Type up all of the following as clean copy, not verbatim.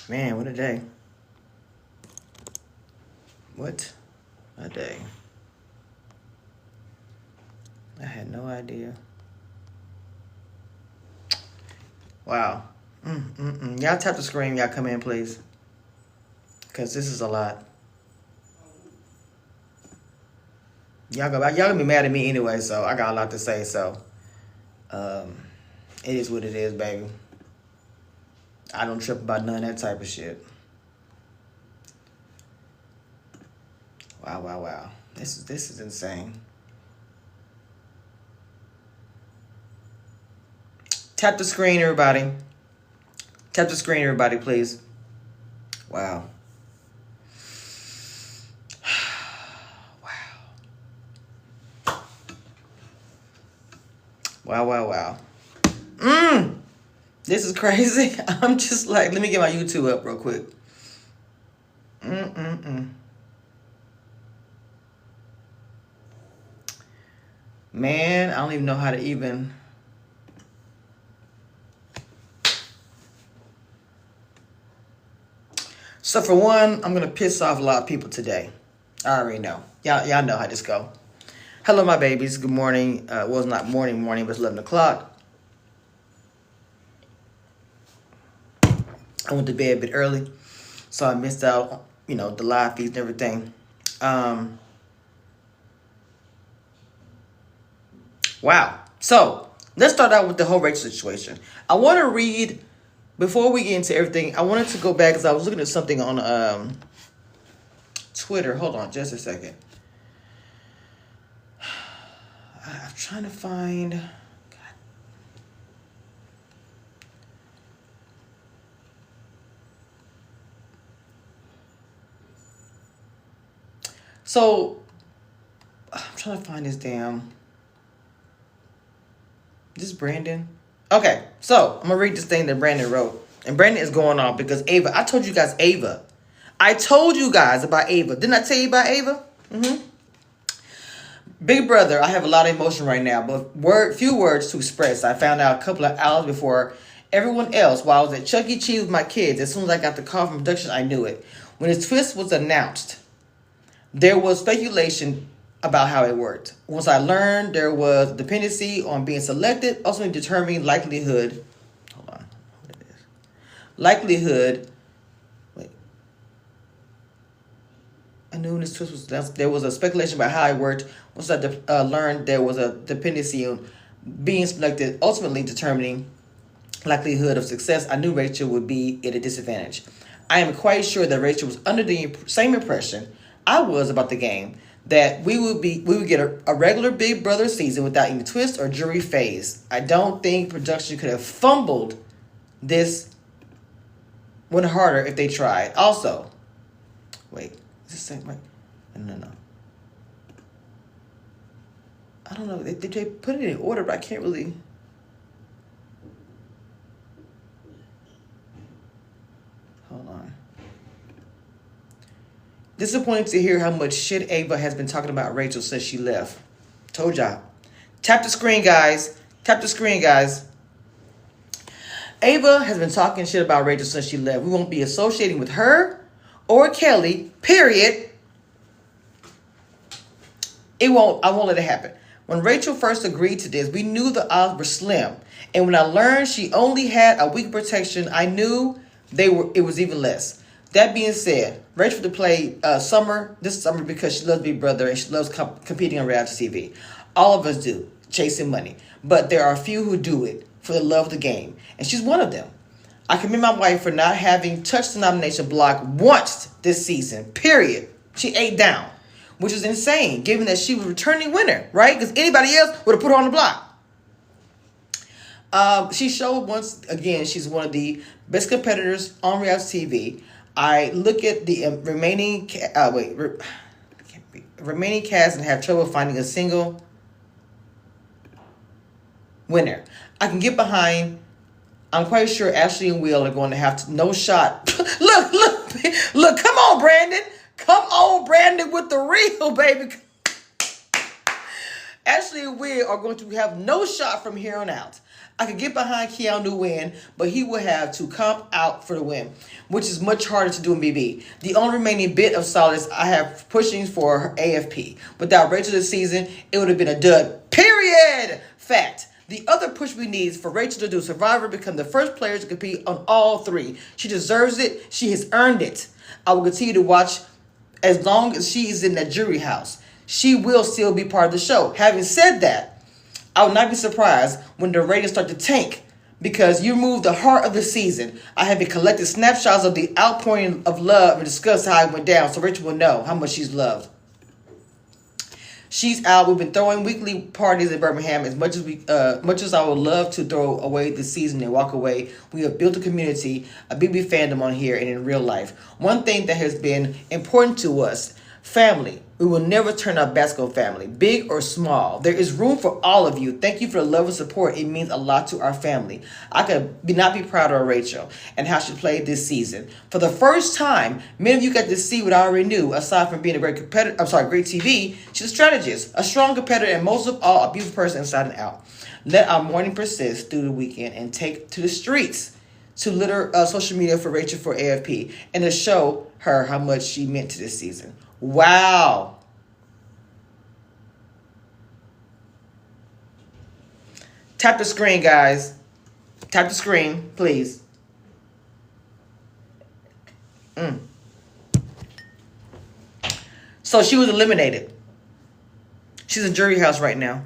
Man, what a day. What a day. I had no idea. Wow. Y'all tap the screen. Y'all come in, please. Because this is a lot. Y'all gonna be mad at me anyway, so I got a lot to say, so it is what it is, baby. I don't trip about none of that type of shit. Wow. This is insane. Tap the screen, everybody. Tap the screen, everybody, please. Wow. Wow. This is crazy. I'm just like, let me get my YouTube up real quick. Man, I don't even know how to even. So for one, I'm gonna piss off a lot of people today. I already know. Y'all know how this go. Hello, my babies. Good morning. Well, it's not morning, but it's 11 o'clock. I went to bed a bit early, so I missed out, the live feeds and everything. Wow. So let's start out with the whole Rachel situation. I want to read, before we get into everything, I wanted to go back because I was looking at something on Twitter. Hold on just a second. I'm trying to find. So, I'm trying to find this damn. This is Brandon. Okay, so I'm going to read this thing that Brandon wrote. And Brandon is going off because Ava. I told you guys Ava. I told you guys about Ava. Didn't I tell you about Ava? Big brother, I have a lot of emotion right now, but few words to express. I found out a couple of hours before everyone else while I was at Chuck E. Cheese with my kids. As soon as I got the call from production, I knew it. When his twist was announced, there was speculation about how it worked. Once I learned there was dependency on being selected, ultimately determining likelihood. Hold on. What it is? Likelihood. Wait. I knew this twist was. There was a speculation about how it worked. Once I learned there was a dependency on being selected, ultimately determining likelihood of success, I knew Rachel would be at a disadvantage. I am quite sure that Rachel was under the same impression I was about the game, that we would get a regular Big Brother season without any twist or jury phase. I don't think production could have fumbled this one harder if they tried. Also, wait, is this thing right? No. I don't know. They put it in order, but I can't really. Hold on. Disappointed to hear how much shit Ava has been talking about Rachel since she left. Told y'all. Tap the screen, guys. Tap the screen, guys. Ava has been talking shit about Rachel since she left. We won't be associating with her or Kelly, period. I won't let it happen. When Rachel first agreed to this, we knew the odds were slim. And when I learned she only had a week protection, I knew it was even less. That being said, Rachel to play this summer because she loves Big Brother and she loves competing on reality TV. All of us do, chasing money. But there are a few who do it for the love of the game. And she's one of them. I commend my wife for not having touched the nomination block once this season, period. She ate down, which is insane, given that she was returning winner, right? Because anybody else would have put her on the block. She showed once again she's one of the best competitors on reality TV. I look at the remaining cast and have trouble finding a single winner. I can get behind. I'm quite sure Ashley and Will are going to have no shot. Look, come on, Brandon. Come on, Brandon, with the real, baby. Ashley and Will are going to have no shot from here on out. I could get behind Keanu win, but he will have to come out for the win, which is much harder to do in BB. The only remaining bit of solace I have pushing for AFP. Without Rachel this season, it would have been a dud. Period. Fact. The other push we need is for Rachel to do Survivor, become the first player to compete on all three. She deserves it. She has earned it. I will continue to watch as long as she is in that jury house. She will still be part of the show. Having said that, I would not be surprised when the ratings start to tank because you removed the heart of the season. I have been collecting snapshots of the outpouring of love and discuss how it went down so Rachel will know how much she's loved. She's out. We've been throwing weekly parties in Birmingham as much as I would love to throw away this season and walk away. We have built a community, a BB fandom on here and in real life. One thing that has been important to us, family. We will never turn our basketball family, big or small. There is room for all of you. Thank you for the love and support. It means a lot to our family. I could not be prouder of Rachel and how she played this season. For the first time, many of you got to see what I already knew. Aside from being a great competitor, great TV, she's a strategist, a strong competitor, and most of all, a beautiful person inside and out. Let our mourning persist through the weekend and take to the streets to litter social media for Rachel for AFP and to show her how much she meant to this season. Wow. Tap the screen, guys. Tap the screen, please. So she was eliminated. She's in jury house right now.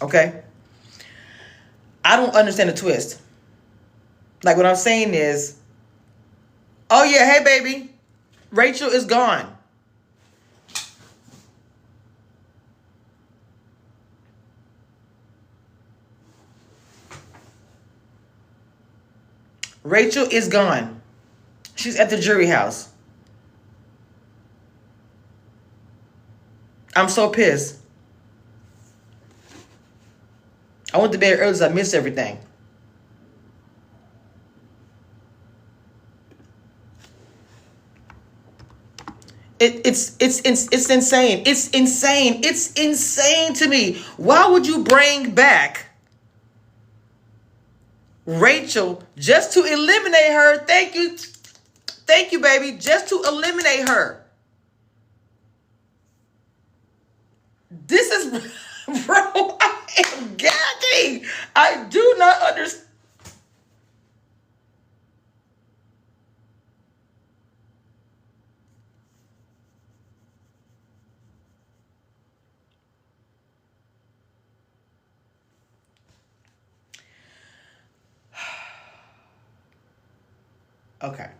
Okay? I don't understand the twist. Like, what I'm saying is, oh yeah, hey baby, Rachel is gone. Rachel is gone. She's at the jury house. I'm so pissed. I went to bed early so I missed everything. It's insane. It's insane. It's insane to me. Why would you bring back Rachel just to eliminate her? Thank you. Thank you, baby. Just to eliminate her. This is, bro, I am gagging. I do not understand. Okay.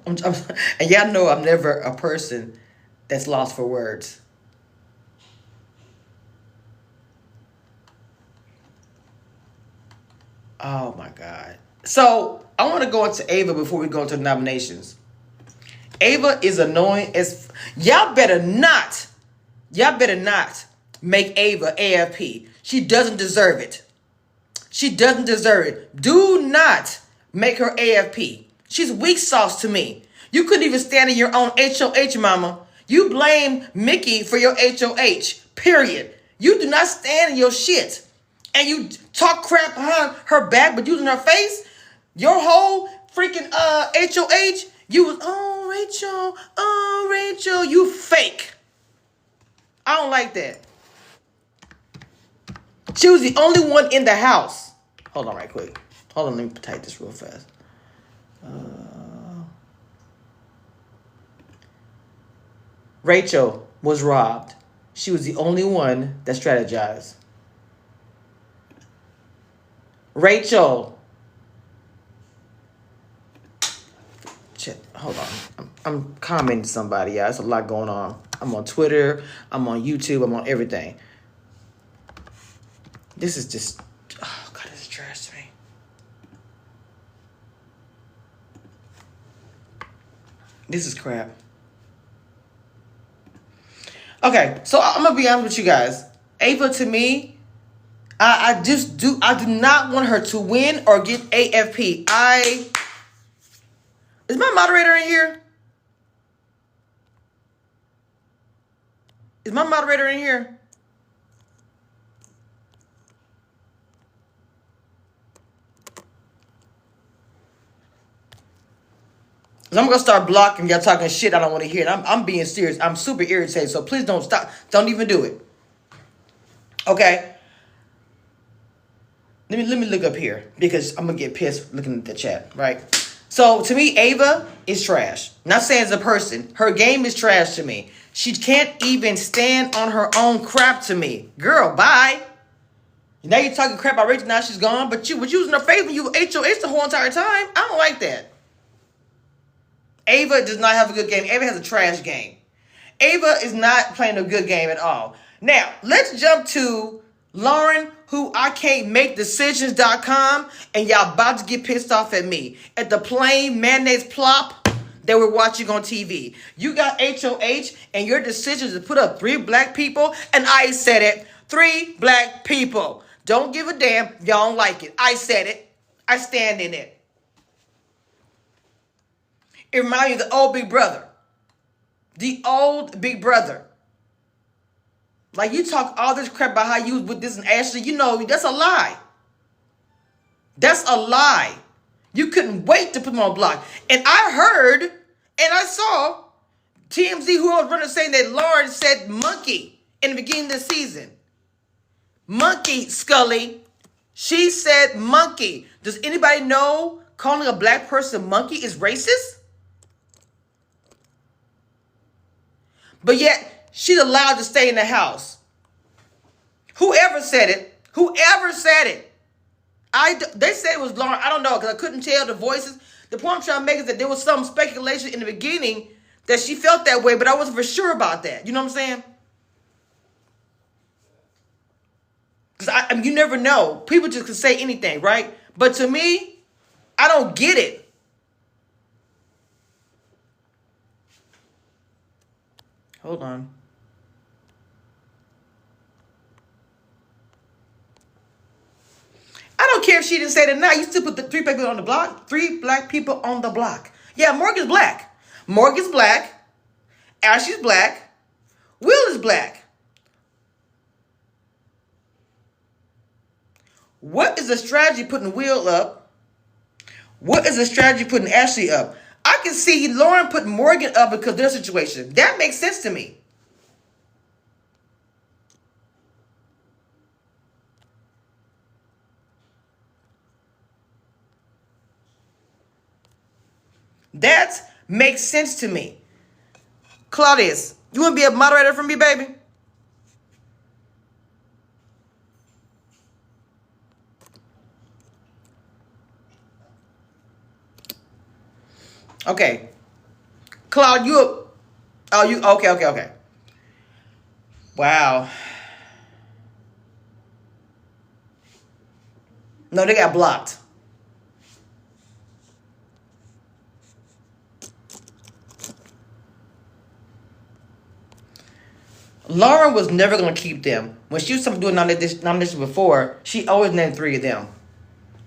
And y'all know I'm never a person that's lost for words. Oh my God. So I want to go into Ava before we go into the nominations. Ava is annoying as y'all better not make Ava AFP. She doesn't deserve it. She doesn't deserve it. Do not make her AFP. She's weak sauce to me. You couldn't even stand in your own HOH, mama. You blame Mickey for your HOH, period. You do not stand in your shit. And you talk crap behind her back, but using her face, your whole freaking HOH, you was, oh, Rachel, you fake. I don't like that. She was the only one in the house. Hold on right quick. Hold on, let me type this real fast. Rachel was robbed. She was the only one that strategized. Rachel. Shit, hold on. I'm commenting to somebody, y'all. There's a lot going on. I'm on Twitter. I'm on YouTube. I'm on everything. This is just, oh God, this is trash to me. This is crap. Okay, so I'm gonna be honest with you guys. Ava, to me, I do not want her to win or get AFP. Is my moderator in here? Is my moderator in here? I'm gonna start blocking y'all talking shit I don't want to hear. I'm being serious. I'm super irritated. So please don't stop. Don't even do it. Okay. Let me look up here because I'm gonna get pissed looking at the chat. Right. So to me, Ava is trash. Not saying as a person, her game is trash to me. She can't even stand on her own crap to me. Girl, bye. Now you're talking crap about Rachel. Now she's gone, but you was using her face when you HOH the whole entire time. I don't like that. Ava does not have a good game. Ava has a trash game. Ava is not playing a good game at all. Now, let's jump to Lauren, who I can't make decisions.com, and y'all about to get pissed off at me. At the plain mayonnaise plop that we're watching on TV. You got HOH, and your decision is to put up 3 black people, and I said it. 3 black people. Don't give a damn. Y'all don't like it. I said it. I stand in it. It reminds me of the old Big Brother. The old Big Brother. Like, you talk all this crap about how you was with this and Ashley. You know, that's a lie. That's a lie. You couldn't wait to put them on block. And I heard and I saw TMZ, who was running, saying that Lauren said monkey in the beginning of the season. Monkey, Scully. She said monkey. Does anybody know calling a black person monkey is racist? But yet, she's allowed to stay in the house. Whoever said it, they said it was Lauren. I don't know, because I couldn't tell the voices. The point I'm trying to make is that there was some speculation in the beginning that she felt that way, but I wasn't for sure about that. You know what I'm saying? Because I mean, you never know. People just can say anything, right? But to me, I don't get it. Hold on. I don't care if she didn't say that now. You still put the 3 black people on the block. 3 black people on the block. Yeah, Morgan's black. Morgan's black. Ashley's black. Will is black. What is the strategy putting Will up? What is the strategy putting Ashley up? I can see Lauren putting Morgan up because of their situation. That makes sense to me. That makes sense to me. Claudius, you want to be a moderator for me, baby? Okay. Claude, okay. Wow. No, they got blocked. Lauren was never going to keep them. When she was doing nomination before, she always named 3 of them.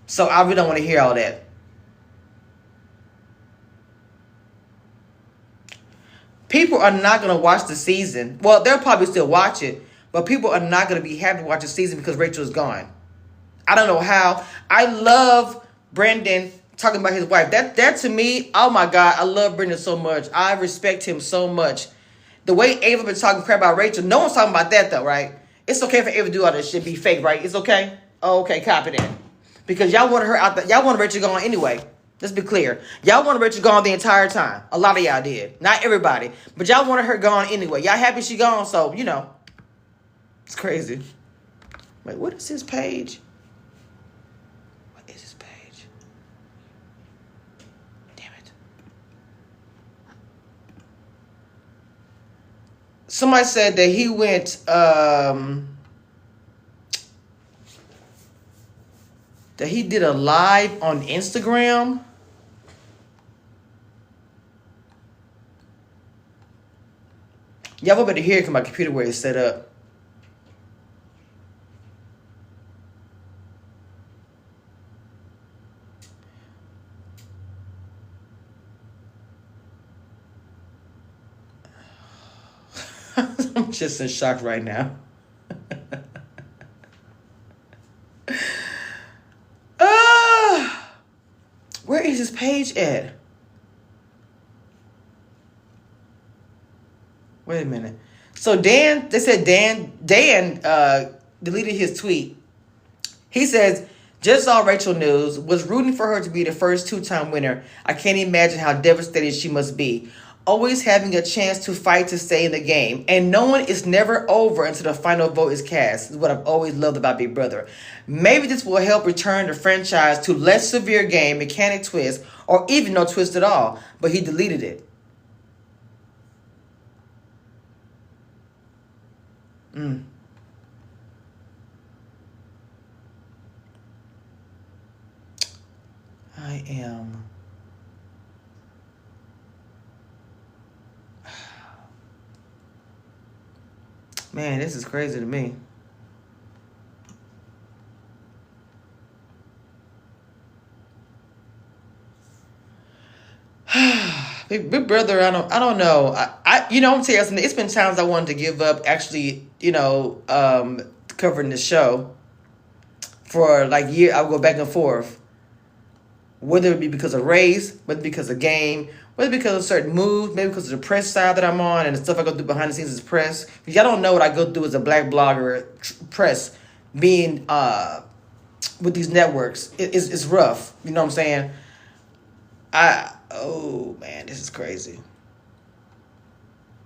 So I really don't want to hear all that. People are not going to watch the season. Well, they'll probably still watch it, but people are not going to be happy to watch the season because Rachel is gone. I don't know how. I love Brendan talking about his wife. That to me, oh my God, I love Brendan so much. I respect him so much. The way Ava been talking crap about Rachel, no one's talking about that though, right? It's okay for Ava to do all this shit, be fake, right? It's okay? Oh, okay, copy that. Because y'all wanted her out there. Y'all wanted Rachel gone anyway. Let's be clear. Y'all wanted Rachel gone the entire time. A lot of y'all did. Not everybody. But y'all wanted her gone anyway. Y'all happy she gone, so, you know. It's crazy. Wait, what is his page? What is his page? Damn it. Somebody said that he went, that he did a live on Instagram. Y'all will better hear it because my computer where it's set up. I'm just in shock right now. Where is this page at? Wait a minute. So Dan, they said Dan deleted his tweet. He says, just saw Rachel news, was rooting for her to be the first two-time winner. I can't imagine how devastated she must be. Always having a chance to fight to stay in the game. And knowing it's never over until the final vote is cast is what I've always loved about Big Brother. Maybe this will help return the franchise to less severe game, mechanic twist, or even no twist at all. But he deleted it. I am. Man, this is crazy to me. Big Brother, I don't know. I'm gonna tell you something. It's been times I wanted to give up actually, covering the show for like year. I would go back and forth. Whether it be because of race, whether it be because of game, whether it be because of certain moves, maybe because of the press side that I'm on and the stuff I go through behind the scenes is press. Because y'all don't know what I go through as a black blogger, press, being with these networks. It's rough. You know what I'm saying? Oh man, this is crazy.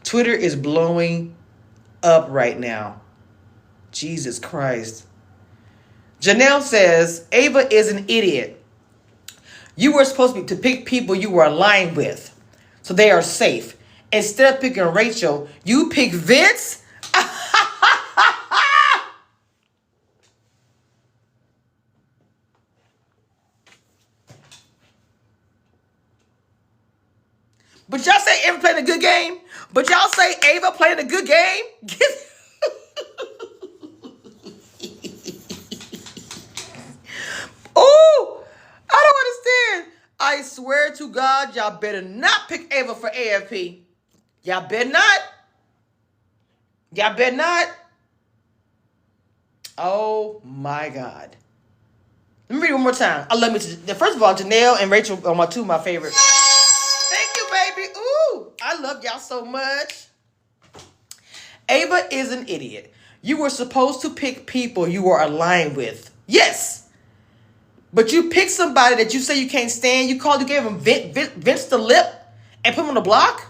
Twitter is blowing up right now. Jesus Christ. Janelle says, Ava is an idiot. You were supposed to pick people you were aligned with, so they are safe. Instead of picking Rachel, you pick Vince? But y'all say Ava playing a good game? But y'all say Ava playing a good game? Oh, I don't understand. I swear to God, y'all better not pick Ava for AFP. Y'all better not. Y'all better not. Oh my God. Let me read it one more time. I love me. First of all, Janelle and Rachel are two of my favorites. Thank you, baby. Ooh, I love y'all so much. Ava is an idiot. You were supposed to pick people you were aligned with. Yes. But you pick somebody that you say you can't stand. You gave him Vince the lip and put him on the block?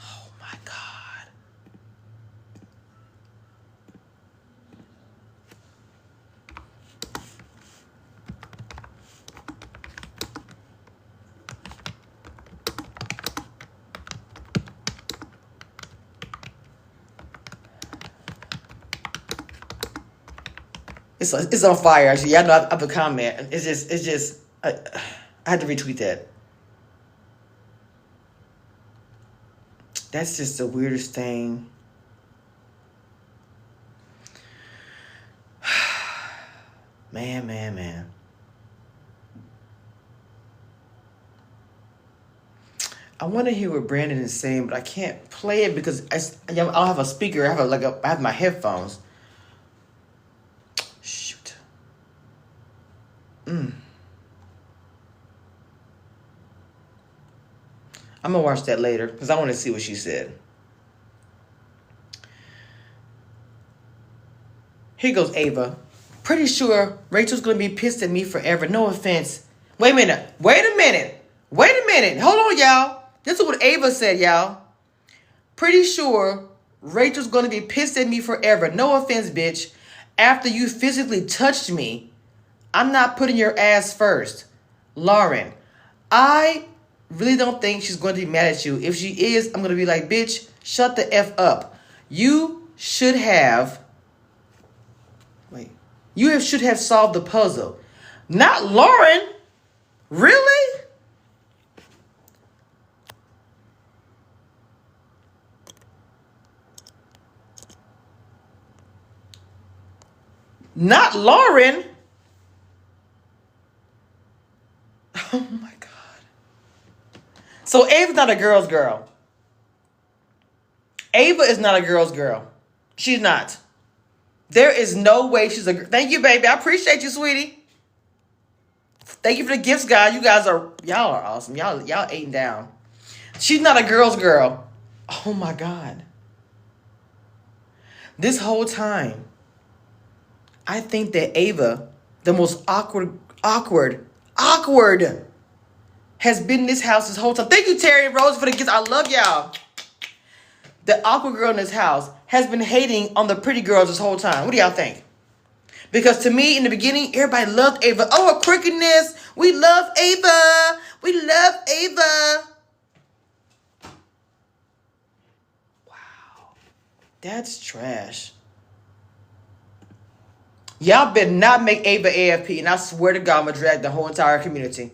Oh, my God. It's on fire, actually. Y'all know I have a comment. It's just, I had to retweet that. That's just the weirdest thing. Man. I want to hear what Brandon is saying, but I can't play it because I don't have a speaker. I have my headphones. Shoot. I'm going to watch that later because I want to see what she said. Here goes Ava. Pretty sure Rachel's going to be pissed at me forever. No offense. Wait a minute. Hold on, y'all. This is what Ava said, y'all. Pretty sure Rachel's going to be pissed at me forever. No offense, bitch. After you physically touched me, I'm not putting your ass first. Lauren, I really don't think she's going to be mad at you. If she is, I'm going to be like, bitch, shut the F up. You should have solved the puzzle. Not Lauren. Really? Not Lauren. Oh my God. So Ava's not a girl's girl. Ava is not a girl's girl. She's not. There is no way she's a girl. Thank you, baby. I appreciate you, sweetie. Thank you for the gifts, guys. Y'all are awesome. Y'all ain't down. She's not a girl's girl. Oh my God. This whole time, I think that Ava, the most awkward, has been in this house this whole time. Thank you, Terry and Rose, for the gifts. I love y'all. The awkward girl in this house has been hating on the pretty girls this whole time. What do y'all think? Because to me, in the beginning, everybody loved Ava. Oh, her crookedness. We love Ava. We love Ava. Wow. That's trash. Y'all better not make Ava AFP. And I swear to God, I'm going to drag the whole entire community.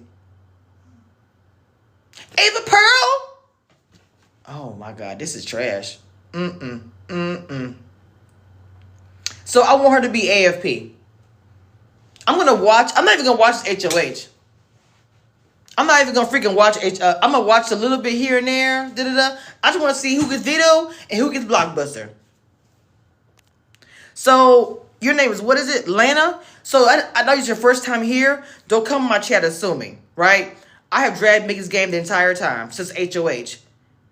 Ava Pearl? Oh my God, this is trash. So I want her to be AFP. I'm not even going to watch HOH. I'm not even going to freaking watch I'm going to watch a little bit here and there. I just want to see who gets Vito and who gets Blockbuster. So your name is, what is it? Lana? So I know it's your first time here. Don't come in my chat assuming, right? I have dragged Mickey's game the entire time since HOH.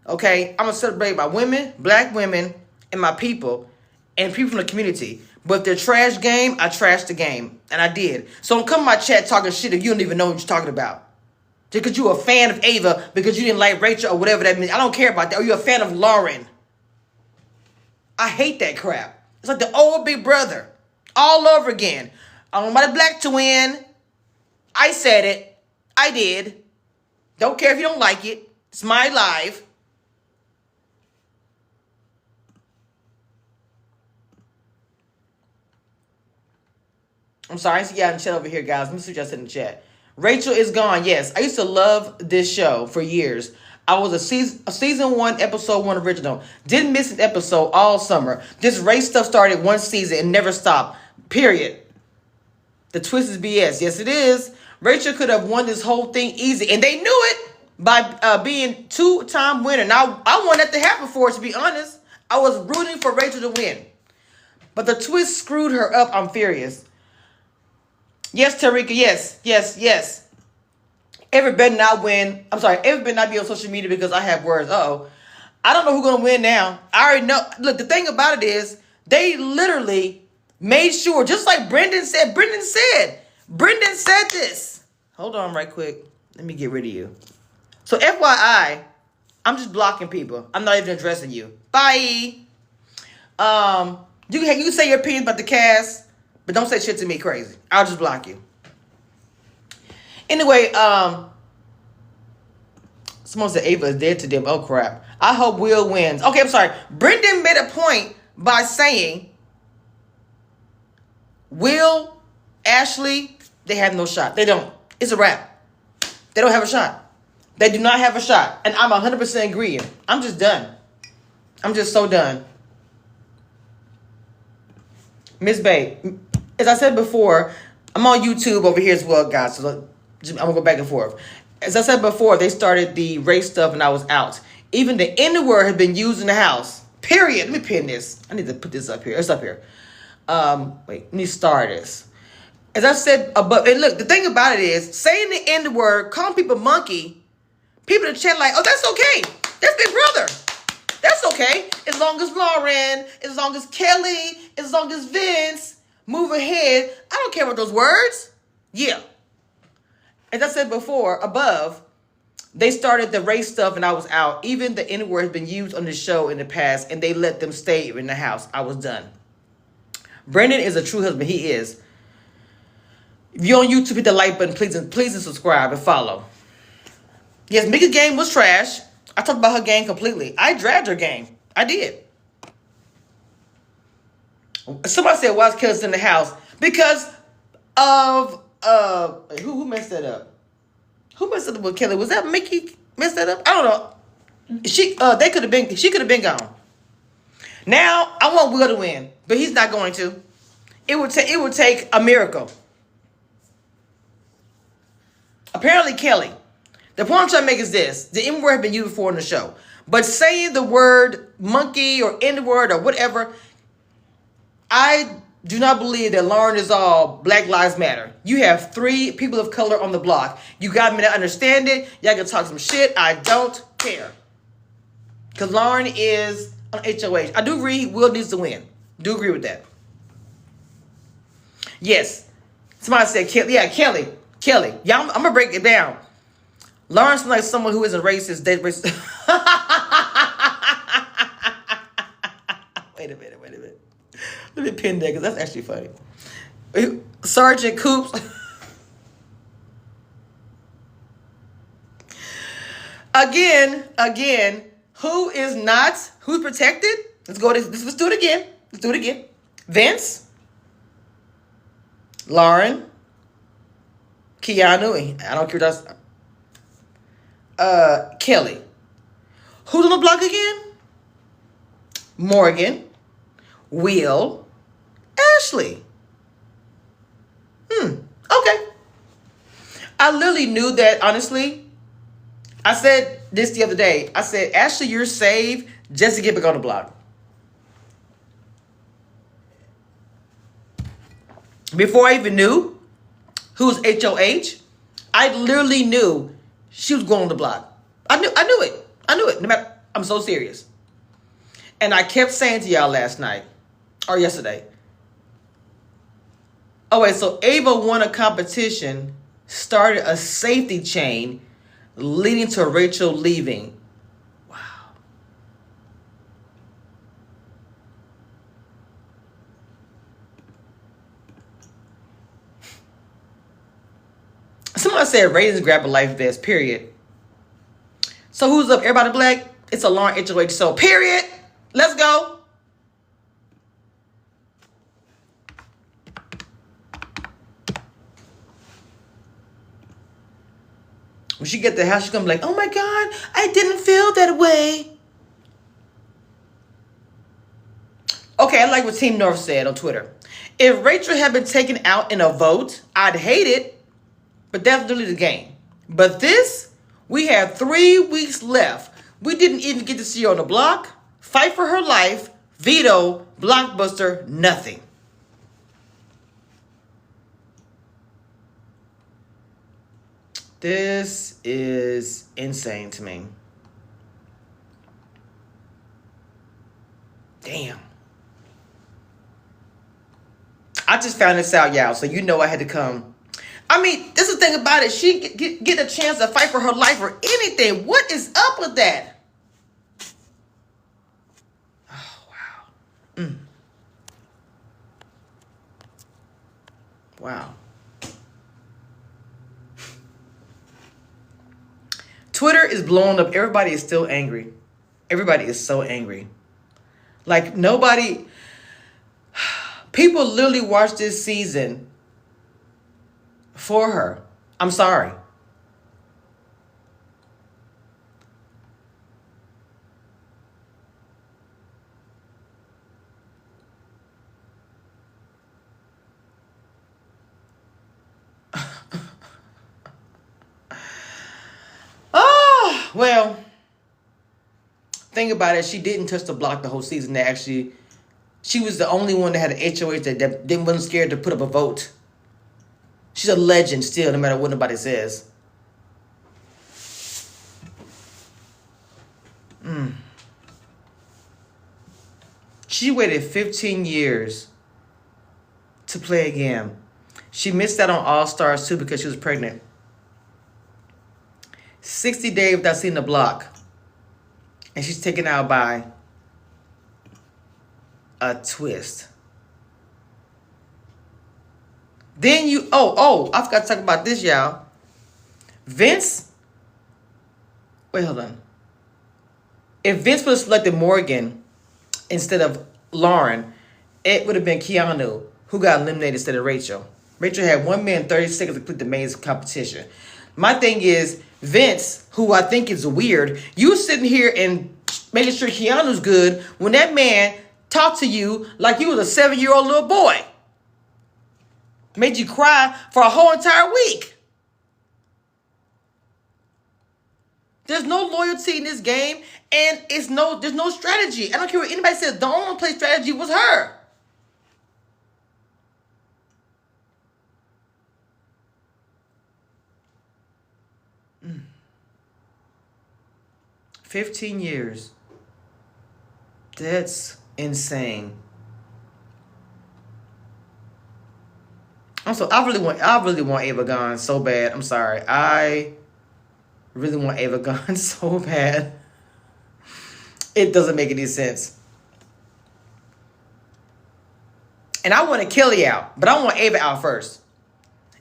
Okay? I'm going to celebrate my women, black women, and my people, and people from the community. But if they're trash game, I trashed the game. And I did. So don't come in my chat talking shit if you don't even know what you're talking about. Just because you're a fan of Ava, because you didn't like Rachel or whatever that means. I don't care about that. Or you're a fan of Lauren. I hate that crap. It's like the old Big Brother. All over again. I don't know about the black twin. I said it. I did. Don't care if you don't like it. It's my life. I'm sorry. I see y'all in the chat over here, guys. Let me see what y'all said in the chat. Rachel is gone. Yes. I used to love this show for years. I was a season 1, episode 1 original. Didn't miss an episode all summer. This race stuff started one season and never stopped. Period. The twist is BS. Yes, it is. Rachel could have won this whole thing easy. And they knew it by being 2-time winner. Now, I want that to happen for her, to be honest. I was rooting for Rachel to win. But the twist screwed her up. I'm furious. Yes, Tarika. Yes. Ever better not win. I'm sorry. Ever better not be on social media because I have words. Uh-oh. I don't know who's going to win now. I already know. Look, the thing about it is they literally made sure, just like Brendan said. Brendan said this. Hold on right quick. Let me get rid of you. So FYI, I'm just blocking people. I'm not even addressing you. Bye. You can say your opinion about the cast, but don't say shit to me crazy. I'll just block you. Anyway, someone said Ava is dead to them. Oh, crap. I hope Will wins. Okay, I'm sorry. Brendan made a point by saying Will, Ashley, they have no shot. They don't. It's a wrap. They don't have a shot. They do not have a shot. And I'm 100% agreeing. I'm just done. I'm just so done. Miss Bay, as I said before, I'm on YouTube over here as well, guys. So I'm going to go back and forth. As I said before, they started the race stuff and I was out. Even the N-word had been used in the house. Period. Let me pin this. I need to put this up here. It's up here. Wait, let me start this. As I said above, and look, the thing about it is, saying the N-word, calling people monkey, people in the chat like, oh, that's okay. That's Big Brother. That's okay. As long as Lauren, as long as Kelly, as long as Vince move ahead. I don't care about those words. Yeah. As I said before, above, they started the race stuff and I was out. Even the N-word has been used on the show in the past and they let them stay in the house. I was done. Brendan is a true husband. He is. If you're on YouTube, hit the like button. Please and subscribe and follow. Yes, Mika's game was trash. I talked about her game completely. I dragged her game. I did. Somebody said, why is Kelly in the house? Because of, who messed that up? Who messed up with Kelly? Was that Mickey messed that up? I don't know. She could have been gone. Now, I want Will to win, but he's not going to. It would take a miracle. Apparently, Kelly. The point I'm trying to make is this. The N-word had been used before in the show. But saying the word monkey or N-word or whatever, I do not believe that Lauren is all Black Lives Matter. You have 3 people of color on the block. You got me to understand it. Y'all can talk some shit. I don't care. Because Lauren is on HOH. I do agree Will needs to win. Do agree with that. Yes. Somebody said Kelly. Yeah, Kelly. Yeah, I'm going to break it down. Lauren's like someone who isn't racist. Racist. Wait a minute. Let me pin that because that's actually funny. Sergeant Coops. Again, who's protected? Let's do it again. Vince, Lauren, Keanu, I don't care what that's Kelly. Who's on the block again? Morgan, Will, Ashley. Okay. I literally knew that, honestly. I said this the other day. I said, Ashley, you're saved just to get back on the block. Before I even knew who's HOH, I literally knew she was going on the block. I knew it. No matter, I'm so serious. And I kept saying to y'all last night or yesterday. Oh wait, so Ava won a competition, started a safety chain leading to Rachel leaving. Wow. Someone said ratings grab a life vest, period. So who's up? Everybody black? It's a Lauren HOH, so period. Let's go. When she get the house, she's gonna be like, oh my God, I didn't feel that way. Okay, I like what Team North said on Twitter. If Rachel had been taken out in a vote, I'd hate it, but that's literally the game. But this, we have 3 weeks left. We didn't even get to see her on the block, fight for her life, veto, blockbuster, nothing. This is insane to me. Damn. I just found this out, y'all, so you know I had to come. I mean, this is the thing about it. She get a chance to fight for her life or anything. What is up with that? Oh, wow. Wow. Twitter is blowing up. Everybody is still angry. Everybody is so angry. Like nobody, people literally watch this season for her. I'm sorry. Well, think about it. She didn't touch the block the whole season. She was the only one that had an HOH that wasn't scared to put up a vote. She's a legend still, no matter what nobody says. She waited 15 years to play again. She missed out on All-Stars too because she was pregnant. 60 days without seeing the block. And she's taken out by a twist. Then I forgot to talk about this, y'all. Vince, wait, hold on. If Vince would have selected Morgan instead of Lauren, it would have been Keanu who got eliminated instead of Rachel. Rachel had 1 minute 30 seconds to complete the main competition. My thing is, Vince, who I think is weird, you sitting here and making sure Keanu's good when that man talked to you like you was a 7-year-old little boy. Made you cry for a whole entire week. There's no loyalty in this game, and there's no strategy. I don't care what anybody says. The only one play strategy was her. 15 years. That's insane. Also, I really want Ava gone so bad. I'm sorry. I really want Ava gone so bad. It doesn't make any sense. And I want Kelly out, but I want Ava out first.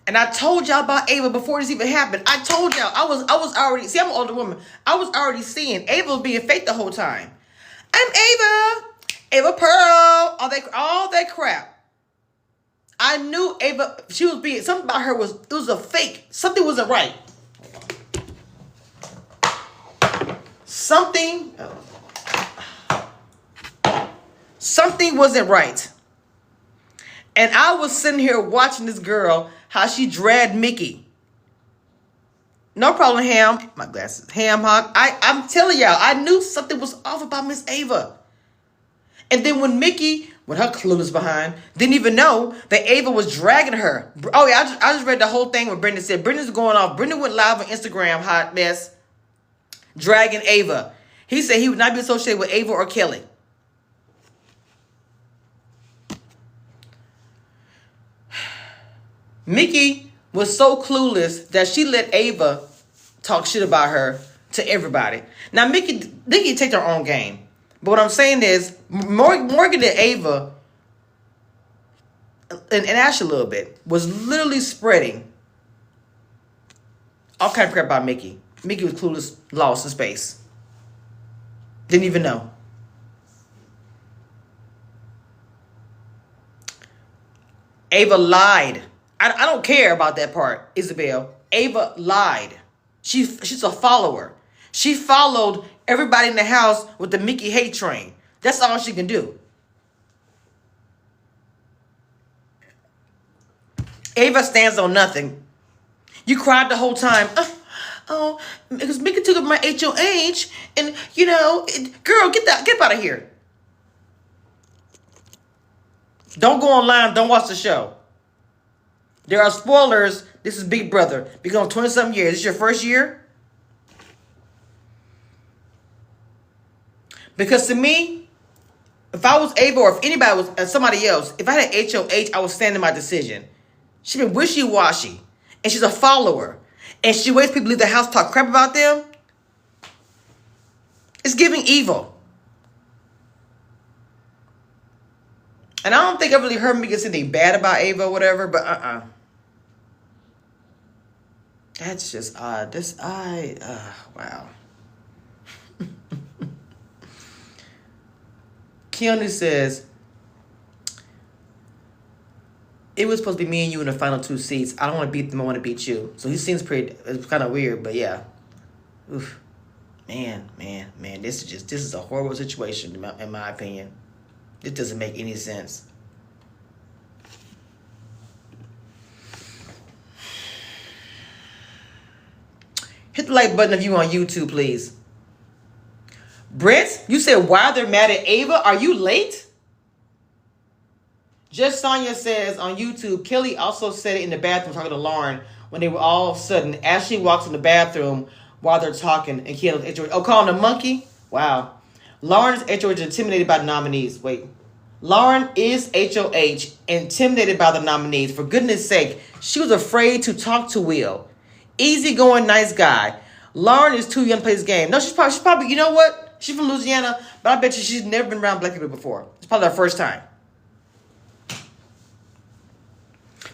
And I told y'all about Ava before this even happened. I told y'all I was already, see, I'm an older woman. I was already seeing Ava was being fake the whole time. I'm Ava Pearl, all that crap. I knew Ava, she was being, something about her it was a fake. Something wasn't right. Something wasn't right. And I was sitting here watching this girl, how she dragged Mickey. No problem, Ham. My glasses. Ham hock. I'm telling y'all, I knew something was off about Miss Ava. And then when Mickey, with her clueless behind, didn't even know that Ava was dragging her. Oh yeah, I just read the whole thing where Brendan said, Brendan's going off. Brendan went live on Instagram, hot mess, dragging Ava. He said he would not be associated with Ava or Kelly. Mickey was so clueless that she let Ava talk shit about her to everybody. Now, Mickey take their own game. But what I'm saying is, Morgan and Ava, and Ash a little bit, was literally spreading all kind of crap about Mickey. Mickey was clueless, lost in space. Didn't even know. Ava lied. I don't care about that part, Isabel. Ava lied. She's a follower. She followed everybody in the house with the Mickey hate train. That's all she can do. Ava stands on nothing. You cried the whole time. Oh, because Mickey took up my HOH, and girl, get out of here. Don't go online. Don't watch the show. There are spoilers. This is Big Brother. Been on 20-something years. This is your first year? Because to me, if I was Ava or if anybody was somebody else, if I had HOH, I would stand in my decision. She's been wishy-washy. And she's a follower. And she waits people to leave the house, talk crap about them. It's giving evil. And I don't think I really heard me get anything bad about Ava or whatever, but That's just odd. Wow. Keanu says, it was supposed to be me and you in the final 2 seats. I don't want to beat them. I want to beat you. So he seems it's kind of weird, but yeah. Oof. Man. This is a horrible situation in my opinion. It doesn't make any sense. Hit the like button if you on YouTube, please. Brent, you said why they're mad at Ava? Are you late? Just Sonya says on YouTube, Kelly also said it in the bathroom talking to Lauren when they were all of a sudden, Ashley walks in the bathroom while they're talking and Kelly's HOH. Oh, calling him a monkey? Wow. Lauren's HOH is intimidated by the nominees. Wait. Lauren is HOH intimidated by the nominees. For goodness sake, she was afraid to talk to Will. Easygoing, nice guy. Lauren is too young to play this game. No, she's probably, you know what? She's from Louisiana, but I bet you she's never been around black people before. It's probably her first time.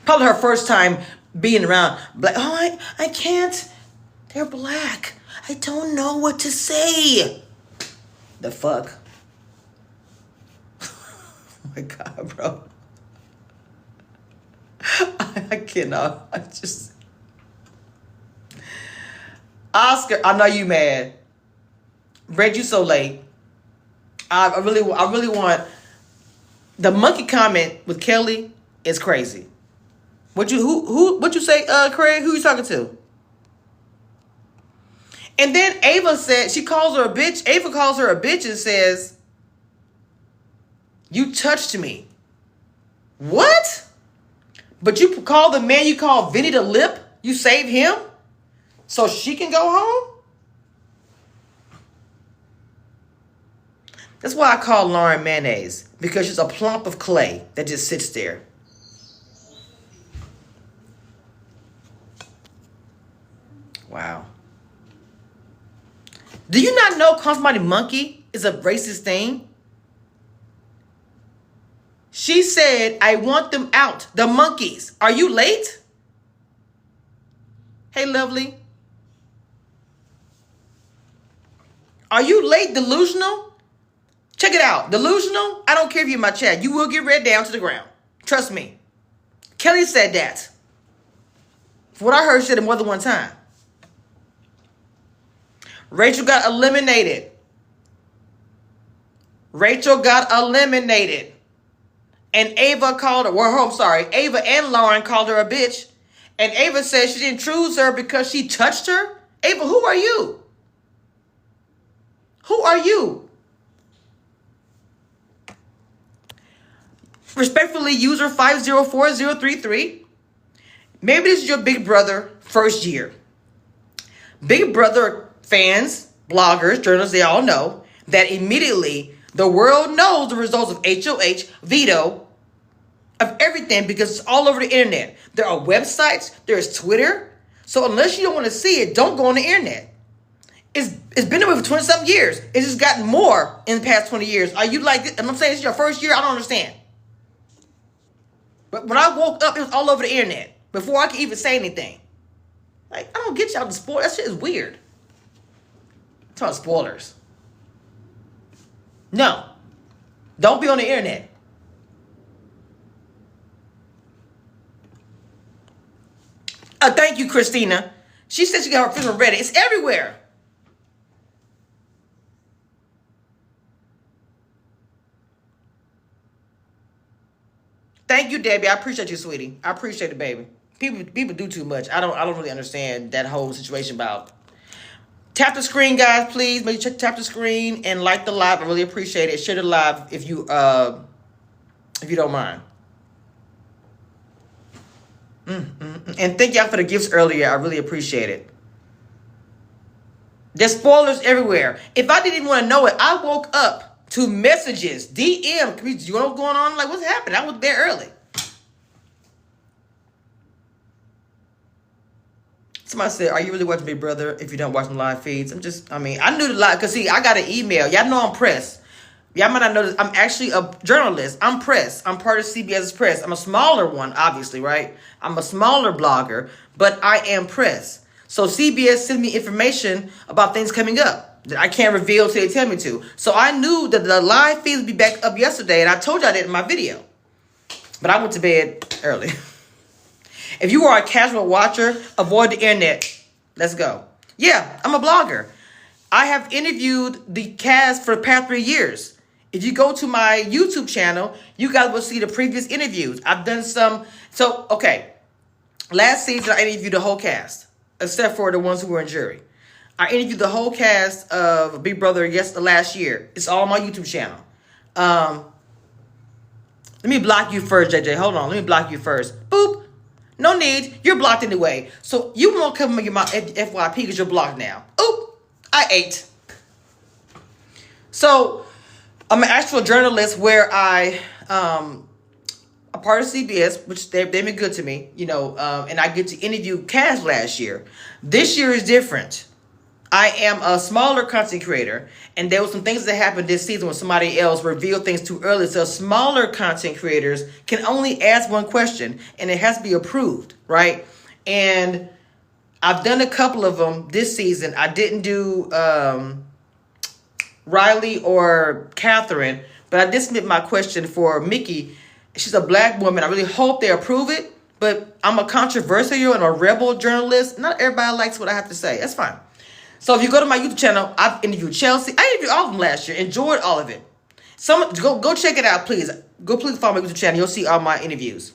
Probably her first time being around black. Oh, I can't. They're black. I don't know what to say. The fuck? Oh my God, bro. I cannot. Oscar, I know you mad. Read you so late. I really want. The monkey comment with Kelly is crazy. What you say, Craig? Who you talking to? And then Ava said, she calls her a bitch. Ava calls her a bitch and says, you touched me. What? But you call the man you call Vinny the Lip, you save him so she can go home? That's why I call Lauren mayonnaise, because she's a plump of clay that just sits there. Wow. Do you not know calling somebody monkey is a racist thing? She said, I want them out. The monkeys. Are you late? Hey, lovely. Are you late, delusional? Check it out. Delusional, I don't care if you're in my chat. You will get read down to the ground. Trust me. Kelly said that. For what I heard, she said it more than one time. Rachel got eliminated. Rachel got eliminated. And Ava called her, well, I'm sorry, Ava and Lauren called her a bitch. And Ava said she didn't choose her because she touched her. Ava, who are you? Who are you? Respectfully, user 504033. Maybe this is your Big Brother first year. Big Brother fans, bloggers, journalists, they all know that immediately the world knows the results of HOH, veto, of everything because it's all over the internet. There are websites, there's Twitter. So unless you don't want to see it, don't go on the internet. It's been that way for 20-something years. It's just gotten more in the past 20 years. Are you like this? And I'm saying it's your first year, I don't understand. But when I woke up, it was all over the internet before I could even say anything. Like, I don't get y'all to spoil. That shit is weird. I'm talking spoilers. No. Don't be on the internet. Thank you, Christina. She said she got her film ready. It's everywhere. Thank you, Debbie. I appreciate you, sweetie. I appreciate it, baby. People do too much. I don't really understand that whole situation about. Tap the screen, guys, please. Make sure you tap the screen and like the live. I really appreciate it. Share the live if you don't mind. And thank y'all for the gifts earlier. I really appreciate it. There's spoilers everywhere. If I didn't even want to know it, I woke up to messages, DM. You know what's going on? Like, what's happening? I was there early. Somebody said, are you really watching Big Brother if you don't watch the live feeds? I knew the live, because see, I got an email. Y'all know I'm press. Y'all might not know this. I'm actually a journalist. I'm press. I'm part of CBS's press. I'm a smaller one, obviously, right? I'm a smaller blogger, but I am press. So CBS sends me information about things coming up that I can't reveal till they tell me to. So I knew that the live feeds would be back up yesterday, and I told y'all that in my video. But I went to bed early. If you are a casual watcher, avoid the internet. Let's go. Yeah, I'm a blogger. I have interviewed the cast for the past 3 years. If you go to my YouTube channel, you guys will see the previous interviews. I've done some. So, okay. Last season, I interviewed the whole cast, except for the ones who were in jury. I interviewed the whole cast of Big Brother last year. It's all on my YouTube channel. Let me block you first, JJ. Hold on. Let me block you first. Boop. No need. You're blocked anyway. So you won't come and get my FYP because you're blocked now. Oop. I ate. So I'm an actual journalist where I'm a part of CBS, which they've been good to me, and I get to interview cast last year. This year is different. I am a smaller content creator, and there were some things that happened this season when somebody else revealed things too early. So smaller content creators can only ask one question, and it has to be approved, right? And I've done a couple of them this season. I didn't do Riley or Catherine, but I did submit my question for Mickey. She's a black woman. I really hope they approve it, but I'm a controversial and a rebel journalist. Not everybody likes what I have to say. That's fine. So if you go to my YouTube channel, I've interviewed Chelsea. I interviewed all of them last year. Enjoyed all of it. Go check it out, please. Please follow my YouTube channel. You'll see all my interviews.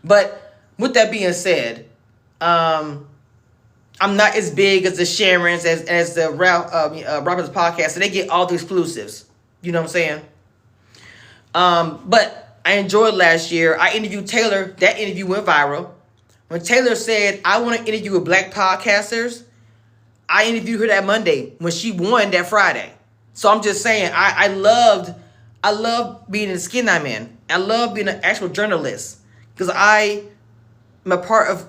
But with that being said, I I'm not as big as the Sharons, as the Roberts podcast, so they get all the exclusives. You know what I'm saying? But I enjoyed last year. I interviewed Taylor. That interview went viral. When Taylor said, I want to interview with black podcasters, I interviewed her that Monday when she won that Friday. So I'm just saying, I love being in the skin I'm in. I love being an actual journalist because I am a part of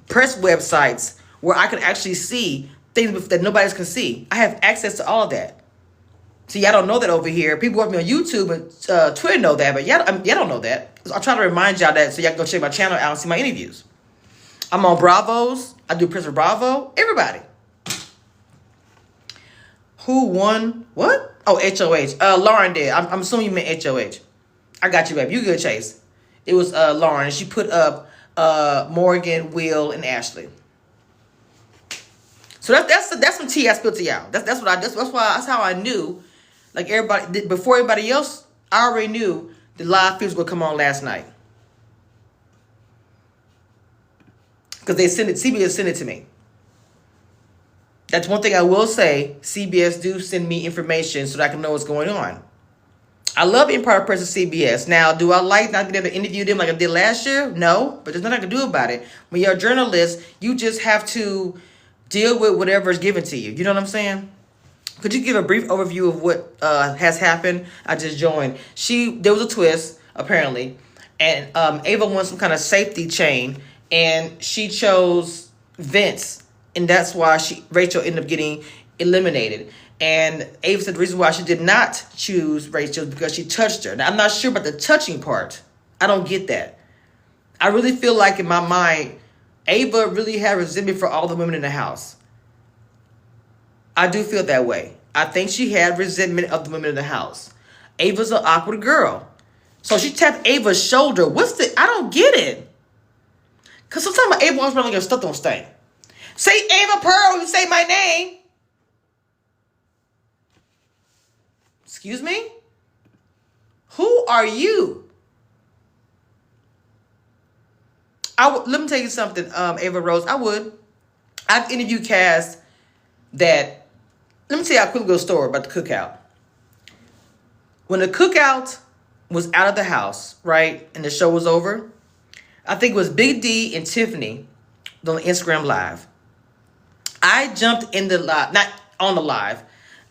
press websites where I can actually see things that nobody else can see. I have access to all of that. See, y'all don't know that over here. People watch me on YouTube and Twitter know that, but y'all don't know that. So I'll try to remind y'all that so y'all can go check my channel out and see my interviews. I'm on Bravos. I do press for Bravo. Everybody. Who won? What? Oh, HOH. Lauren did. I'm assuming you meant HOH. I got you, babe. You good, Chase. It was Lauren. And she put up Morgan, Will, and Ashley. So that's some tea I spilled to y'all. That's how I knew. Like everybody, before everybody else, I already knew the live feeds would come on last night. Because CBS sent it to me. That's one thing I will say. CBS do send me information so that I can know what's going on. I love being part of press of CBS. Now, do I like not being able to interview them like I did last year? No, but there's nothing I can do about it. When you're a journalist, you just have to deal with whatever is given to you. You know what I'm saying? Could you give a brief overview of what has happened? I just joined. There was a twist, apparently, and Ava won some kind of safety chain, and she chose Vince, and that's why Rachel ended up getting eliminated. And Ava said the reason why she did not choose Rachel is because she touched her. Now, I'm not sure about the touching part. I don't get that. I really feel like in my mind, Ava really had resentment for all the women in the house. I do feel that way. I think she had resentment of the women in the house. Ava's an awkward girl. So she tapped Ava's shoulder. I don't get it. Because sometimes Ava wants to like her stuff don't stink. Say Ava Pearl, you say my name. Excuse me? Who are you? Let me tell you something, Ava Rose. I've interviewed cast that, let me tell you a quick little story about the cookout. When the cookout was out of the house, right, and the show was over, I think it was Big D and Tiffany on the Instagram Live. I jumped in the live, not on the live.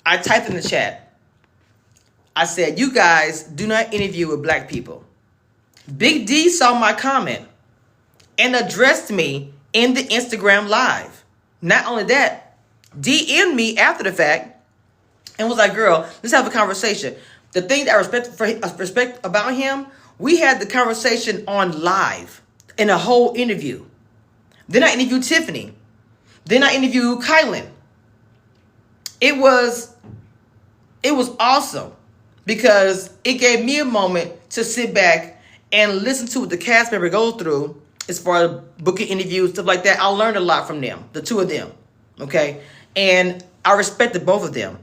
I typed in the chat. I said, you guys do not interview with black people. Big D saw my comment and addressed me in the Instagram Live. Not only that, DM'd me after the fact and was like, girl, let's have a conversation. The thing that I respect about him, we had the conversation on live in a whole interview. Then I interviewed Tiffany. Then I interviewed Kylan. It was awesome because it gave me a moment to sit back and listen to what the cast member goes through as far as booking interviews, stuff like that. I learned a lot from them, the two of them, okay? And I respected both of them.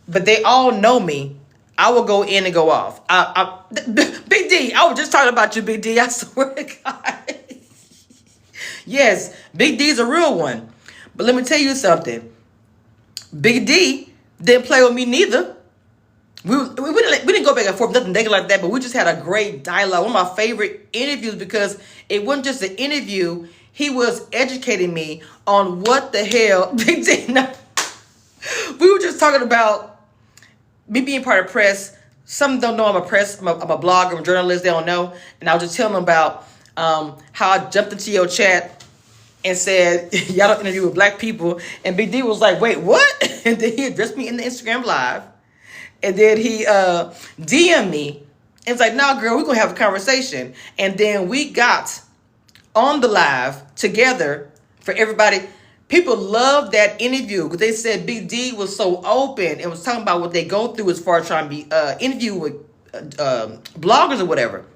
But they all know me. I will go in and go off. Big D, I was just talking about you, Big D. I swear to God. Yes, Big D's a real one. But let me tell you something. Big D didn't play with me neither. We didn't go back and forth, nothing negative like that, but we just had a great dialogue. One of my favorite interviews because it wasn't just an interview. He was educating me on what the hell Big D. We were just talking about me being part of press. Some don't know I'm a blogger, I'm a journalist, they don't know. And I was just telling them about how I jumped into your chat and said, y'all don't interview with black people. And Big D was like, wait, what? And then he addressed me in the Instagram Live. And then he DM'd me and was like, no, girl, we're going to have a conversation. And then we got on the live together for everybody. People loved that interview because they said Big D was so open and was talking about what they go through as far as trying to be interviewed with bloggers or whatever.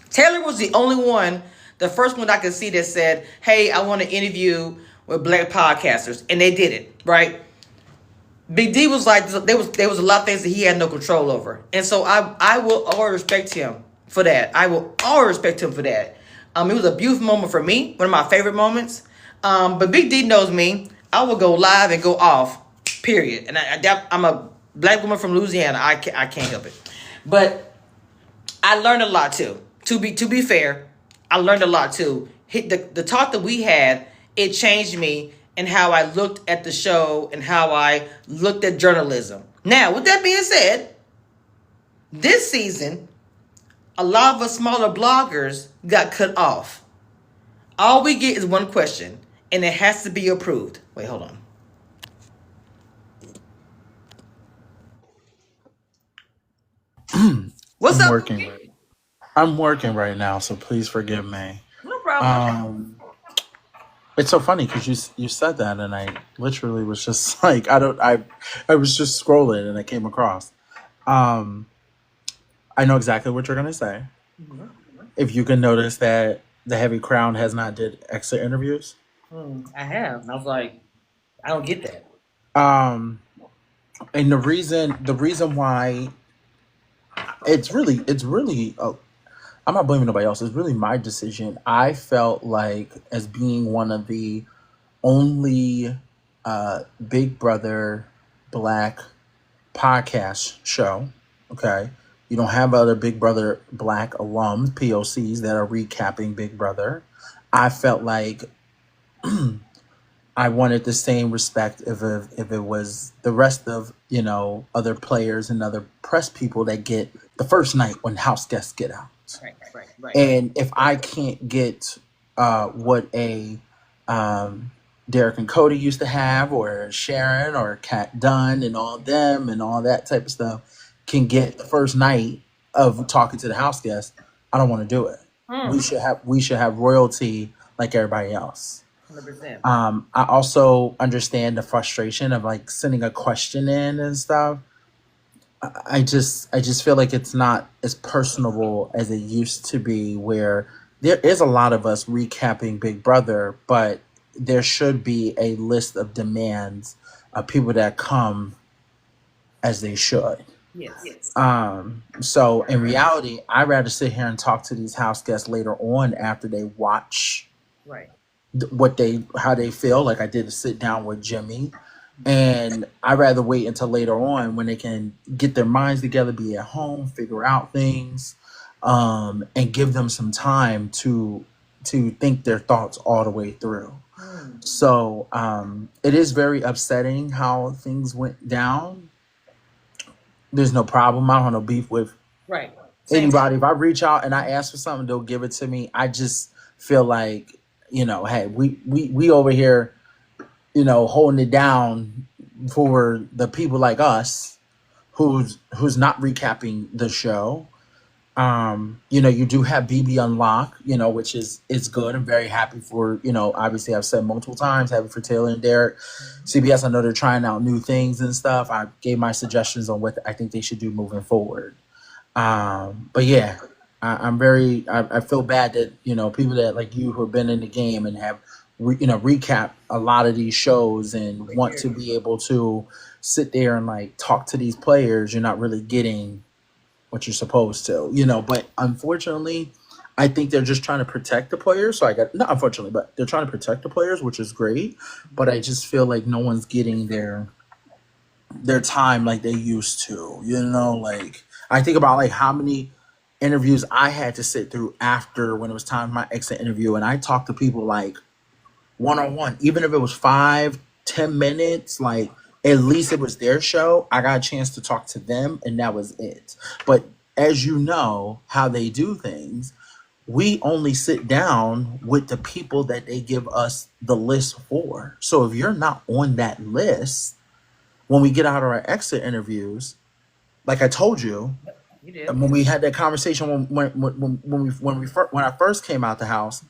Taylor was the only one, the first one I could see that said, hey, I want to interview with black podcasters. And they did it, right? Big D was like, there was a lot of things that he had no control over. And so I will always respect him for that. I will always respect him for that. It was a beautiful moment for me, one of my favorite moments. But Big D knows me. I will go live and go off. Period. And I'm a black woman from Louisiana. I can't help it. But I learned a lot too. To be fair, I learned a lot too. The talk that we had, it changed me and how I looked at the show and how I looked at journalism. Now, with that being said, this season, a lot of us smaller bloggers got cut off. All we get is one question, and it has to be approved. Wait, hold on. What's I'm up? working. I'm working right now, so please forgive me. No problem. Um, it's so funny because you said that, and I literally was just like, I was just scrolling and I came across. Um, I know exactly what you're gonna say. If you can notice that the Heavy Crown has not did exit interviews. I have. And I was like, I don't get that. Um, and the reason why it's really I'm not blaming nobody else. It's really my decision. I felt like as being one of the only Big Brother Black podcast show. Okay, you don't have other Big Brother Black alums POCs that are recapping Big Brother. I felt like I wanted the same respect if it was the rest of other players and other press people that get the first night when house guests get out. Right. And if I can't get what a Derek and Cody used to have, or Sharon or Kat Dunn and all them and all that type of stuff can get the first night of talking to the house guests, I don't want to do it. We should have royalty like everybody else. 100%. I also understand the frustration of like sending a question in and stuff. I just feel like it's not as personable as it used to be, where there is a lot of us recapping Big Brother, but there should be a list of demands of people that come as they should. Yes. So in reality, I'd rather sit here and talk to these house guests later on after they watch Right. how they feel. Like I did a sit down with Jimmy, and I'd rather wait until later on when they can get their minds together, be at home, figure out things, and give them some time to think their thoughts all the way through. So it is very upsetting how things went down. There's no problem. I don't have no beef with Right. Same. anybody. If I reach out and I ask for something, they'll give it to me. I just feel like, hey, we over here, holding it down for the people like us who's not recapping the show. You do have BB Unlock, which is good. I'm very happy for, obviously I've said multiple times, happy for Taylor and Derek. CBS, I know they're trying out new things and stuff. I gave my suggestions on what I think they should do moving forward. But yeah, I feel bad that, people that like you who have been in the game and have, recap a lot of these shows and want to be able to sit there and like talk to these players, you're not really getting what you're supposed to, but unfortunately, I think they're just trying to protect the players. So not unfortunately, but they're trying to protect the players, which is great. But I just feel like no one's getting their time like they used to, like I think about like how many interviews I had to sit through after when it was time for my exit interview. And I talked to people like one-on-one, even if it was 5-10 minutes, like at least it was their show. I got a chance to talk to them and that was it. But as you know how they do things, we only sit down with the people that they give us the list for. So if you're not on that list, when we get out of our exit interviews, like I told you, You did. when we had that conversation when I first came out the house,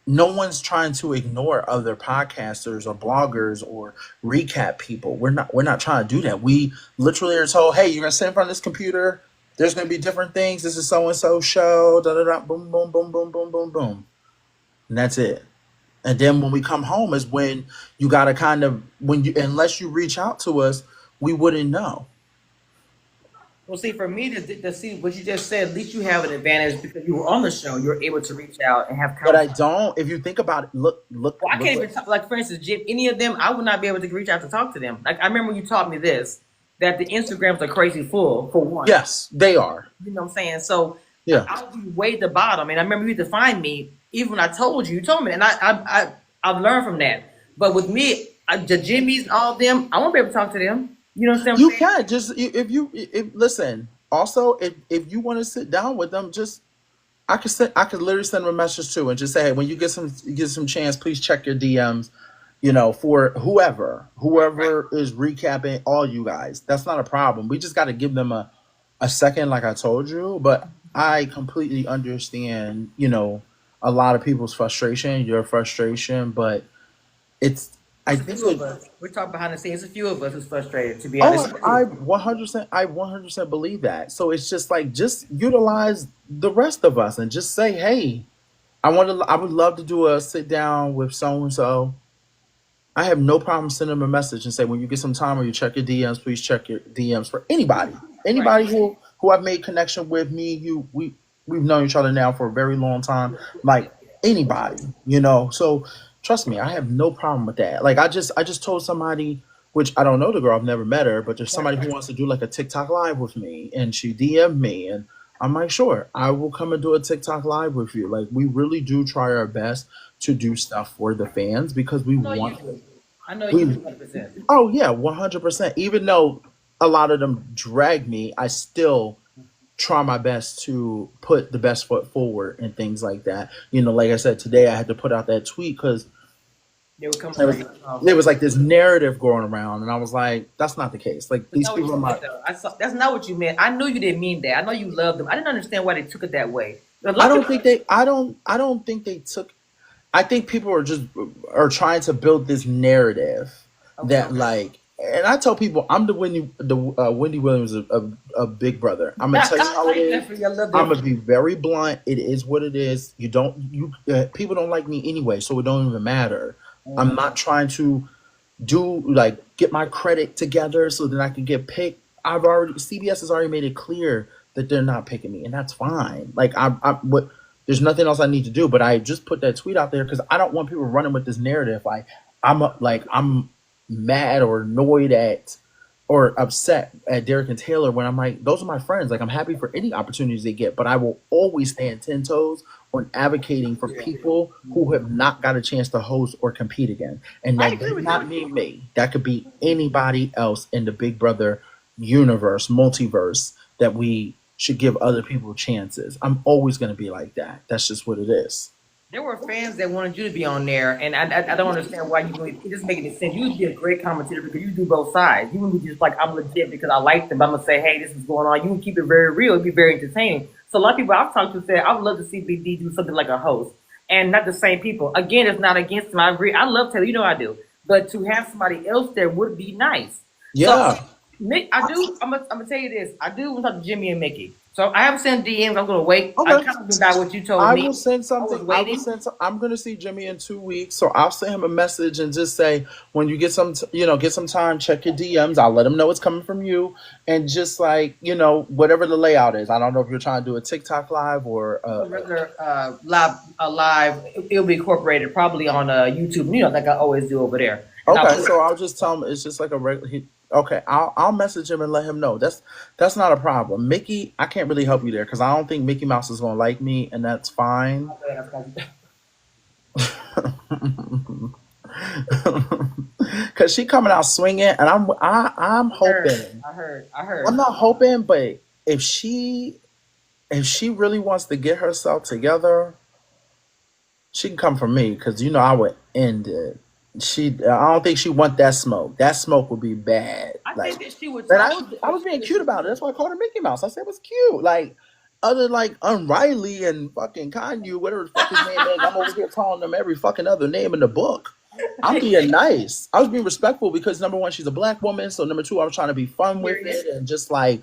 no one's trying to ignore other podcasters or bloggers or recap people. We're not trying to do that. We literally are told, hey, you're gonna sit in front of this computer. There's gonna be different things. This is so and so show. Da da da. Boom boom boom boom boom boom boom. And that's it. And then when we come home is when you gotta kind of unless you reach out to us, we wouldn't know. Well, see, for me to see what you just said, at least you have an advantage because you were on the show. You're able to reach out and have But I conversations. don't. If you think about it, Well, I look can't what. even talk, like for instance, Jim, any of them, I would not be able to reach out to talk to them. Like I remember you taught me this that the Instagrams are crazy full for one. Yes, they are. You know what I'm saying? So Yeah. I would be way at the bottom, and I remember you had to find me. Even when I told you, you told me, and I've learned from that. But with me, the Jimmys and all of them, I won't be able to talk to them. You know what I'm You saying? can just if listen. Also, if you want to sit down with them, just I could literally send them a message too and just say, hey, when you get some chance, please check your DMs. You know, for Right, right. whoever is recapping all you guys, that's not a problem. We just got to give them a second, like I told you. But I completely understand, a lot of people's frustration, your frustration, but it's I It's a think few of that. us. We're talking behind the scenes. A few of us is frustrated, to be honest. Oh, Especially, 100%, I 100% believe that. So it's just like, just utilize the rest of us and just say, hey, I would love to do a sit down with so and so. I have no problem sending them a message and say, when you get some time or you check your DMs, please check your DMs for right, anybody who I've made connection with. Me, you, we've known each other now for a very long time. Like anybody, So trust me, I have no problem with that. Like I just told somebody, which I don't know the girl, I've never met her, but there's right, somebody who right. wants to do like a TikTok live with me, and she DM'd me, and I'm like, sure, I will come and do a TikTok live with you. Like we really do try our best to do stuff for the fans because we I know you want do. I know you do we 100%. oh yeah, 100%. Even though a lot of them drag me, I still try my best to put the best foot forward and things like that. Like I said, today I had to put out that tweet because They would come there for was, you. there was like this narrative going around, and I was like, that's not the case. Like That's these not what people you are my. meant, though. I saw. That's not what you meant. I knew you didn't mean that. I know you loved them. I didn't understand why they took it that way. A I lot of don't people. think they. I don't think they took. I think people are trying to build this narrative Okay, that okay. like, and I tell people I'm the Wendy Williams of Big Brother. I'm gonna tell you how it I is. definitely I love I'm that. gonna be very blunt. It is what it is. People don't like me anyway, so it don't even matter. I'm Mhm. not trying to do like get my credit together so that I can get picked. CBS has already made it clear that they're not picking me, and that's fine. Like what there's nothing else I need to do, but I just put that tweet out there because I don't want people running with this narrative. I'm mad or annoyed at or upset at Derek and Taylor when I'm like, those are my friends. Like I'm happy for any opportunities they get, but I will always stand 10 toes on advocating for Yeah. people who have not got a chance to host or compete again. And I that agree does with not you. mean me. That could be anybody else in the Big Brother universe, multiverse, that we should give other people chances. I'm always going to be like that. That's just what it is. There were fans that wanted you to be on there, and I don't understand why you really. It doesn't make any sense. You would be a great commentator because you do both sides. You wouldn't be just like I'm legit because I like them. But I'm gonna say, hey, this is going on. You would keep it very real. It'd be very entertaining. So a lot of people I've talked to say I would love to see Big D do something like a host, and not the same people. Again, it's not against them. I agree. I love Taylor. You know I do. But to have somebody else there would be nice. So Yeah. Mick, I do. I'm gonna tell you this. I do want to talk to Jimmy and Mickey. So I haven't sent DMs. I'm gonna wait. I Okay. kind of went by what you told I me. will send I was something. I will waiting. send. I'm going to see Jimmy in 2 weeks, so I'll send him a message and just say, when you get get some time, check your DMs. I'll let him know it's coming from you, and just like whatever the layout is. I don't know if you're trying to do a TikTok live or. A regular live. It'll be incorporated probably on YouTube. Like I always do over there. And I'll Okay, put so I'll just tell him it's just like a regular. Okay, I'll message him and let him know. That's not a problem. Mickey, I can't really help you there because I don't think Mickey Mouse is going to like me, and that's fine. Cause she coming out swinging, and I'm I heard. hoping. I heard. I I'm heard. not hoping, but if she really wants to get herself together, she can come for me. Cause I would end it. I don't think she want that smoke. That smoke would be bad. I Like, think that she would and talk. I was being cute about it. That's why I called her Mickey Mouse. I said it was cute. Like, other than like Unriley and fucking Kanye, whatever the fuck his name is, I'm over here calling them every fucking other name in the book. I'm being nice. I was being respectful because number one, she's a black woman. So number two, I was trying to be fun with Period. it and just like,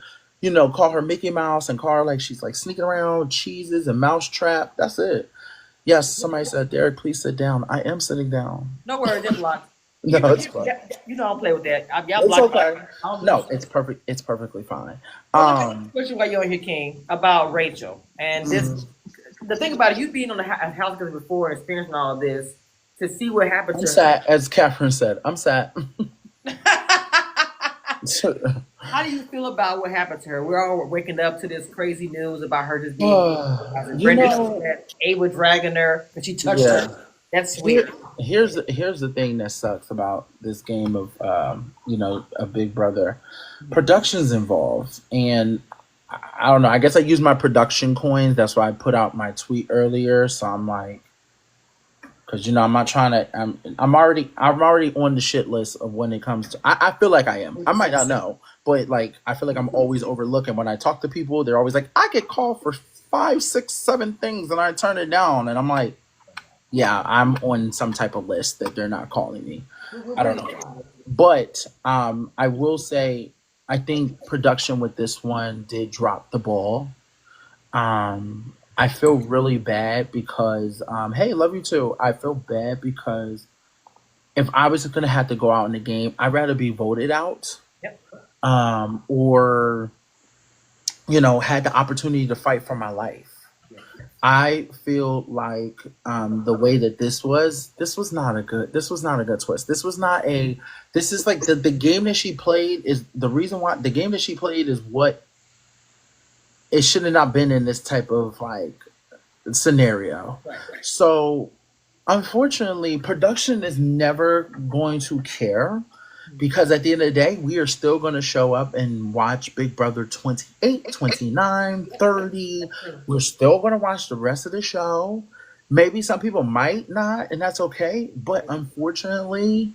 call her Mickey Mouse and call her like she's like sneaking around cheeses and mousetrap. That's it. Yes, somebody said, Derek, please sit down. I am sitting down. No worries. They're blocked. No, it's fine. You know I don't play with that. Y'all It's block. okay. I don't No, do it's perfect. It's perfectly fine. Well, let me ask you a question while you're on here, King, about Rachel. And this, Mhm. the thing about it, you being on the house before, experiencing all of this, to see what happened I'm to her. sad, as Catherine said. I'm sad. How do you feel about what happened to her? We're all waking up to this crazy news about her just being victimized. You Brenda know, said Ava dragging her and she touched yeah. her. That's sweet. Here, here's the thing that sucks about this game of a Big Brother. Production's involved, and I don't know. I guess I use my production coins. That's why I put out my tweet earlier. So I'm like, because I'm not trying to. I'm already on the shit list of when it comes to. I feel like I am. I might not know, but like I feel like I'm always overlooking when I talk to people. They're always like, I get called for 5, 6, 7 things, and I turn it down, and I'm like, yeah, I'm on some type of list that they're not calling me. I don't know. But I will say, I think production with this one did drop the ball. I feel really bad because, hey, love you too. I feel bad because if I was going to have to go out in the game, I'd rather be voted out, Yep. or, had the opportunity to fight for my life. I feel like the way that this was not a good twist. This is like the game that she played is the reason why the game that she played is what it should have not been in this type of like scenario. Right. So unfortunately, production is never going to care because at the end of the day, we are still going to show up and watch Big Brother 28, 29, 30. We're still going to watch the rest of the show. Maybe some people might not, and that's okay. But unfortunately,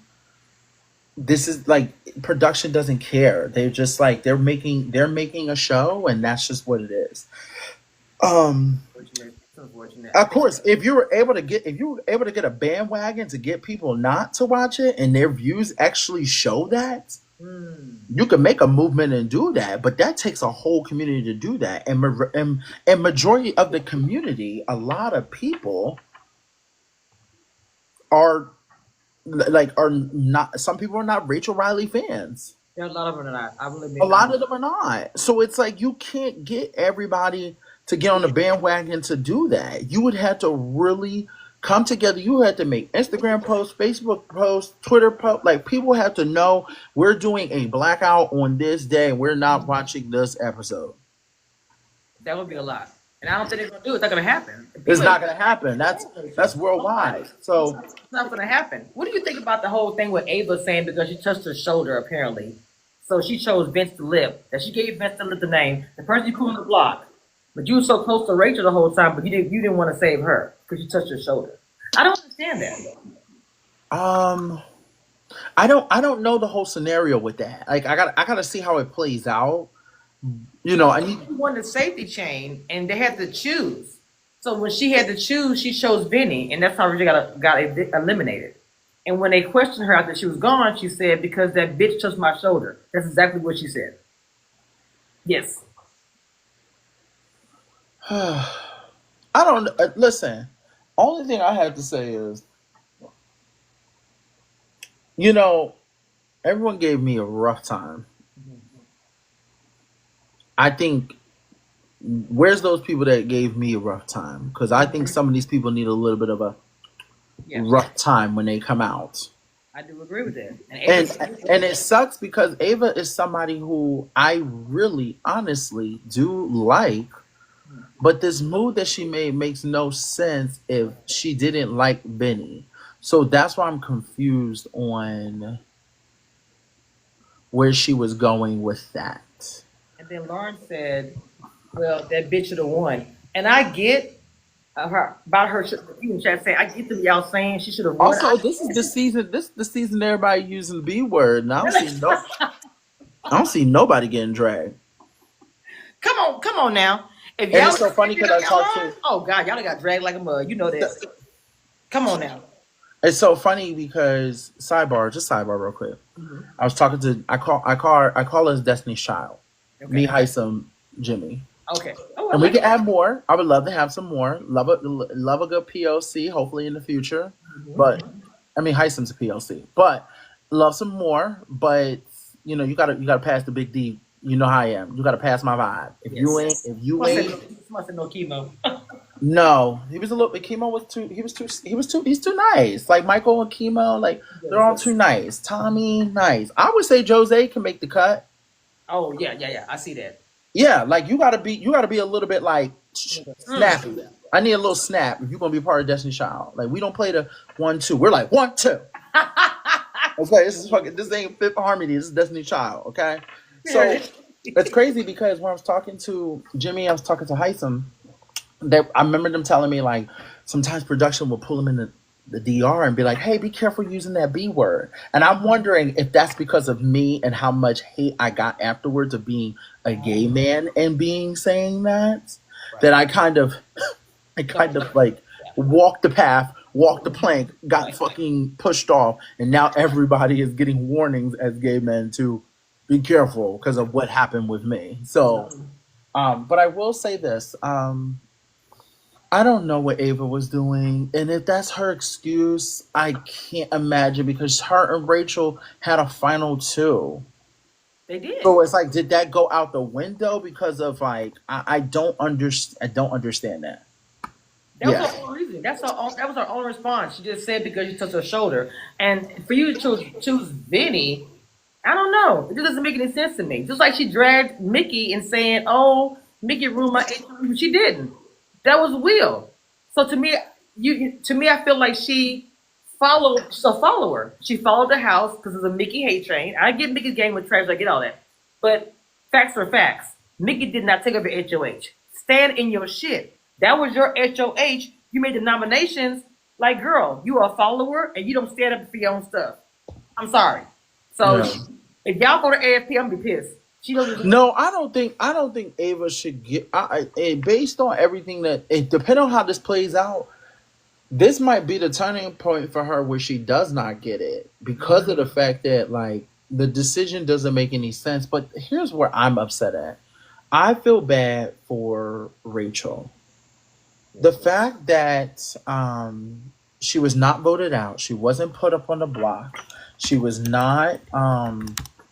this is like production doesn't care. They're just like they're making a show, and that's just what it is. Um, It's unfortunate. of course, if you were able to get a bandwagon to get people not to watch it, and their views actually show that, you can make a movement and do that. But that takes a whole community to do that, and majority of the community, a lot of people are are not. Some people are not Rachel Riley fans. There are a lot of them that I will admit. A lot of them are not. So it's like you can't get everybody to get on the bandwagon to do that. You would have to really come together. You had to make Instagram posts, Facebook posts, Twitter posts. Like people have to know we're doing a blackout on this day and we're not watching this episode. That would be a lot. And I don't think they're gonna do it. It's not gonna happen. It's not gonna happen. That's worldwide. So It's not gonna happen. What do you think about the whole thing with Ava saying because she touched her shoulder apparently? So she chose Vince the Lip. That she gave Vince the Lip the name, the person you put on the block. But you were so close to Rachel the whole time, but you didn't want to save her because you touched her shoulder. I don't understand that. um I don't know the whole scenario with that. Like I gotta see how it plays out. I need. She won the safety chain, and they had to choose. So when she had to choose, she chose Vinny, and that's how she got eliminated. And when they questioned her after she was gone, she said, "Because that bitch touched my shoulder." That's exactly what she said. Yes. I don't listen. Only thing I have to say is, you know, everyone gave me a rough time. I think where's those people that gave me a rough time? Because I think some of these people need a little bit of a Yeah, rough time when they come out. I do agree with that. And it sucks because Ava is somebody who I really honestly do like, but this move that she made makes no sense if she didn't like Benny. So that's why I'm confused on where she was going with that. And then Lauren said, "Well, that bitch should have won." And I get her about her. You in chat saying, "I get them y'all saying she should have won." Also, this is the season. This is the season everybody using the B word, and I don't see nobody getting dragged. Come on now. If And it's so funny because I talked to. oh God, y'all done got dragged like a mug. You know that. Come on now. It's so funny because sidebar real quick. I was talking to I call us Destiny's Child. Okay. Me, Heisem, Jimmy. Okay. Oh, I And we like can it. add more. I would love to have some more. Love a good POC, hopefully in the future. But I mean Heisem's a POC. But love some more, but you gotta pass the big D. You know how I am. You gotta pass my vibe. If you Yes. ain't, if you Must say ain't, no, must say no chemo. no, he was a little bit. Chemo was too. He's too nice. Like Michael and Chemo, like they're Yes, all too yes. nice. Tommy, nice. I would say Jose can make the cut. Oh yeah, yeah, yeah. I see that. Yeah, like you gotta be a little bit like Mm. snappy. I need a little snap if you're gonna be part of Destiny Child. Like we don't play the 1-2. We're like 1-2. Okay, this ain't Fifth Harmony. This is Destiny Child. Okay, so Period. it's crazy because when I was talking to Jimmy, I was talking to Heisem. I remember them telling me like sometimes production will pull them in the DR and be like, "Hey, be careful using that B word." And I'm wondering if that's because of me and how much hate I got afterwards of being a gay man and being saying that Right. that I Don't kind play. of like Yeah. walked the path, walked the plank, got Right. fucking pushed off, and now everybody is getting warnings as gay men to be careful because of what happened with me. So, but I will say this. I don't know what Ava was doing, and if that's her excuse, I can't imagine because her and Rachel had a final two. They did. So it's like, did that go out the window because of like I don't understand. I don't understand that. That was Yeah. her only reason. That was her only response. She just said because you touched her shoulder. And for you to choose Vinny, I don't know. It just doesn't make any sense to me. Just like she dragged Mickey and saying, "Oh, Mickey ruined my HOH." She didn't. That was Will. So to me, to me, I feel like she's a follower. She followed the house because of the Mickey hate train. I get Mickey's game with trash. I get all that. But facts are facts. Mickey did not take over HOH. Stand in your shit. That was your HOH. You made the nominations. Like, girl, you are a follower and you don't stand up for your own stuff. I'm sorry. So Yeah. if y'all go to AFP, I'm gonna be pissed. She doesn't. No, I don't think Ava should get. Based on everything depending on how this plays out, this might be the turning point for her where she does not get it because of the fact that like the decision doesn't make any sense. But here's where I'm upset at. I feel bad for Rachel. The fact that she was not voted out, she wasn't put up on the block, she was not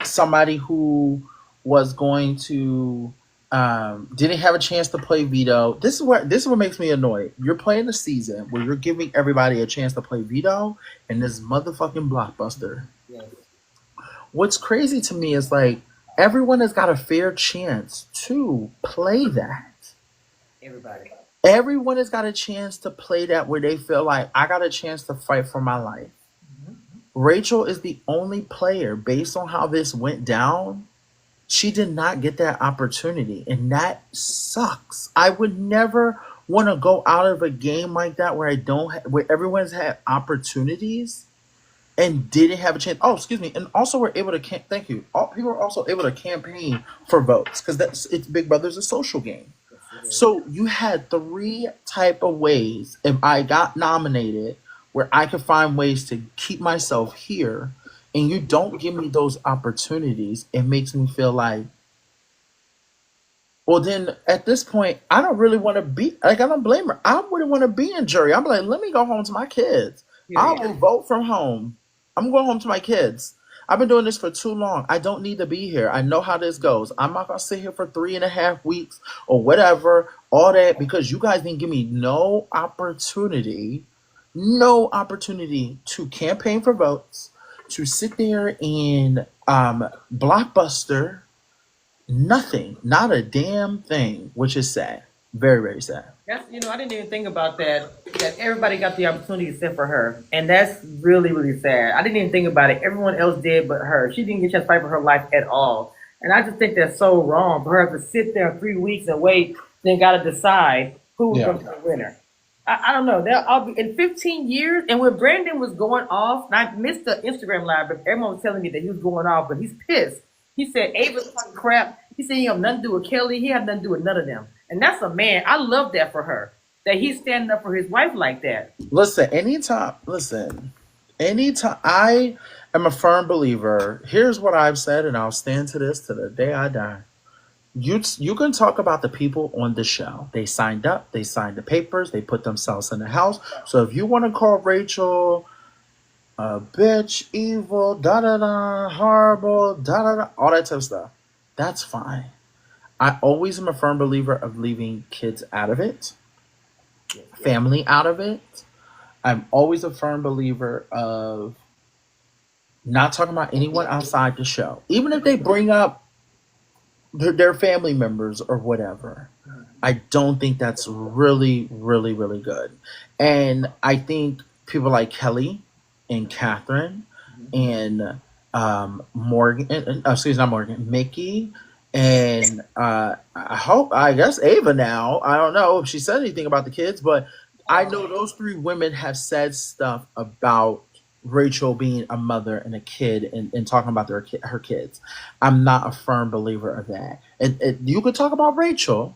somebody who was going to didn't have a chance to play veto. This is what makes me annoyed. You're playing a season where you're giving everybody a chance to play veto, and this motherfucking blockbuster. Yes. What's crazy to me is like everyone has got a fair chance to play that. Everybody. Everyone has got a chance to play that where they feel like I got a chance to fight for my life. Rachel is the only player based on how this went down. She did not get that opportunity, and that sucks. I would never want to go out of a game like that where where everyone's had opportunities and didn't have a chance. Oh, excuse me, and also we're able to thank you. People were also able to campaign for votes because it's Big Brother's a social game. Yes, it is. So you had three type of ways if I got nominated where I could find ways to keep myself here and you don't give me those opportunities, it makes me feel like well then at this point I don't really want to be like I don't blame her. I wouldn't want to be in jury. I'm like, let me go home to my kids. I Period. will vote from home. I'm going home to my kids. I've been doing this for too long. I don't need to be here. I know how this goes. I'm not gonna sit here for 3.5 weeks or whatever, all that because you guys didn't give me no opportunity to campaign for votes, to sit there and blockbuster, nothing, not a damn thing, which is sad, very very sad. That's I didn't even think about that. That everybody got the opportunity except for her, and that's really really sad. I didn't even think about it. Everyone else did, but her. She didn't get a chance to fight for her life at all, and I just think that's so wrong for her to sit there 3 weeks and wait. Then got to decide who was Yeah. going to be the winner. I don't know. I'll be in 15 years, and when Brandon was going off, and I missed the Instagram live, but everyone was telling me that he was going off, but he's pissed. He said Ava's talking crap. He said he have nothing to do with Kelly. He had nothing to do with none of them. And that's a man. I love that for her. That he's standing up for his wife like that. Anytime I am a firm believer. Here's what I've said, and I'll stand to this to the day I die. You can talk about the people on the show. They signed up, they signed the papers, they put themselves in the house. So if you want to call Rachel bitch, evil, da da da, horrible, da da da, all that type of stuff. That's fine. I always am a firm believer of leaving kids out of it, Yes, yes. family out of it. I'm always a firm believer of not talking about anyone outside the show, even if they bring up their family members or whatever. I don't think that's really, really, really good. And I think people like Kelly and Catherine and Morgan, excuse me, not Morgan, Mickey, and I guess Ava now. I don't know if she said anything about the kids, but I know those three women have said stuff about Rachel being a mother and a kid and talking about her kids. I'm not a firm believer of that. And you could talk about Rachel,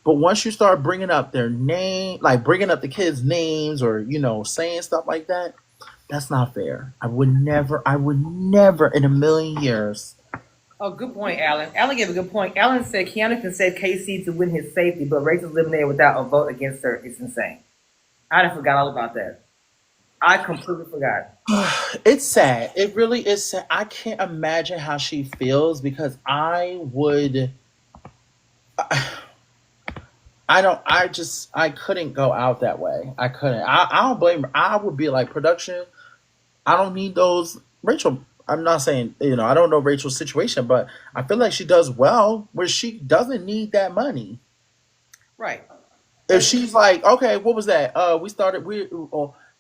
but once you start bringing up their name, like bringing up the kids' names or, saying stuff like that, that's not fair. I would never in a million years. Oh, good point, Alan. Alan gave a good point. Alan said Keanu can save KC to win his safety, but Rachel's eliminated without a vote against her. It's insane. I done forgot all about that. I completely forgot. It's sad. It really is sad. I can't imagine how she feels because I couldn't go out that way. I couldn't. I don't blame her. I would be like, production, I don't need those. Rachel, I'm not saying, I don't know Rachel's situation, but I feel like she does well where she doesn't need that money. Right. If she's like, okay, what was that?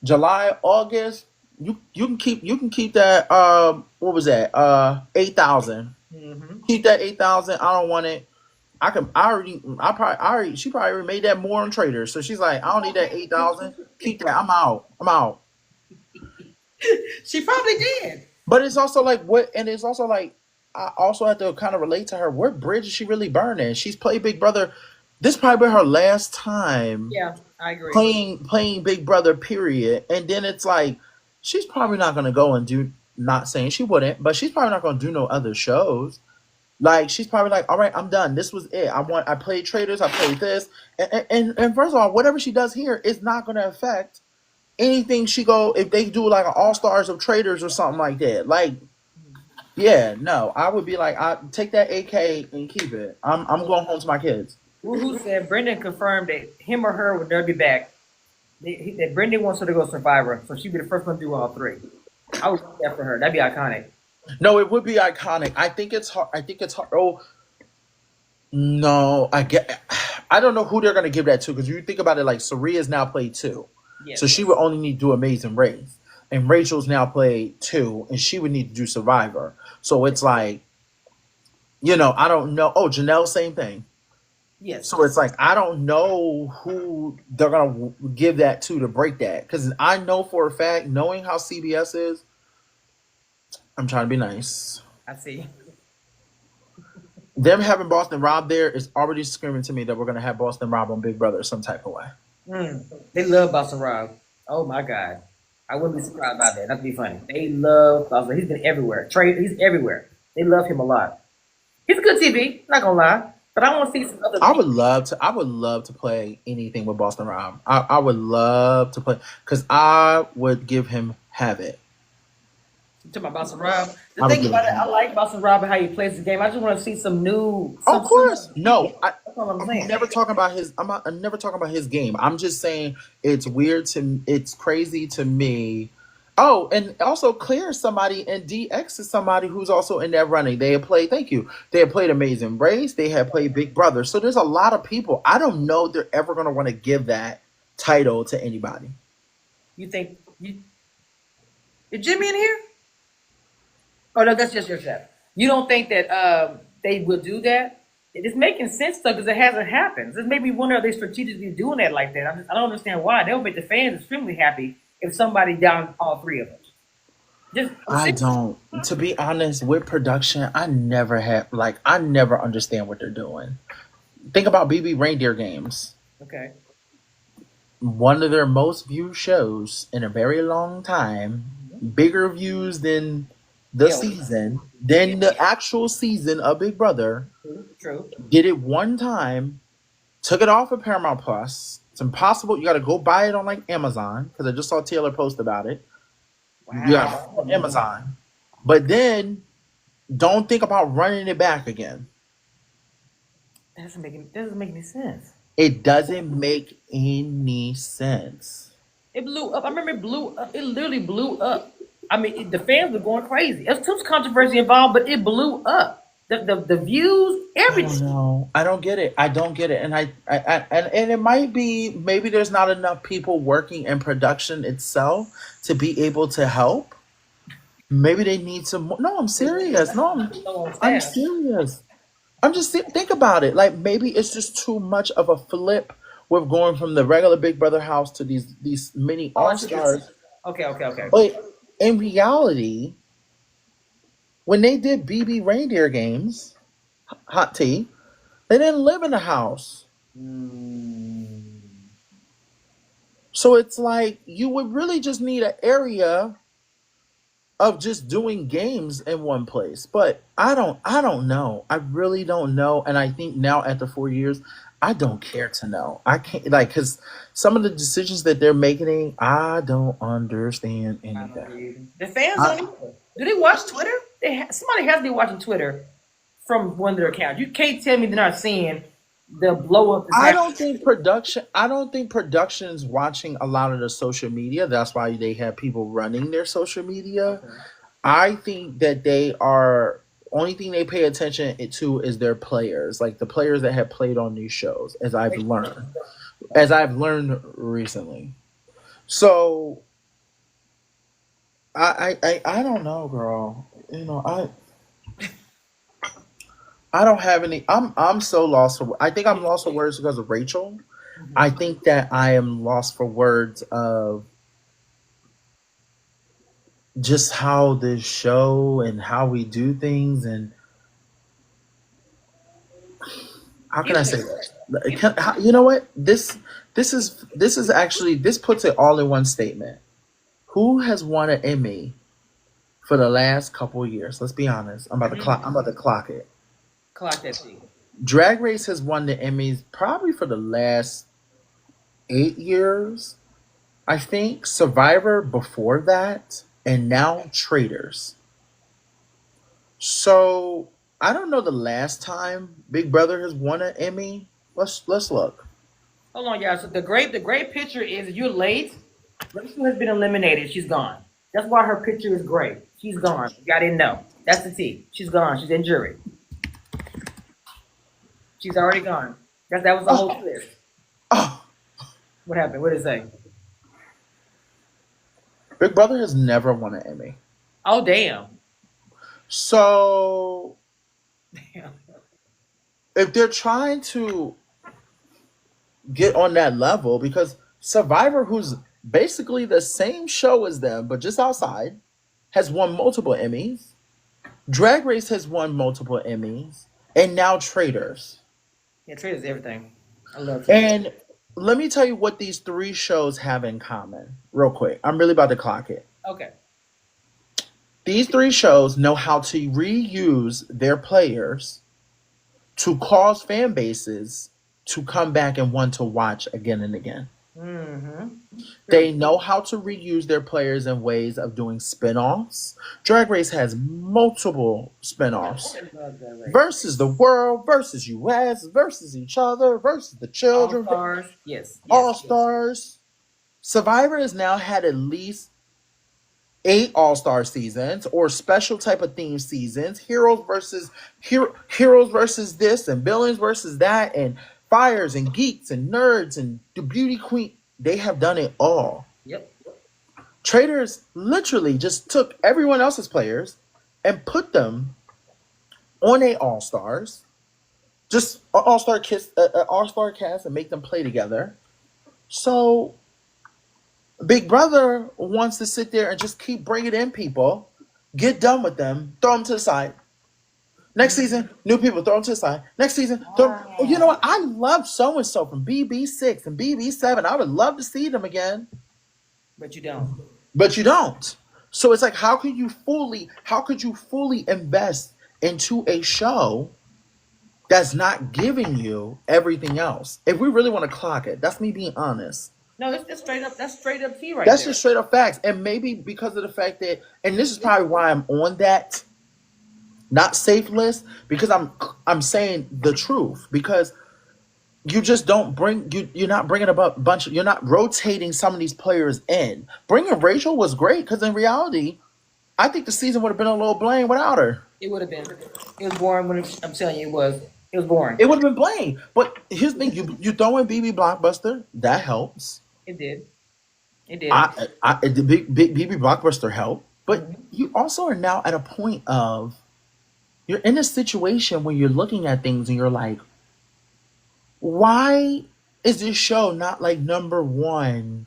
July, August. You can keep that. What was that? 8,000. Mm-hmm. Keep that 8,000. I don't want it. She probably already made that more on Traders. So she's like, I don't need that 8,000. Keep that. I'm out. She probably did. But it's also like it's also like I also have to kind of relate to her. What bridge is she really burning? She's played Big Brother. This probably been her last time. Yeah, I agree. Playing Big Brother, period. And then it's like she's probably not gonna go and do. Not saying she wouldn't, but she's probably not gonna do no other shows. Like she's probably like, all right, I'm done. This was it. I played Traders. I played this, and first of all, whatever she does here is not gonna affect anything she go if they do like an All Stars of Traders or something like that. Like, yeah, no, I would be like, I take that AK and keep it. I'm going home to my kids. Woohoo said Brendan confirmed that him or her would never be back. That Brendan wants her to go Survivor, so she'd be the first one to do all three. I would do that for her. That'd be iconic. No, it would be iconic. I think it's hard. Oh no, I don't know who they're gonna give that to because you think about it, like Saria's now played 2. Yes. So she would only need to do Amazing Race. And Rachel's now played 2, and she would need to do Survivor. So it's like, I don't know. Oh, Janelle, same thing. Yes. So it's like, I don't know who they're going to give that to break that. Because I know for a fact, knowing how CBS is, I'm trying to be nice. I see. Them having Boston Rob there is already screaming to me that we're going to have Boston Rob on Big Brother some type of way. They love Boston Rob. Oh my God. I wouldn't be surprised about that. That'd be funny. They love Boston. He's been everywhere. He's everywhere. They love him a lot. He's good TV, not gonna lie. But I want to see some other I would love to play anything with Boston Rob. I would love to play because I would give him have it. You talking about Boston Rob? The thing about it, I like Boston Rob and how he plays the game. I just want to see some new. Of course, no. That's all I'm saying. I'm never talking about his. I'm never talking about his game. I'm just saying it's weird to. It's crazy to me. Oh, and also Claire is somebody, and DX is somebody who's also in that running. They have played. Thank you. They have played Amazing Race. They have played Big Brother. So there's a lot of people. I don't know if they're ever going to want to give that title to anybody. You think is Jimmy in here? Oh no, that's just your chef. You don't think that they will do that? It's making sense though because it hasn't happened. This made me wonder are they strategically doing that like that? I don't understand why. That would make the fans extremely happy if somebody down all three of them. I don't. To be honest, with production, I never understand what they're doing. Think about BB Reindeer Games. Okay. One of their most viewed shows in a very long time. Bigger views than the season, than the actual season of Big Brother. True. Did it one time, took it off of Paramount Plus. It's impossible. You got to go buy it on like Amazon because I just saw Taylor post about it. Yeah, Wow. on Amazon. But then don't think about running it back again. That doesn't make any sense. It doesn't make any sense. It blew up. I remember it blew up. It literally blew up. I mean, the fans were going crazy. There's too much controversy involved, but it blew up. The views, I don't everything. know. I don't get it. I don't get it. And and it might be maybe there's not enough people working in production itself to be able to help. Maybe they need some more. No, I'm serious. No, No on I'm staff. serious. I'm just think about it. Like maybe it's just too much of a flip with going from the regular Big Brother house to these mini Oh, all stars. okay. But in reality, when they did BB reindeer games, hot tea, they didn't live in a house. So it's like you would really just need an area of just doing games in one place. But I don't know. I really don't know. And I think now after 4 years, I don't care to know. I can't like because some of the decisions that they're making, I don't understand I don't anything. either. The fans I, don't either. Do they watch Twitter? Somebody has to be watching Twitter from one of their accounts. You can't tell me they're not seeing the blow up that's happening. I don't think production's watching a lot of the social media. That's why they have people running their social media. Okay. I think that they are only thing they pay attention to is their players, like the players that have played on these shows, as I've learned recently. So I don't know, girl. I don't have any. I'm so lost for. I think I'm lost for words because of Rachel. I think that I am lost for words of just how this show and how we do things and how can I say that? You know what? This is actually this puts it all in one statement. Who has won an Emmy for the last couple of years? Let's be honest. I'm about to clock it. Clock that thing. Drag Race has won the Emmys probably for the last 8 years. I think Survivor before that, and now Traitors. So I don't know the last time Big Brother has won an Emmy. Let's look. Hold on, y'all. So the great picture is you're late. Rachel has been eliminated. She's gone. That's why her picture is great. She's gone. Y'all didn't know. That's the T. She's gone. She's in jury. She's already gone. That was the whole Oh, twist. oh, What happened? What did it say? Big Brother has never won an Emmy. Oh damn. So Damn. if they're trying to get on that level, because Survivor, who's basically the same show as them but just outside, has won multiple Emmys. Drag Race has won multiple Emmys, and now Traitors. Yeah, trade is everything. I love trade. And let me tell you what these three shows have in common, real quick. I'm really about to clock it. Okay. These three shows know how to reuse their players to cause fan bases to come back and want to watch again and again. Mm-hmm. They know how to reuse their players in ways of doing spin-offs. Drag Race has multiple spin-offs. Love that race. Versus the world, versus US, versus each other, versus the All children, stars. Yes. All Stars. Survivor has now had at least 8 All-Star seasons or special type of theme seasons. Heroes versus this and villains versus that and fires and geeks and nerds and the beauty queen. They have done it all. Yep. Traders literally just took everyone else's players and put them on a All Stars, just All Star cast, and make them play together. So Big Brother wants to sit there and just keep bringing in people, get done with them, throw them to the side. Next season, new people, throw them to the side. Next season, oh, you know what? I love so and so from BB6 and BB7. I would love to see them again, But you don't. but you don't. So it's like, how could you fully invest into a show that's not giving you everything else? If we really want to clock it, that's me being honest. No, it's straight up. That's straight up tea right That's there. just straight up facts. And maybe because of the fact that, and this is probably why I'm on that not safe list, because I'm saying the truth, because you just don't bring you're not bringing a bunch of, you're not rotating some of these players in. Bringing Rachel was great because in reality, I think the season would have been a little bland without her. It would have been. It was boring. I'm telling you, it was. It was boring. It would have been bland. But here's the thing: you throw in BB Blockbuster, that helps. It did. It did. The big BB Blockbuster helped, but you also are now at a point of you're in a situation where you're looking at things and you're like, why is this show not like number one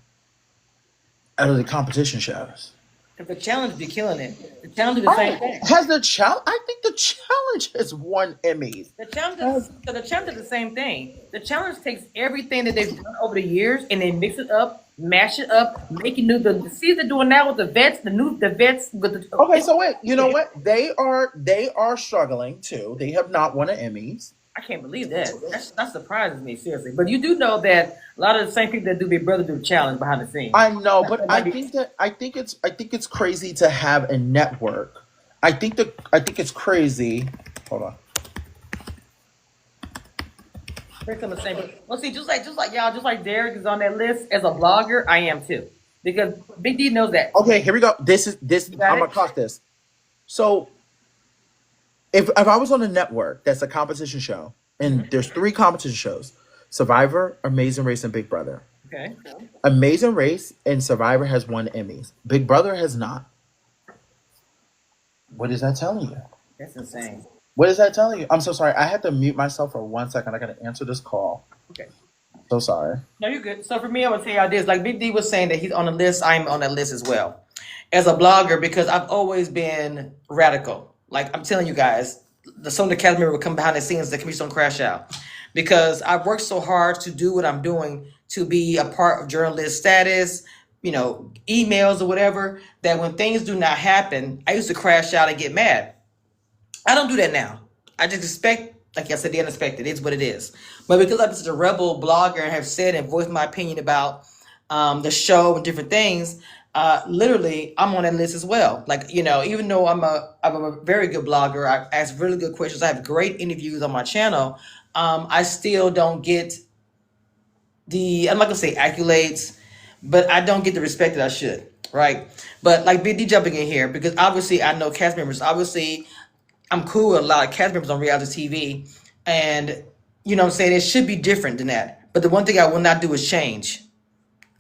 out of the competition shows? If the challenge be killing it, the challenge is the same thing. Has the challenge? I think the challenge has won Emmys. The challenge is the same thing. The challenge takes everything that they've done over the years and they mix it up, mash it up, making new. The season doing now with the vets, the vets with the. Okay, so wait, you know what? They are struggling too. They have not won an Emmys. I can't believe that. That surprises me seriously. But you do know that a lot of the same people that do Big Brother do the challenge behind the scenes. I know, but I think it's crazy to have a network. I think it's crazy. Hold on. The same. Well, see, just like y'all, just like Derek is on that list as a blogger, I am too, because Big D knows that. Okay, here we go. This. I'm gonna clock this. So, if I was on a network that's a competition show, and there's 3 competition shows: Survivor, Amazing Race, and Big Brother. Okay. Amazing Race and Survivor has won Emmys. Big Brother has not. What is that telling you? That's insane. What is that telling you? I'm so sorry. I had to mute myself for 1 second. I got to answer this call. Okay. So sorry. No, you're good. So for me, I would tell y'all this. Like Big D was saying that he's on the list, I'm on that list as well. As a blogger, because I've always been radical. Like I'm telling you guys, some of the cast members would come behind the scenes, the commission don't crash out. Because I've worked so hard to do what I'm doing, to be a part of journalist status, emails or whatever, that when things do not happen, I used to crash out and get mad. I don't do that now. I just expect, like I said, the unexpected. It's what it is. But because I'm such a rebel blogger and have said and voiced my opinion about the show and different things, literally, I'm on that list as well. Like, even though I'm a very good blogger, I ask really good questions, I have great interviews on my channel, I still don't get I'm not going to say accolades, but I don't get the respect that I should, right? But like Big D jumping in here, because obviously I know cast members. Obviously, I'm cool with a lot of cast members on reality TV, and you know what I'm saying, it should be different than that. But the one thing I will not do is change.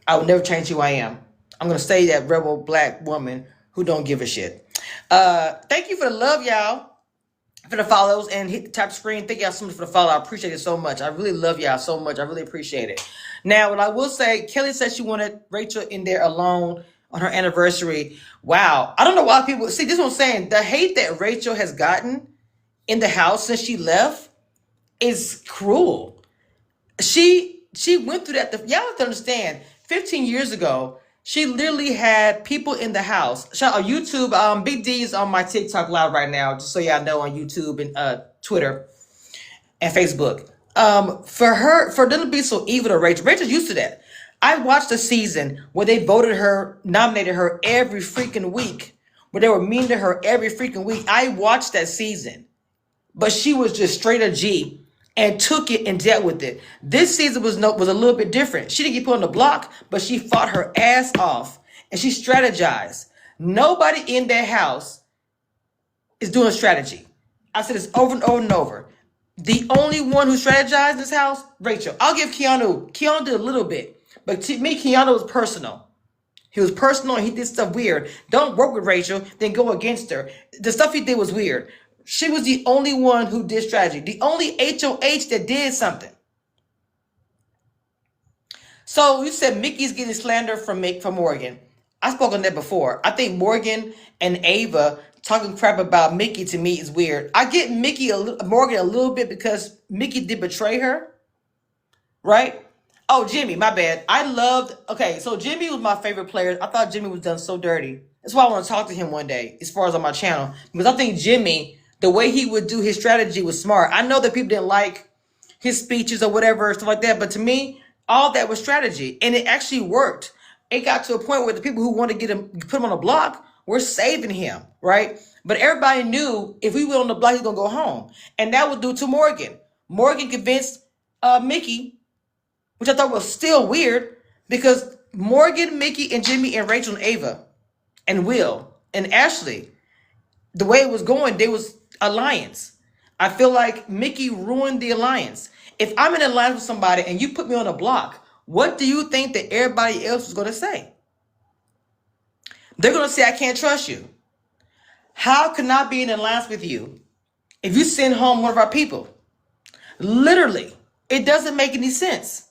I will never change who I am. I'm gonna stay that rebel black woman who don't give a shit. Thank you for the love, y'all, for the follows, and hit the top screen. Thank y'all so much for the follow. I appreciate it so much. I really love y'all so much. I really appreciate it. Now, what I will say, Kelly said she wanted Rachel in there alone on her anniversary. Wow. I don't know why people see this one saying the hate that Rachel has gotten in the house since she left is cruel. She went through that. Y'all have to understand, 15 years ago, she literally had people in the house. Shout out YouTube. Big D is on my TikTok live right now, just so y'all know, on YouTube and Twitter and Facebook. For them to be so evil to Rachel, Rachel's used to that. I watched a season where they nominated her every freaking week, where they were mean to her every freaking week. I watched that season, but she was just straight a G and took it and dealt with it. This season was a little bit different. She didn't get put on the block, but she fought her ass off and she strategized. Nobody in that house is doing strategy. I said this over and over and over. The only one who strategized in this house, Rachel. I'll give Keanu. Keanu did a little bit. But to me, Keanu was personal. He was personal and he did stuff weird. Don't work with Rachel, then go against her. The stuff he did was weird. She was the only one who did strategy. The only HOH that did something. So you said Mickey's getting slander from Morgan. I spoke on that before. I think Morgan and Ava talking crap about Mickey, to me, is weird. I get Morgan a little bit because Mickey did betray her. Right? Oh, Jimmy, my bad. So Jimmy was my favorite player. I thought Jimmy was done so dirty. That's why I want to talk to him one day, as far as on my channel. Because I think Jimmy, the way he would do his strategy was smart. I know that people didn't like his speeches or whatever, stuff like that. But to me, All that was strategy, and it actually worked. It got to a point where the people who wanted to get him, put him on the block, were saving him, right? But everybody knew if we went on the block, he's gonna go home, and that was due to Morgan. Morgan convinced Mickey, which I thought was still weird because Morgan, Mickey, and Jimmy, and Rachel, and Ava, and Will, and Ashley, the way it was going, there was alliance. I feel like Mickey ruined the alliance. If I'm in an alliance with somebody and you put me on a block, what do you think that everybody else is going to say? They're going to say, I can't trust you. How can I be in an alliance with you if you send home one of our people? Literally, it doesn't make any sense.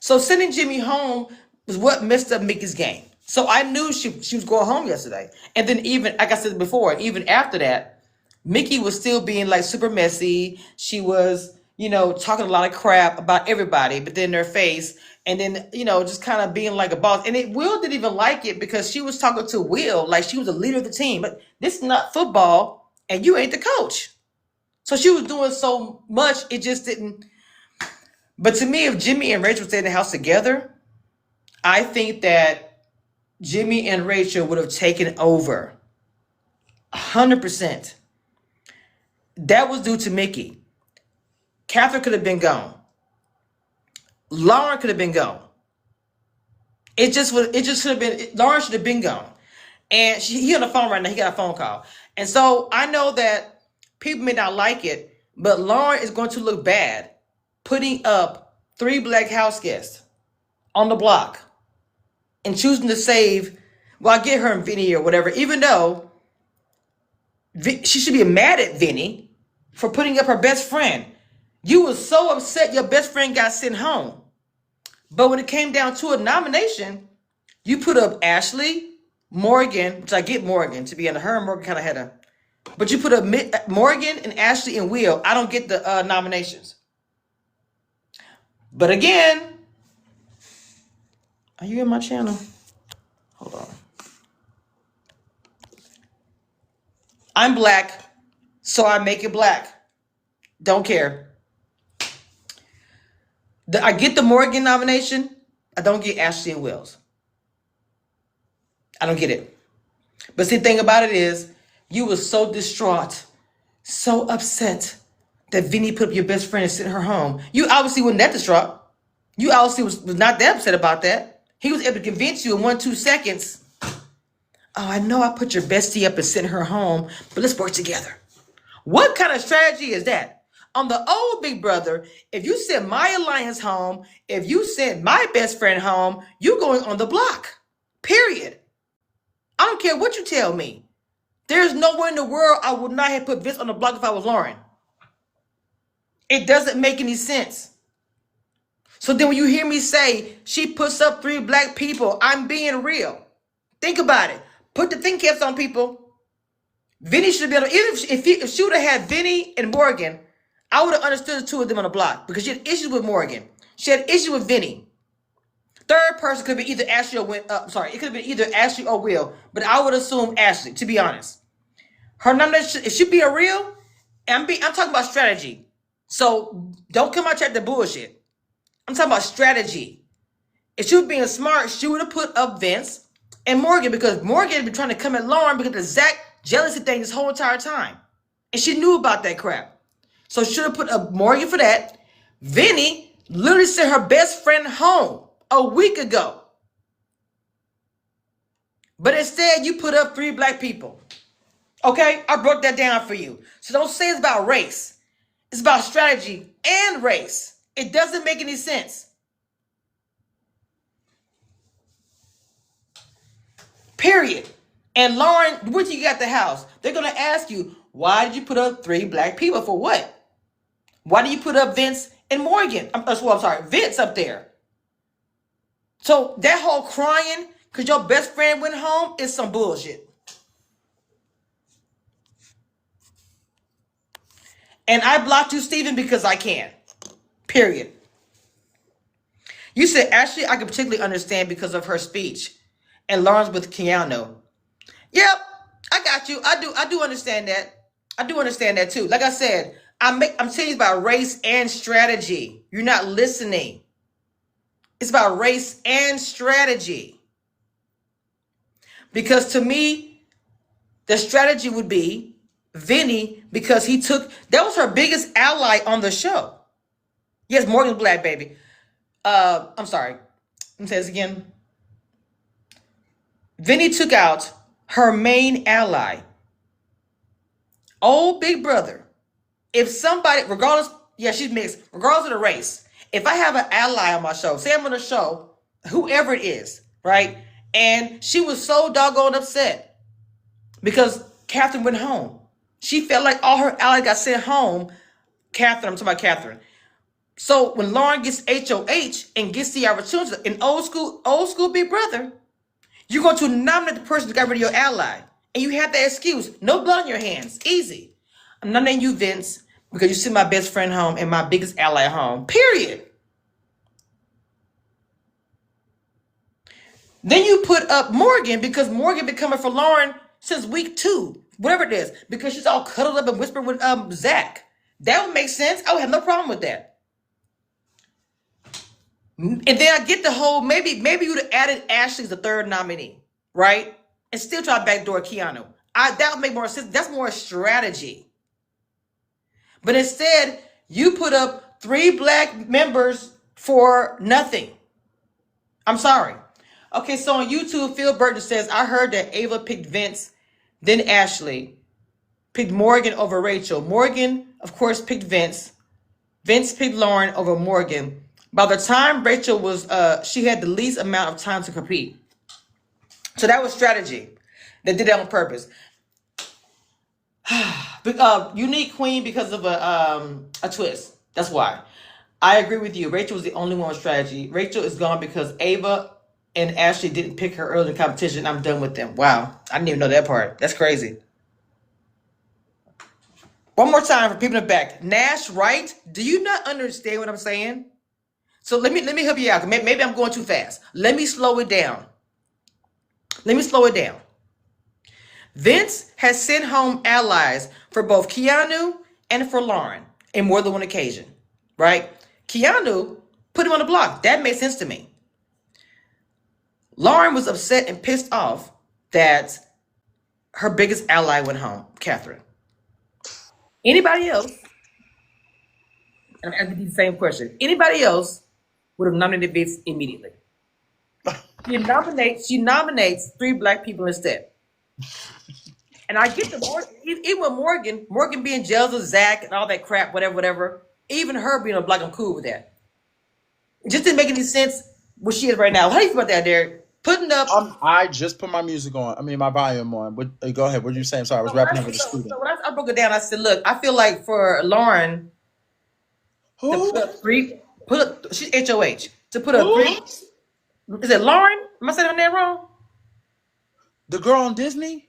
So sending Jimmy home was what messed up Mickey's game. So I knew she was going home yesterday. And then even, like I said before, even after that, Mickey was still being like super messy. She was, talking a lot of crap about everybody, but then their face. And then, just kind of being like a boss. And Will didn't even like it because she was talking to Will like she was a leader of the team. But this is not football and you ain't the coach. So she was doing so much, it just didn't. But to me, if Jimmy and Rachel stayed in the house together, I think that Jimmy and Rachel would have taken over 100%. That was due to Mickey. Catherine could have been gone. Lauren could have been gone. It just should have been, Lauren should have been gone. And he on the phone right now, he got a phone call. And so I know that people may not like it, but Lauren is going to look bad putting up 3 black house guests on the block and choosing to save, well, I get her and Vinny or whatever, even though she should be mad at Vinny for putting up her best friend. You were so upset your best friend got sent home. But when it came down to a nomination, you put up Ashley, Morgan, which I get Morgan, to be honest, her and Morgan kind of had a, but you put up Morgan and Ashley and Will. I don't get the nominations. But again, are you in my channel? Hold on. I'm black, so I make it black. Don't care. I get the Morgan nomination. I don't get Ashley and Will's. I don't get it. But see, the thing about it is, you were so distraught, so upset that Vinny put up your best friend and sent her home. You obviously wasn't that distraught. You obviously was not that upset about that. He was able to convince you in 1-2 seconds. Oh, I know I put your bestie up and sent her home, but let's work together. What kind of strategy is that? On the old Big Brother, if you send my alliance home, if you send my best friend home, you're going on the block. Period. I don't care what you tell me. There's nowhere in the world I would not have put Vince on the block if I was Lauren. It doesn't make any sense. So then when you hear me say she puts up 3 black people, I'm being real. Think about it. Put the think caps on, people. Vinny should have been, if she would have had Vinny and Morgan, I would have understood the 2 of them on the block because she had issues with Morgan. She had issues with Vinny. Third person could be either Ashley or it could have been either Ashley or Will, but I would assume Ashley, to be honest. Her nomination, if she be a real, I'm talking about strategy. So don't come out here the bullshit. I'm talking about strategy. If she was being smart, she would have put up Vince and Morgan because Morgan had been trying to come at Lauren because of the Zach jealousy thing this whole entire time. And she knew about that crap. So she should have put up Morgan for that. Vinny literally sent her best friend home a week ago. But instead, you put up 3 black people. Okay? I broke that down for you. So don't say it's about race. It's about strategy and race. It doesn't make any sense. Period. And Lauren, once you got the house, they're going to ask you, why did you put up 3 black people? For what? Why did you put up Vince and Morgan? Vince up there. So that whole crying because your best friend went home is some bullshit. And I blocked you, Steven, because I can. Period. You said, Ashley, I can particularly understand because of her speech. And Lauren's with Keanu. Yep, I got you. I do understand that. I do understand that too. Like I said, I'm telling you about race and strategy. You're not listening. It's about race and strategy. Because to me, the strategy would be Vinny, because that was her biggest ally on the show. Yes, Morgan's black, baby. I'm sorry. Let me say this again. Vinny took out her main ally. Oh, big brother. If somebody, regardless, yeah, she's mixed, regardless of the race, if I have an ally on my show, say I'm on a show, whoever it is, right? And she was so doggone upset because Catherine went home. She felt like all her allies got sent home. I'm talking about Catherine. So when Lauren gets HOH and gets the opportunity, an old school big brother, you're going to nominate the person that got rid of your ally. And you have that excuse. No blood on your hands. Easy. I'm nominating you, Vince, because you sent my best friend home and my biggest ally home. Period. Then you put up Morgan, because Morgan been coming for Lauren since week 2, whatever it is, because she's all cuddled up and whispering with Zach. That would make sense. I would have no problem with that. And then I get the whole, maybe you would have added Ashley as the third nominee, right? And still try to backdoor Keanu. That would make more sense. That's more a strategy. But instead, you put up 3 black members for nothing. I'm sorry. Okay, so on YouTube, Phil Burton says, I heard that Ava picked Vince, then Ashley picked Morgan over Rachel. Morgan, of course, picked Vince. Vince picked Lauren over Morgan. By the time Rachel was, she had the least amount of time to compete. So that was strategy. They did that on purpose. Unique queen because of a twist. That's why. I agree with you. Rachel was the only one with strategy. Rachel is gone because Ava and Ashley didn't pick her early in the competition. I'm done with them. Wow. I didn't even know that part. That's crazy. One more time for people in the back. Nash, right? Do you not understand what I'm saying? So let me help you out. Maybe I'm going too fast. Let me slow it down. Vince has sent home allies for both Keanu and for Lauren in more than one occasion, right? Keanu put him on the block. That made sense to me. Lauren was upset and pissed off that her biggest ally went home, Catherine. Anybody else? I'm asking you the same question. Anybody else would have nominated Vince immediately? She nominates 3 black people instead. And I get the Morgan, even with Morgan being jealous of Zach and all that crap, whatever. Even her being a black, I'm cool with that. It just didn't make any sense what she is right now. How do you feel about that, Derek? Putting up. I just put my music on. I mean, my volume on. Go ahead. What are you saying? Sorry, I was rapping over the student. So when I broke it down, I said, look, I feel like for Lauren, Who? She's HOH. To put up 3. Is it Lauren? Am I saying her name wrong? The girl on Disney?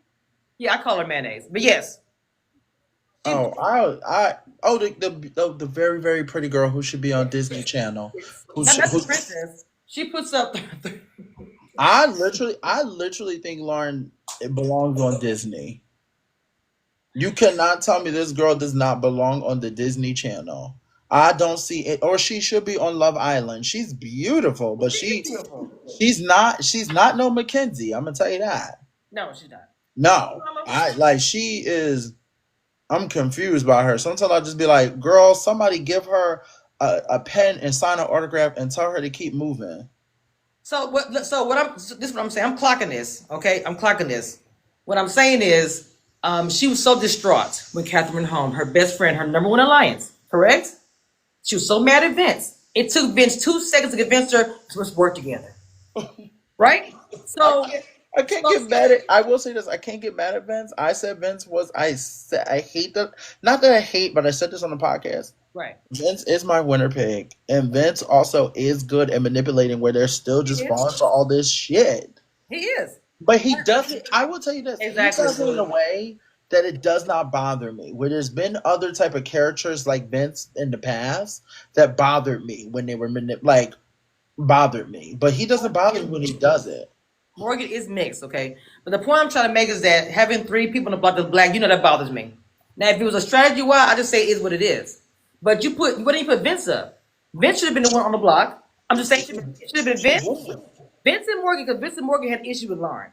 Yeah, I call her mayonnaise. But yes. The very, very pretty girl who should be on Disney Channel. That's the princess. She puts up. I literally think Lauren belongs on Disney. You cannot tell me this girl does not belong on the Disney Channel. I don't see it, or she should be on Love Island. She's beautiful, but she's not no Mackenzie. I'm gonna tell you that. No, she's not. No, I'm confused by her. Sometimes I'll just be like, girl, somebody give her a pen and sign an autograph and tell her to keep moving. This is what I'm saying. I'm clocking this. Okay. I'm clocking this. What I'm saying is, she was so distraught when Catherine went home, her best friend, her number 1 alliance, correct? She was so mad at Vince. It took Vince 2 seconds to convince her to let's work together. Right? So I can't get mad at. I will say this: I can't get mad at Vince. I said Vince was. I hate that. Not that I hate, but I said this on the podcast. Right. Vince is my winner pick, and Vince also is good at manipulating where they're still just falling for all this shit. He is. But he doesn't. I will tell you this: Exactly. He does it in a way that it does not bother me. Where there's been other type of characters like Vince in the past that bothered me when they were bothered me, but he doesn't bother me when he does it. Morgan is mixed, okay? But the point I'm trying to make is that having 3 people in the block that's black, that bothers me. Now, if it was a strategy, I just say it is what it is. But why didn't you put Vince up? Vince should have been the one on the block. I'm just saying it should have been She Vince. wouldn't. Vincent Morgan, because Vincent Morgan had an issue with Lauren.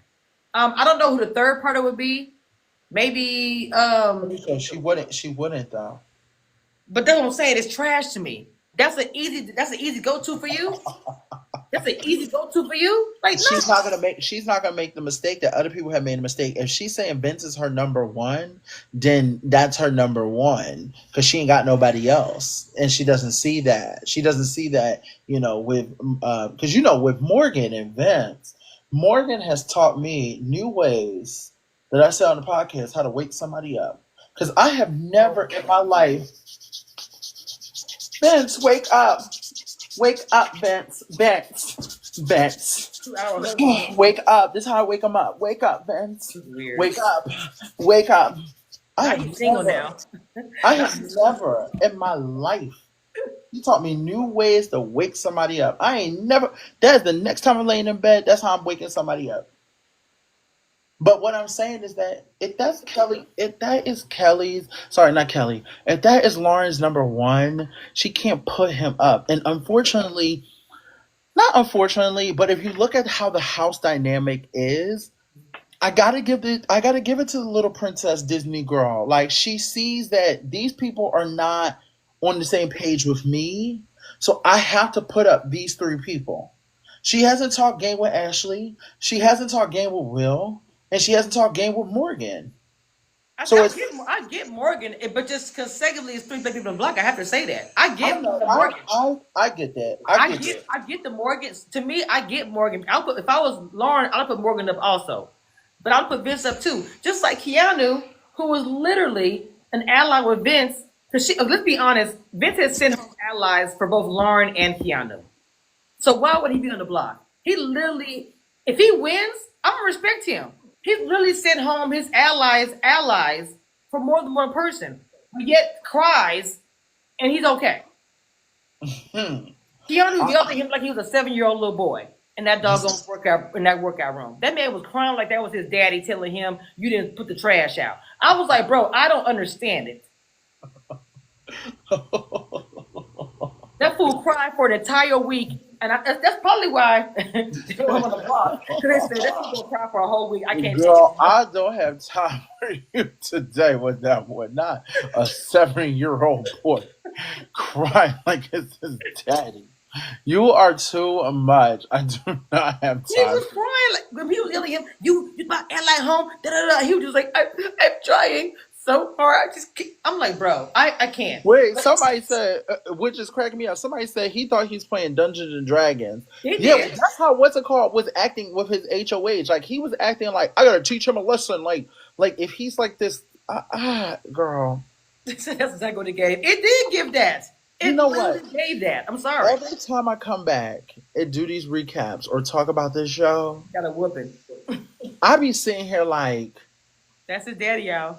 I don't know who the third partner would be. Maybe, So she wouldn't though. but that's what I'm saying. It's trash to me. That's an easy go-to for you. That's an easy go-to for you. Like no. She's not gonna make the mistake that other people have made a mistake. If she's saying Vince is her number one, then that's her number one because she ain't got nobody else, and she doesn't see that. She doesn't see that, with because with Morgan and Vince, Morgan has taught me new ways that I said on the podcast how to wake somebody up. Because I have never in my life, Vince, wake up. Wake up, Vince. Vince. 2 hours. Wake up. This is how I wake him up. Wake up, Vince. Weird. Wake up. Wake up. Now he's single now. I have never in my life. You taught me new ways to wake somebody up. I ain't never. That's the next time I'm laying in bed. That's how I'm waking somebody up. But what I'm saying is that if that is Kelly's, sorry, not Kelly, if that is Lauren's number one, she can't put him up. And unfortunately, not unfortunately, but if you look at how the house dynamic is, I gotta give it to the little princess Disney girl. Like she sees that these people are not on the same page with me, so I have to put up these three people. She hasn't talked game with Ashley. She hasn't talked game with Will. And she hasn't talked game with Morgan. I get Morgan, but just consecutively it's three people in the block. I have to say that. I get the Morgan. I get that. I get the Morgan. To me, I get Morgan. If I was Lauren, I'll put Morgan up also. But I'll put Vince up too. Just like Keanu, who was literally an ally with Vince. Because let's be honest, Vince has sent home allies for both Lauren and Keanu. So why would he be on the block? He literally, if he wins, I'm gonna respect him. He really sent home his allies for more than one person, but yet cries, and he's okay. Keanu yelled at him like he was a 7-year-old little boy in that doggone workout room. That man was crying like that was his daddy telling him you didn't put the trash out. I was like, bro, I don't understand it. That fool cried for an entire week. And that's probably why they were on the block. Because they said, this is going to cry for a whole week. I can't Girl, I don't have time for you today with that one. Not a 7-year-old boy crying like it's his daddy. You are too much. I do not have time. He was crying. Like, when people was yelling at him, you my ally home. He was just like, I'm trying so hard. I'm like, bro, I can't. Wait, somebody said, which is cracking me up. Somebody said he thought he's playing Dungeons and Dragons. Yeah, that's how was acting with his HOH. Like he was acting like I gotta teach him a lesson. Like if he's like this, girl. That's exactly what it gave. It did give that. It gave that. I'm sorry. Every time I come back and do these recaps or talk about this show, got a whooping. I be sitting here like, that's his daddy, y'all.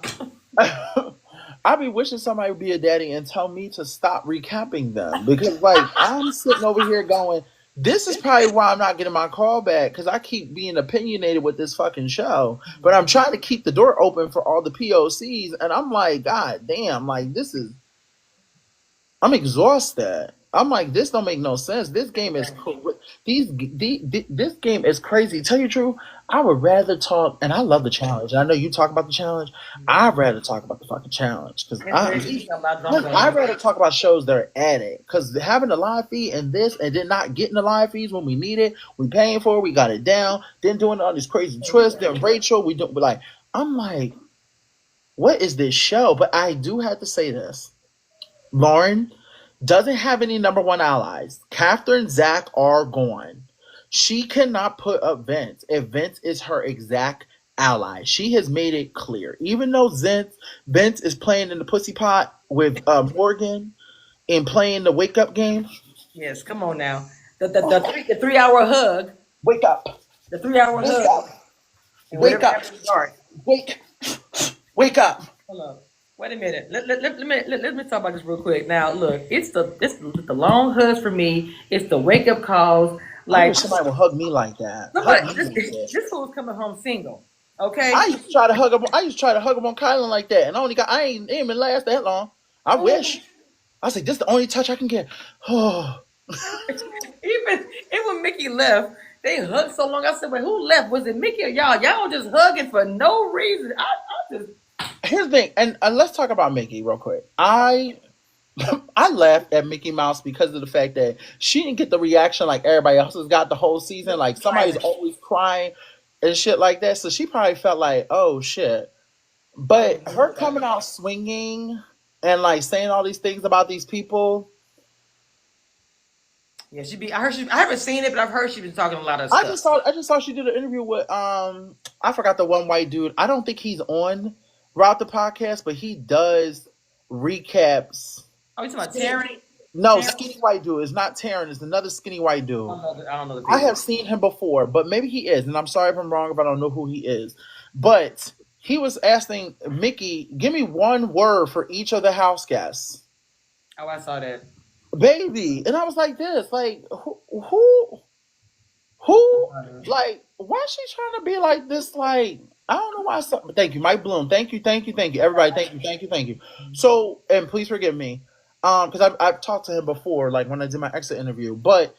I be wishing somebody would be a daddy and tell me to stop recapping them because, like, I'm sitting over here going, this is probably why I'm not getting my call back because I keep being opinionated with this fucking show. But I'm trying to keep the door open for all the POCs, and I'm like, God damn, like I'm exhausted. I'm like, this don't make no sense. This game is this game is crazy. Tell you the truth, I would rather talk, and I love the challenge. I know you talk about the challenge. I'd rather talk about the fucking challenge because I'd rather talk about shows that are at it. Because having a live feed and this, and then not getting the live feeds when we need it, we paying for it, we got it down. Then doing all these crazy twists. Then Rachel, I'm like, what is this show? But I do have to say this, Lauren doesn't have any number one allies. Catherine, Zach are gone. She cannot put up Vince if Vince is her exact ally. She has made it clear. Even though Vince is playing in the pussy pot with Morgan and playing the wake up game. Yes, come on now. The 3 hour hug. Wake up. The 3 hour hug. Wake up. Wake up. Hold on. Wait a minute. Let me talk about this real quick. Now, look, it's the long hugs for me. It's the wake up calls. Like I wish somebody would hug me like that. This fool's coming home single. Okay. I used to try to hug him. On Kylan like that, and I ain't even last that long. I wish. I was like, this is the only touch I can get. Oh. Even when Mickey left, they hugged so long. I said, "Wait, who left? Was it Mickey or y'all? Y'all just hugging for no reason." I just Here's the thing, and let's talk about Mickey real quick. I laughed at Mickey Mouse because of the fact that she didn't get the reaction like everybody else has got the whole season. Like somebody's always crying and shit like that. So she probably felt like, oh shit. But her coming out swinging and like saying all these things about these people, yeah, she be. I heard I haven't seen it, but I've heard she's been talking a lot of I stuff. just saw she did an interview with I forgot the one white dude. I don't think he's on Route the Podcast, but he does recaps. Oh, you talking about Terry? No, Terry? skinny white dude. It's not Taryn. It's another skinny white dude. I don't know the I people. have seen him before, but maybe he is. And I'm sorry if I'm wrong if I don't know who he is. But he was asking Mickey, give me one word for each of the house guests. Oh, I saw that. Baby. And I was like this, like, who, like, why is she trying to be like this? Like, I don't know why. Thank you, Mike Bloom. Thank you. Everybody, thank you. So, and please forgive me, because I've talked to him before, like when I did my exit interview. But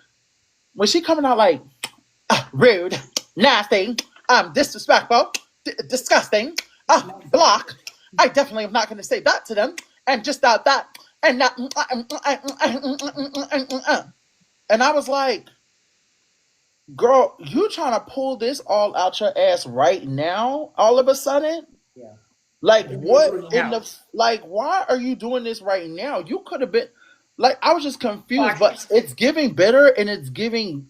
when she coming out like rude, nasty, disrespectful, disgusting, block, I definitely am not going to say that to them, and just that, and not, and I was like, girl, you trying to pull this all out your ass right now, all of a sudden? Yeah. Like, what in the, like, why are you doing this right now? You could have been, like, I was just confused, but it's giving bitter and it's giving,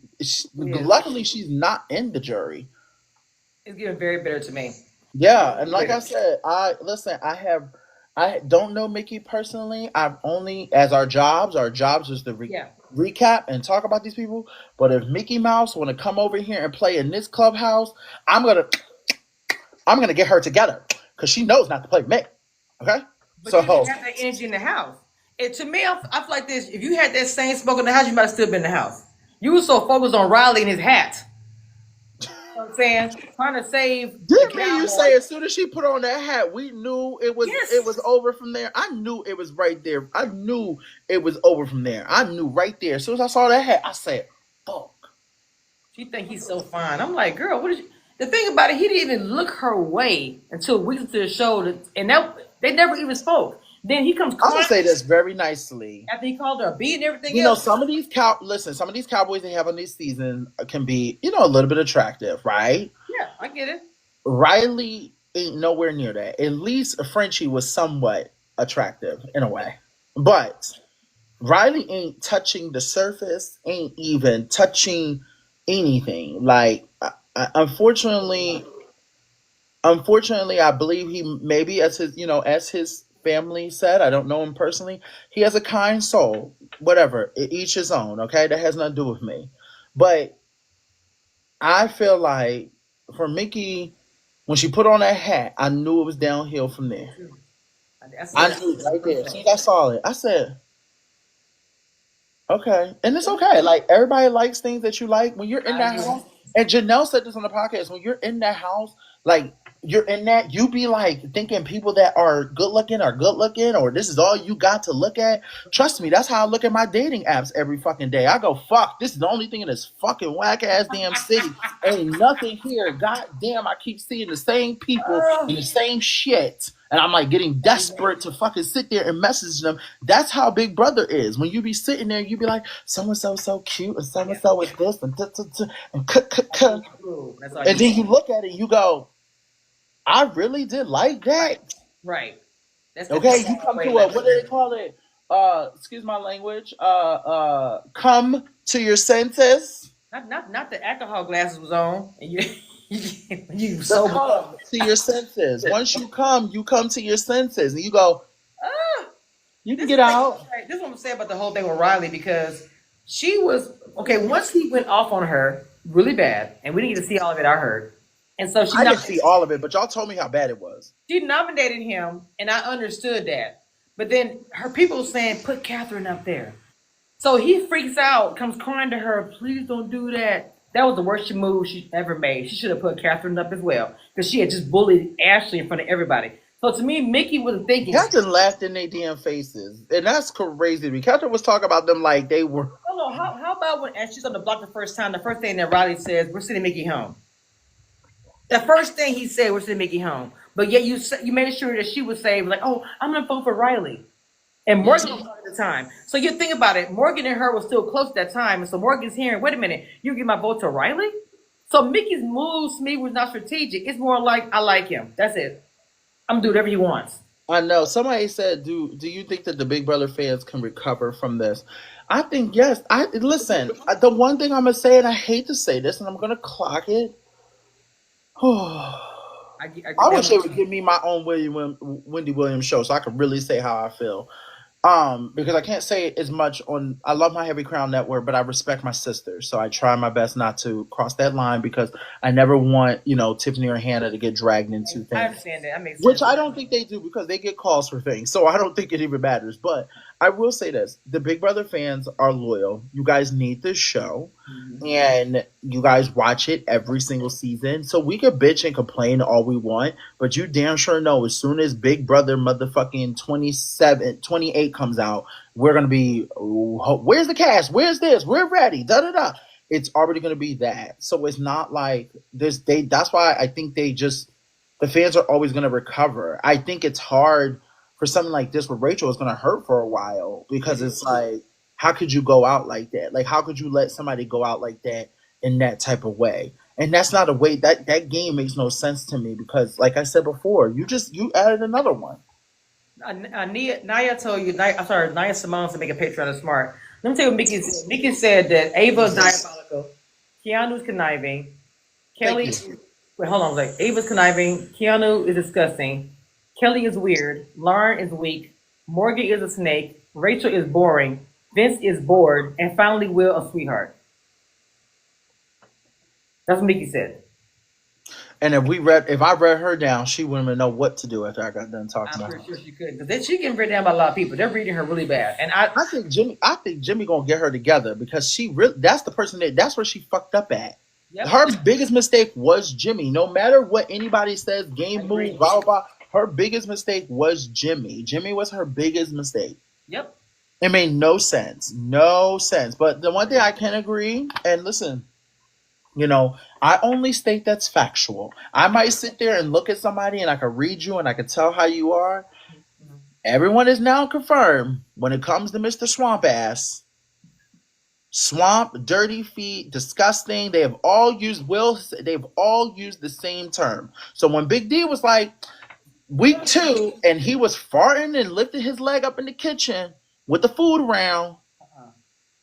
luckily she's not in the jury. It's getting very bitter to me. Yeah, and like I said, I don't know Mickey personally. I've only, as our jobs is to recap and talk about these people. But if Mickey Mouse want to come over here and play in this clubhouse, I'm gonna get her together because she knows not to play with me. Okay, But so you didn't have that energy in the house. And to me, I feel like this: if you had that same smoke in the house, you might have still been in the house. You were so focused on Riley and his hat. You know what I'm saying? Trying to save. Didn't you say as soon as she put on that hat, we knew it was over from there? I knew it was right there. I knew it was over from there. I knew right there. As soon as I saw that hat, I said, fuck. She think he's so fine. I'm like, girl, what is the thing about it? He didn't even look her way until weeks into the show, and they never even spoke. Then he comes. I'm gonna say this very nicely. After he called her a B and everything. You know, some of these Cowboys they have on this season can be, a little bit attractive, right? Yeah, I get it. Riley ain't nowhere near that. At least Frenchie was somewhat attractive in a way, but Riley ain't touching the surface. Ain't even touching anything. Like, unfortunately, I believe he maybe as his family said, I don't know him personally, he has a kind soul. Whatever, each his own. Okay, that has nothing to do with me. But I feel like for Mickey, when she put on that hat, I knew it was downhill from there. I knew right there. As soon as I saw it, I said, okay. And it's okay. Like, everybody likes things that you like. When you're in that house, and Janelle said this on the podcast, when you're in that house, like, you're in that, you be like thinking people that are good looking, or this is all you got to look at. Trust me, that's how I look at my dating apps every fucking day. I go, fuck, this is the only thing in this fucking whack ass damn city. Ain't nothing here. God damn, I keep seeing the same people and the same shit. And I'm like getting desperate to fucking sit there and message them. That's how Big Brother is. When you be sitting there, you be like, so-and-so so cute, and so-and-so is this, and and then you look at it, you go, I really did like that. Right. That's okay, you come to a, what do they call it? Excuse my language. Come to your senses. Not the alcohol glasses was on, and you so come to your senses. Once you come to your senses, and you go, you can get out. Right. This is what I'm saying about the whole thing with Riley, because she was okay. Once he went off on her really bad, and we didn't get to see all of it, I heard. And so I didn't see all of it, but y'all told me how bad it was. She nominated him, and I understood that. But then her people saying, put Catherine up there. So he freaks out, comes crying to her, please don't do that. That was the worst move she ever made. She should have put Catherine up as well, because she had just bullied Ashley in front of everybody. So to me, Mickey was thinking. Catherine laughed in their damn faces. And that's crazy. Catherine was talking about them like they were Hold on. How about when as she's on the block the first time, the first thing that Riley says, "We're sending Mickey home." The first thing he said, "We're sending Mickey home," but yet you made sure that she would say, like, "Oh, I'm gonna vote for Riley." And Morgan was at the time. So you think about it, Morgan and her was still close at that time. And so Morgan's hearing, wait a minute, you give my vote to Riley? So Mickey's moves to me was not strategic. It's more like I like him. That's it. I'm gonna do whatever he wants. I know. Somebody said, "Do you think that the Big Brother fans can recover from this?" I think yes. I listen. The one thing I'm gonna say, and I hate to say this, and I'm gonna clock it. I wish they would give me my own Wendy Williams show so I could really say how I feel. Because I can't say as much on. I love my Heavy Crown Network, but I respect my sisters, so I try my best not to cross that line because I never want Tiffany or Hannah to get dragged into things. I understand that. That makes sense. Which I don't think they do because they get calls for things, so I don't think it even matters. But I will say this: the Big Brother fans are loyal. You guys need this show, and you guys watch it every single season. So we could bitch and complain all we want, but you damn sure know as soon as Big Brother motherfucking 28 comes out, we're gonna be, where's the cast? Where's this? We're ready. Da da da. It's already gonna be that. So it's not like this. That's why I think the fans are always gonna recover. I think it's hard for something like this with Rachel. It's gonna hurt for a while because it's like, how could you go out like that? Like, how could you let somebody go out like that in that type of way? And that's not a way that game makes no sense to me because, like I said before, you added another one. Naya told you, Naya Simone to make a picture of the smart. Let me tell you what Mickey said. Mickey said that Ava's diabolical, Keanu's conniving, Kelly. Wait, hold on. Like Ava's conniving, Keanu is disgusting, Kelly is weird, Lauren is weak, Morgan is a snake, Rachel is boring, Vince is bored, and finally Will a sweetheart. That's what Mickey said. And if I read her down, she wouldn't even know what to do after I got done talking about her. I'm pretty sure she could, because then she getting read down by a lot of people. They're reading her really bad, and I think Jimmy gonna get her together because that's the person that's where she fucked up at. Yep. Her biggest mistake was Jimmy. No matter what anybody says, game move, blah blah blah. Her biggest mistake was Jimmy. Jimmy was her biggest mistake. Yep. It made no sense. No sense. But the one thing I can agree, and listen, I only state that's factual. I might sit there and look at somebody and I can read you and I can tell how you are. Everyone is now confirmed when it comes to Mr. Swamp Ass. Swamp, dirty feet, disgusting. They've all used the same term. So when Big D was like, week 2, and he was farting and lifted his leg up in the kitchen with the food around,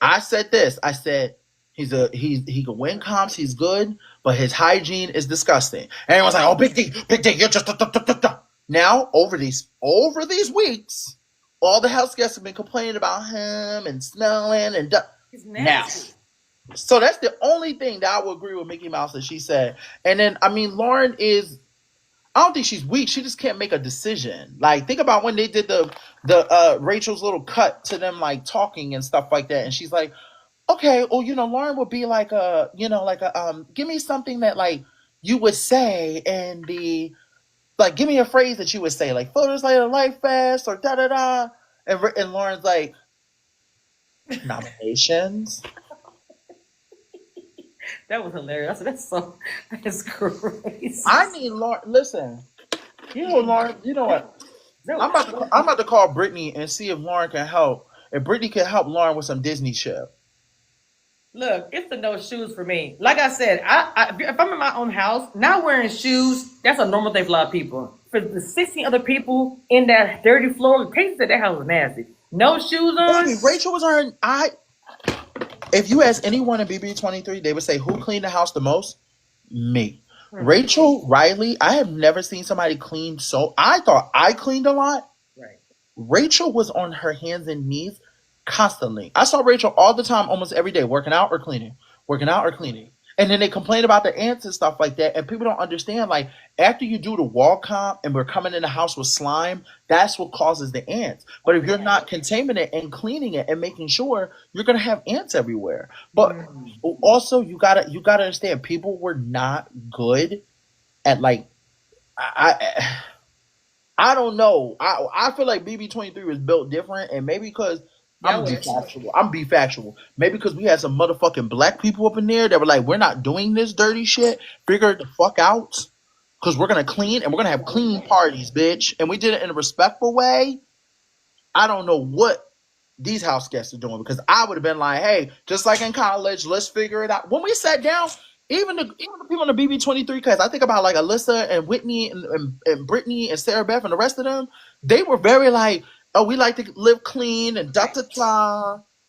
I said this. I said, he can win comps, he's good, but his hygiene is disgusting. And everyone's like, oh, Big D, you're just Now, over these weeks, all the house guests have been complaining about him and smelling and now. So that's the only thing that I would agree with Mickey Mouse that she said. And then, Lauren is, I don't think she's weak. She just can't make a decision. Like, think about when they did the Rachel's little cut to them, like, talking and stuff like that. And she's like, okay, well, Lauren would be like give me something that, like, you would say and be, like, give me a phrase that you would say, like, photos like a life fest or da-da-da. And Lauren's like, nominations. That was hilarious. That's crazy. I need Lauren. Listen, Lauren. You know what? I'm about to call Brittany and see if Lauren can help. If Brittany can help Lauren with some Disney shit. Look, it's the no shoes for me. Like I said, if I'm in my own house, not wearing shoes, that's a normal thing for a lot of people. For the 16 other people in that dirty floor, Casey said that house was nasty. No shoes on. Baby, Rachel was on. If you ask anyone in BB23, they would say, who cleaned the house the most? Me. Rachel Riley, I have never seen somebody clean so. I thought I cleaned a lot. Right. Rachel was on her hands and knees constantly. I saw Rachel all the time, almost every day, working out or cleaning. And then they complain about the ants and stuff like that. And people don't understand, like, after you do the wall comp and we're coming in the house with slime, that's what causes the ants. But if you're not containing it and cleaning it and making sure, you're going to have ants everywhere. But also, you gotta understand, people were not good at, like, I don't know. I feel like BB23 was built different, and maybe because Yeah, I I'm gonna be would. factual. I'm gonna be factual. Maybe because we had some motherfucking black people up in there that were like, we're not doing this dirty shit. Figure it the fuck out. Because we're gonna clean and we're gonna have clean parties, bitch. And we did it in a respectful way. I don't know what these house guests are doing because I would have been like, hey, just like in college, let's figure it out. When we sat down, even the people in the BB23 class, I think about like Alyssa and Whitney and Brittany and Sarah Beth and the rest of them, they were very like, oh, we like to live clean and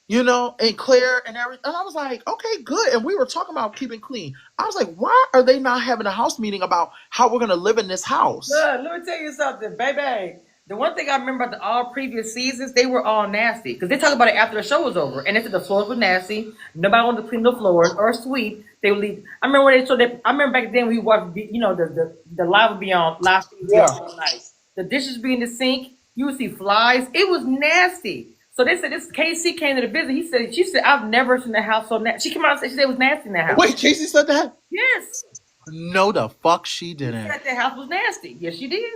you know, and Claire and everything. And I was like, okay, good. And we were talking about keeping clean. I was like, why are they not having a house meeting about how we're gonna live in this house? Look, let me tell you something, baby. The one thing I remember about all previous seasons, they were all nasty because they talked about it after the show was over, and they said the floors were nasty. Nobody wanted to clean the floors or sweep. They would leave. I remember when they showed that. I remember back then we watched, you know, the live would be on live feed would be on Yeah. all night. The dishes be in the sink. You would see flies. It was nasty. So they said this KC came to the visit. She said, I've never seen a house so nasty. She came out and said she said it was nasty in the house. Wait, Casey said that? Yes, No, the fuck she she didn't. said the house was nasty. Yes, she did.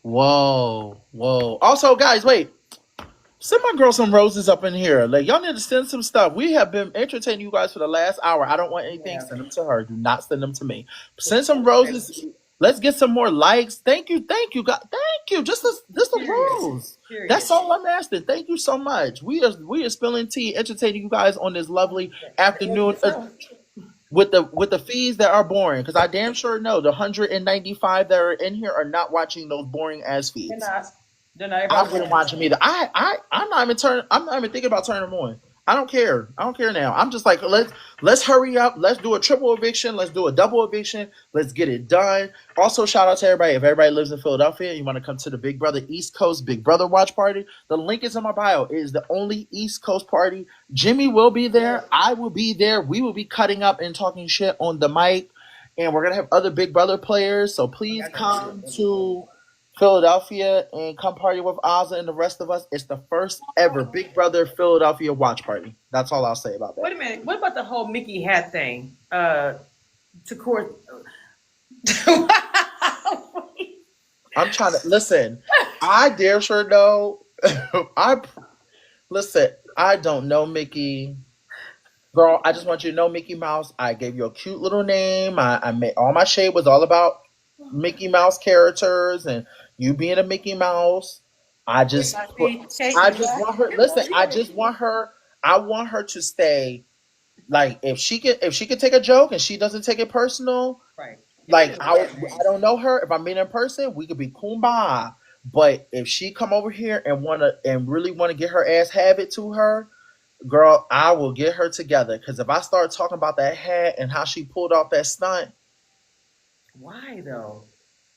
Whoa, whoa. Also, guys, wait. Send my girl some roses up in here. Like, y'all need to send some stuff. We have been entertaining you guys for the last hour. I don't want anything. Yeah. Send them to her. Do not send them to me. Send some roses. Let's get some more likes. Thank you, God. Thank you. Just a Period. rose. Period. That's all I'm asking. Thank you so much. We are spilling tea, entertaining you guys on this lovely afternoon. With the fees that are boring, because I damn sure know the 195 that are in here are not watching those boring ass feeds. They're not. They're not. I Everybody's wouldn't watch them either. I'm not even thinking about turning them on. I don't care. I don't care now. I'm just like, let's hurry up. Let's do a triple eviction. Let's do a double eviction. Let's get it done. Also, shout out to everybody. If everybody lives in Philadelphia and you want to come to the Big Brother East Coast Big Brother watch party, the link is in my bio. It is the only East Coast party. Jimmy will be there. I will be there. We will be cutting up and talking shit on the mic. And we're gonna have other Big Brother players. So please come to Philadelphia and come party with Ozzy and the rest of us. It's the first ever Big Brother Philadelphia watch party. That's all I'll say about that. Wait a minute. What about the whole Mickey hat thing? To court. I'm trying to listen. I dare sure know. Listen. I don't know Mickey. Girl, I just want you to know Mickey Mouse. I gave you a cute little name. I made all my shade was all about Mickey Mouse characters and you being a Mickey Mouse. I just want her. Listen, I want her to stay. Like if she can take a joke and she doesn't take it personal. Right. Like I don't know her. If I meet her in person, we could be kumbaya. But if she come over here and really wanna get her ass have it to her, girl, I will get her together. Because if I start talking about that hat and how she pulled off that stunt, Why though?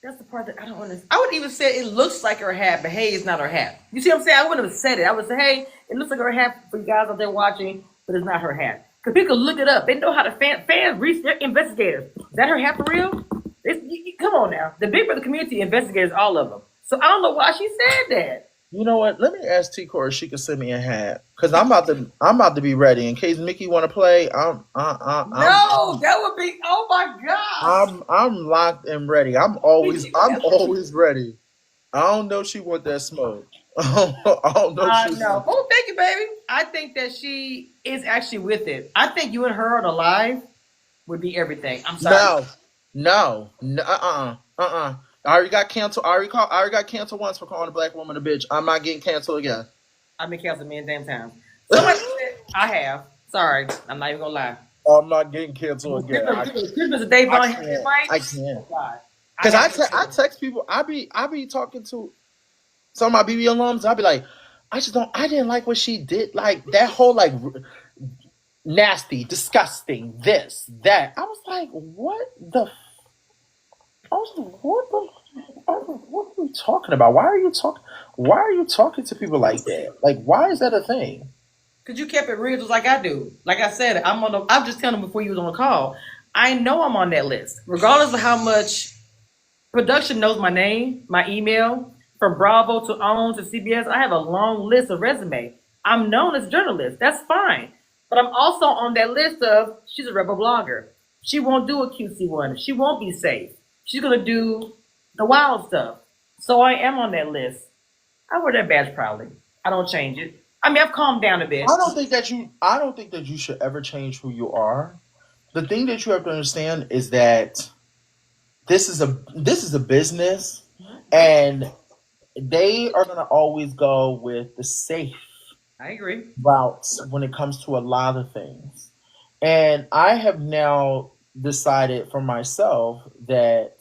That's the part that I don't understand. I would even say it looks like her hat, but hey, it's not her hat. You see what I'm saying? I wouldn't have said it. I would say, hey, it looks like her hat for you guys out there watching, but it's not her hat. Because people look it up. They know how to fans reach their investigators. Is that her hat for real? Come on now. The Big Brother community investigators, all of them. So I don't know why she said that. you know what? Let me ask T-Core if she can send me a hat. Because I'm about to be ready in case Mickey want to play. No, that would be. Oh my God. I'm locked and ready. I'm always ready. I don't know she want that smoke. I don't know. No. Oh, thank you, baby. I think that she is actually with it. I think you and her on a live would be everything. I'm sorry. No. I already got canceled. I already got canceled once for calling a black woman a bitch. I'm not getting canceled again. I've been canceled many damn times. Somebody said I have. Sorry, I'm not even gonna lie. I'm not getting canceled again. Christmas a day, I can't. Because I text people. I be talking to some of my BB alums. I be like, I didn't like what she did. Like that whole like nasty, disgusting, this, that. I was like, what the? I was like, what are you talking about? Why are you talking to people like that? Like, why is that a thing? Because you kept it real just like I do. Like I said, I'm just telling them before you was on the call. I know I'm on that list. Regardless of how much production knows my name, my email, from Bravo to OWN to CBS, I have a long list of resume. I'm known as a journalist. That's fine. But I'm also on that list of she's a rebel blogger. She won't do a cutesy one. She won't be safe. She's going to do the wild stuff. So I am on that list. I wear that badge proudly. I don't change it. I mean, I've calmed down a bit. I don't think that you should ever change who you are. The thing that you have to understand is that this is a business, and they are going to always go with the safe I agree. routes when it comes to a lot of things. And I have now decided for myself that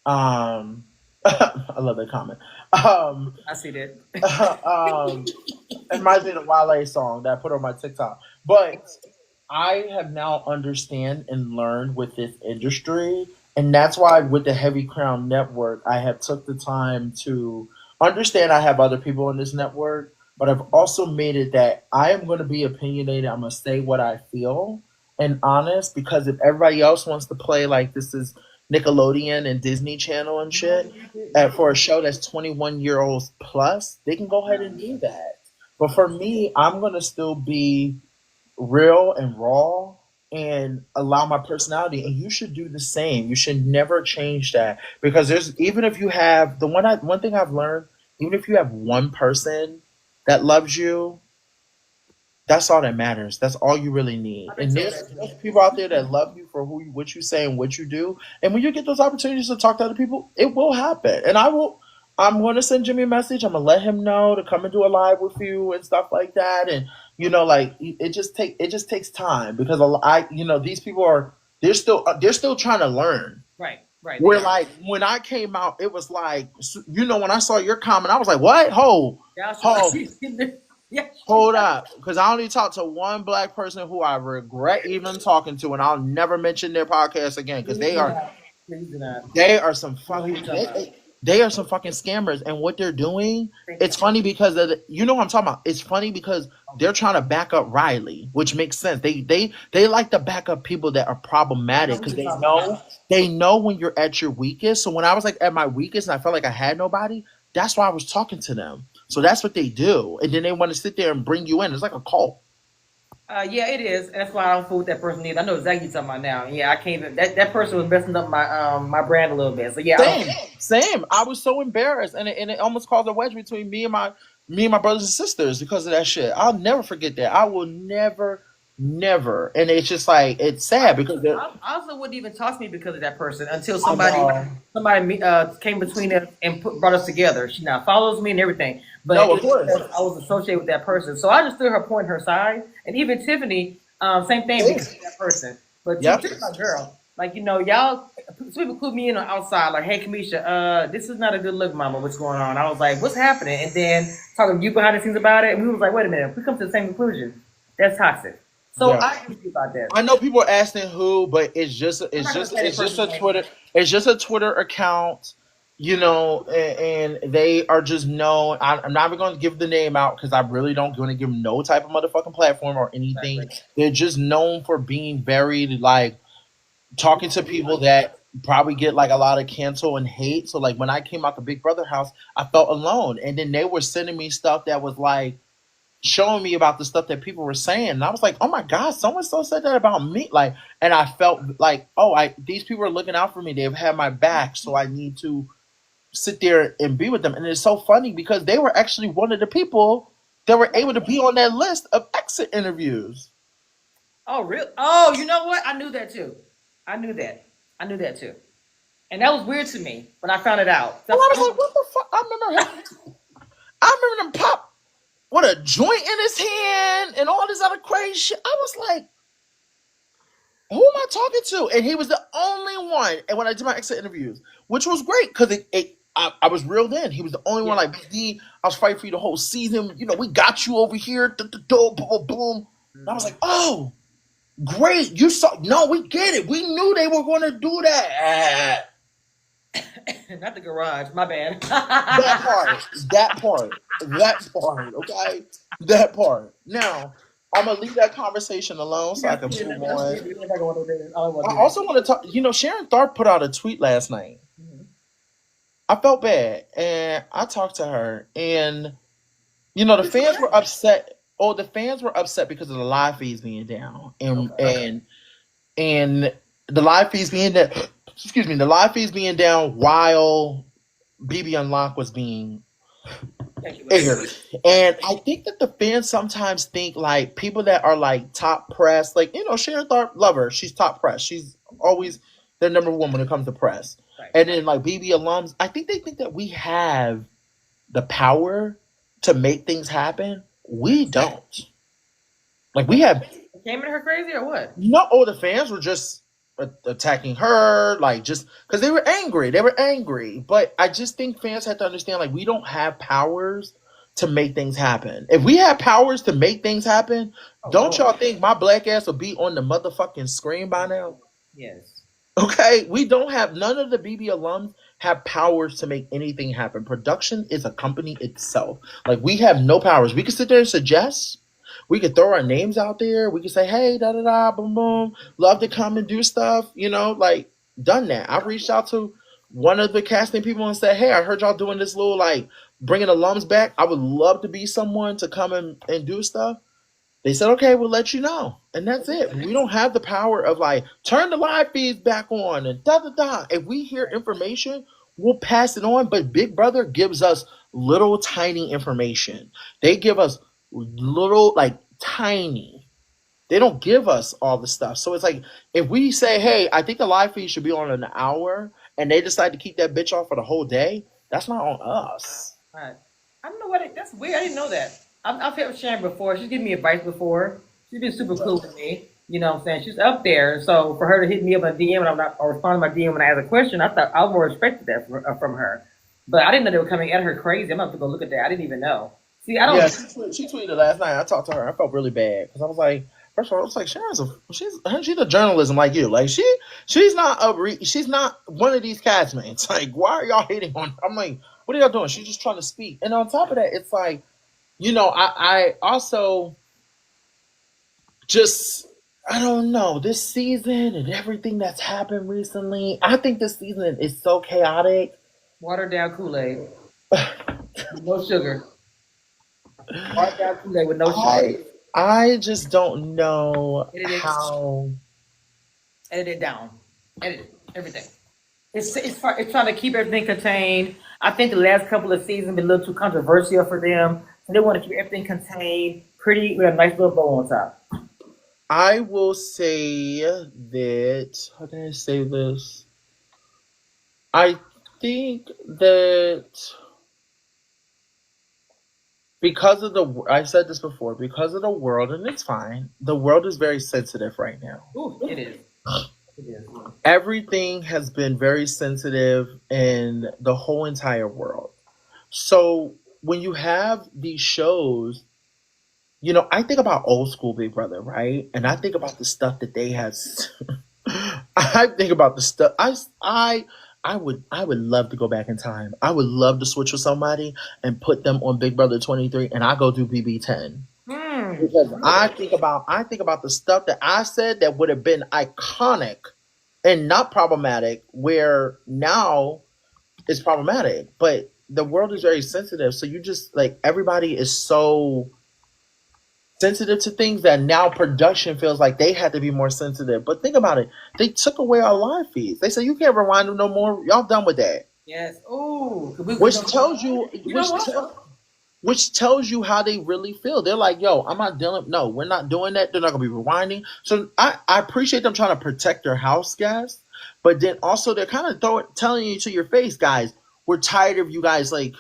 um I love that comment. Um I see that. it reminds me of the Wale song that I put on my TikTok. But I have now understand and learned with this industry, and that's why with the Heavy Crown Network, I have took the time to understand I have other people in this network, but I've also made it that I am going to be opinionated. I'm going to say what I feel and honest, because if everybody else wants to play like this is Nickelodeon and Disney Channel and shit for a show that's 21-year-olds plus, they can go ahead and do that. But for me, I'm going to still be real and raw and allow my personality, and you should do the same. You should never change that, because there's, even if you have one thing I've learned, even if you have one person that loves you, that's all that matters. That's all you really need. I've been And told there's, that too. there's people out there that love you for what you say and what you do. And when you get those opportunities to talk to other people, it will happen. And I'm going to send Jimmy a message. I'm going to let him know to come and do a live with you and stuff like that. And like it just takes time, because these people they're still trying to learn. Right, right. They Where, are. like, when I came out, it was like, when I saw your comment, I was like, what? Yeah, Hold, yeah. hold up, because I only talked to one black person who I regret even talking to, and I'll never mention their podcast again, because Please do not. Please do not. they are some I know who you're fucking talking about. they are some fucking scammers, and what they're doing. Thank It's funny because what I'm talking about. It's funny because they're trying to back up Riley, which makes sense. They like to back up people that are I know problematic, who because you're talking about. they know when you're at your weakest. So when I was like at my weakest and I felt like I had nobody, that's why I was talking to them. So that's what they do, and then they want to sit there and bring you in. It's like a cult. Yeah, it is, and that's why I don't fool with that person either. I know exactly what you're talking about now. Yeah, I can't even. That person was messing up my brand a little bit. So yeah, I don't. Same. I was so embarrassed, and it almost caused a wedge between me and my brothers and sisters because of that shit. I'll never forget that. I will never, never. And it's just like, it's sad because I also wouldn't even talk to me because of that person until I know. somebody came between us and brought us together. She now follows me and everything, but No, it of was course. because I was associated with that person. So I understood her point, her side, and even Tiffany, same thing Same. because of that person. But Yep. Tiffany's my girl. Like, y'all, some people clued me in on outside, like, hey, Kamisha, this is not a good look, mama. What's going on? I was like, what's happening? And then talking to you behind the scenes about it, and we was like, wait a minute, we come to the same conclusion. That's toxic. So Yeah. I agree with you about that. I know people are asking who, but it's just I'm not gonna say the it's just person's a name. Twitter it's just a Twitter account, and they are just known. I'm not even going to give the name out because I really don't going to give them no type of motherfucking platform or anything. Exactly. They're just known for being very, like, talking to people that probably get like a lot of cancel and hate. So like when I came out the Big Brother house, I felt alone, and then they were sending me stuff that was like showing me about the stuff that people were saying, and I was like, oh my god, someone so said that about me, like, and I felt like, oh, these people are looking out for me, they've had my back, so I need to sit there and be with them. And it's so funny because they were actually one of the people that were able to be on that list of exit interviews. Oh, really? Oh, you know what? I knew that too. I knew that. I knew that too. And that was weird to me when I found it out. And I was like, what the fuck? I remember them pop with a joint in his hand and all this other crazy shit. I was like, who am I talking to? And he was the only one. And when I did my exit interviews, which was great because I was reeled in. He was the only one, like, BD, I was fighting for you the whole season. We got you over here. Boom, boom, boom. And I was like, oh, great. You saw. No, we get it. We knew they were going to do that. Not the garage. My bad. That part, okay? That part. Now, I'm going to leave that conversation alone so I can move on. I also want to talk, Sharon Tharp put out a tweet last night. I felt bad, and I talked to her, and, the fans were upset. Oh, the fans were upset because of the live feeds being down, and the live feeds being down, the live feeds being down while BB Unlocked was being Thank you, Ignorant. And I think that the fans sometimes think like people that are like top press, like Sharon Tharp, love her. She's top press. She's always the number one when it comes to press. Right. And then like BB alums, I think they think that we have the power to make things happen. We don't. Like we have Came at her crazy or what? the fans were just attacking her, like just because they were angry. They were angry. But I just think fans have to understand, like, we don't have powers to make things happen. If we had powers to make things happen, don't y'all think my black ass would be on the motherfucking screen by now? Yes. Okay, we don't have none of the BB alums have powers to make anything happen. Production is a company itself. Like we have no powers. We can sit there and suggest. We could throw our names out there. We could say, hey, da da da, boom boom. Love to come and do stuff. Like done that. I've reached out to one of the casting people and said, hey, I heard y'all doing this little like bringing alums back. I would love to be someone to come and do stuff. They said, okay, we'll let you know. And that's it. We don't have the power of like, turn the live feeds back on and da da da. If we hear information, we'll pass it on. But Big Brother gives us little tiny information. They give us little, like tiny. They don't give us all the stuff. So it's like, if we say, hey, I think the live feed should be on an hour, and they decide to keep that bitch off for the whole day, that's not on us. Right. I don't know that's weird. I didn't know that. I've had Sharon before. She's given me advice before. She's been super cool with me. You know what I'm saying? She's up there. So for her to hit me up on DM and I'm not or respond to my DM when I ask a question, I thought I would more respected that from her. But I didn't know they were coming at her crazy. I'm gonna have to go look at that. I didn't even know. See, I don't. Yeah, she tweeted last night. I talked to her. I felt really bad because I was like, first of all, I was like, she's a journalism like you. Like she's not one of these castmates. Like, why are y'all hating on her? I'm like, what are y'all doing? She's just trying to speak. And on top of that, it's like, I also just, I don't know, this season and everything that's happened recently, I think this season is so chaotic. Watered down Kool-Aid. No sugar. Watered down Kool-Aid with no sugar. I just don't know how. Edit it down. Edit everything. It's trying to keep everything contained. I think the last couple of seasons been a little too controversial for them. So they want to keep everything contained, pretty, with a nice little bow on top. I will say that, how can I say this? I think that because of I said this before, because of the world, and it's fine, the world is very sensitive right now. Ooh, it is. It is. Everything has been very sensitive in the whole entire world. So when you have these shows, I think about old school Big Brother, right? And I think about the stuff that they have. I think about the stuff. I would love to go back in time. I would love to switch with somebody and put them on Big Brother 23, and I go do BB10. Because I think about the stuff that I said that would have been iconic and not problematic, where now it's problematic. But the world is very sensitive, so you just like everybody is so sensitive to things that now production feels like they had to be more sensitive. But think about it. They took away our live feeds. They said you can't rewind them no more. Y'all done with that. Yes. Ooh. Which tells you how they really feel. They're like, yo, I'm not dealing. No, we're not doing that. They're not going to be rewinding. So I appreciate them trying to protect their house guests. But then also they're kind of telling you to your face, guys, we're tired of you guys like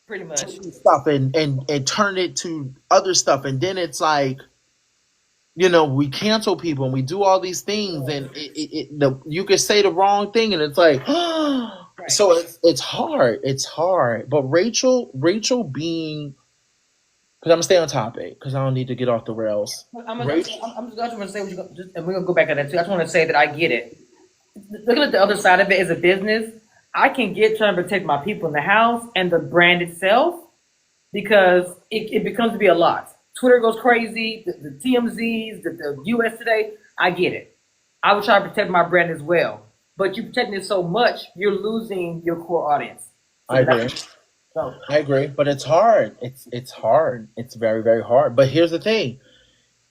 pretty much stuff and turn it to other stuff. And then it's like, we cancel people and we do all these things and you could say the wrong thing and it's like, right. So it's hard. It's hard. But Rachel being, because I'm going to stay on topic because I don't need to get off the rails. I'm just going to say, and we're going to go back on that too. I just want to say that I get it. Looking at the other side of it as a business, I can get trying to protect my people in the house and the brand itself because it becomes to be a lot. Twitter goes crazy, the TMZs, the US Today, I get it. I would try to protect my brand as well. But you're protecting it so much, you're losing your core audience. So I agree. But it's hard. It's hard. It's very, very hard. But here's the thing.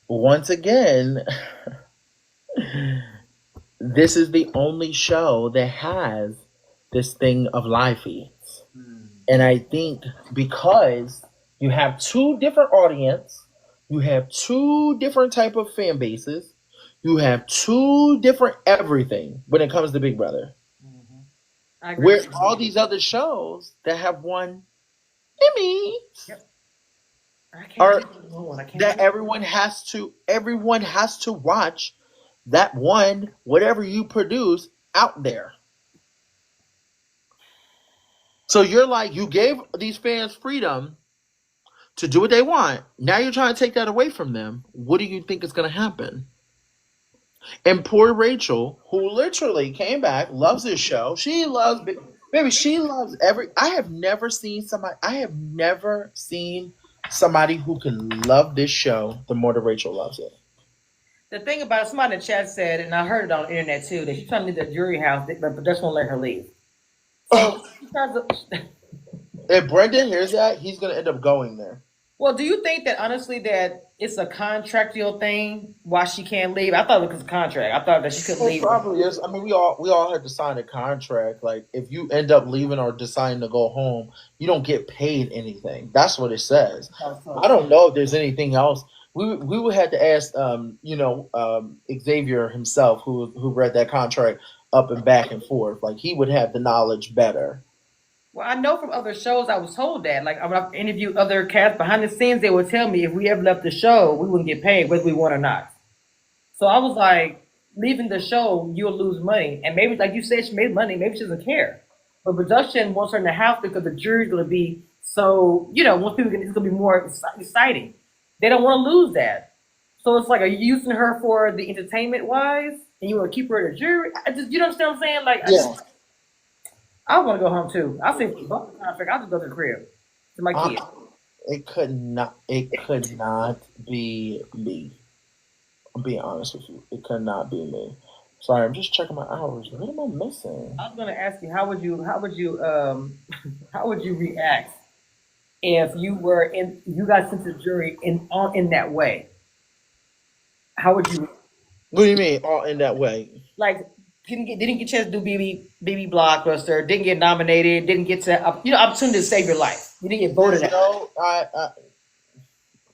Once again, this is the only show that has this thing of live feeds. And I think because you have two different audience, you have two different type of fan bases, you have two different everything when it comes to Big Brother. I agree. Where with you. all these other shows that have won Emmys Yep. I can't are think of one. I can't that think- everyone has to watch that one whatever you produce out there. So you're like you gave these fans freedom to do what they want. Now you're trying to take that away from them. What do you think is going to happen? And poor Rachel, who literally came back, loves this show. She loves, baby. She loves every. I have never seen somebody who can love this show the more that Rachel loves it. The thing about it, somebody in the chat said, and I heard it on the internet too, that she's trying to leave the jury house, but production won't let her leave. So she tries to. If Brendan hears that, he's going to end up going there. Well, do you think that honestly that it's a contractual thing why she can't leave? I thought it was a contract. I thought that she couldn't It leave. probably is. I mean, we all had to sign a contract. Like, if you end up leaving or deciding to go home, you don't get paid anything. That's what it says. I don't know if there's anything else. We would have to ask, Xavier himself, who read that contract up and back and forth. Like, he would have the knowledge better. Well, I know from other shows I was told that. Like when I've interviewed other cast behind the scenes, they would tell me if we ever left the show, we wouldn't get paid whether we won or not. So I was like, leaving the show, you'll lose money. And maybe, like you said, she made money. Maybe she doesn't care. But production wants her in the house because the jury's going to be so, once people get, it's going to be more exciting. They don't want to lose that. So it's like, are you using her for the entertainment wise? And you want to keep her in the jury? You understand what I'm saying? Like, Yeah. I want to go home too. I'll say, I'll just go to the crib to my kids. It could not be me. I'm being honest with you. It could not be me. Sorry, I'm just checking my hours. What am I missing? I was going to ask you, how would you react if you got sent to the jury in that way? How would you? What do you mean, all in that way? Like, didn't get a chance to do BB Blockbuster, didn't get nominated, didn't get to opportunity to save your life. You didn't get voted out. No,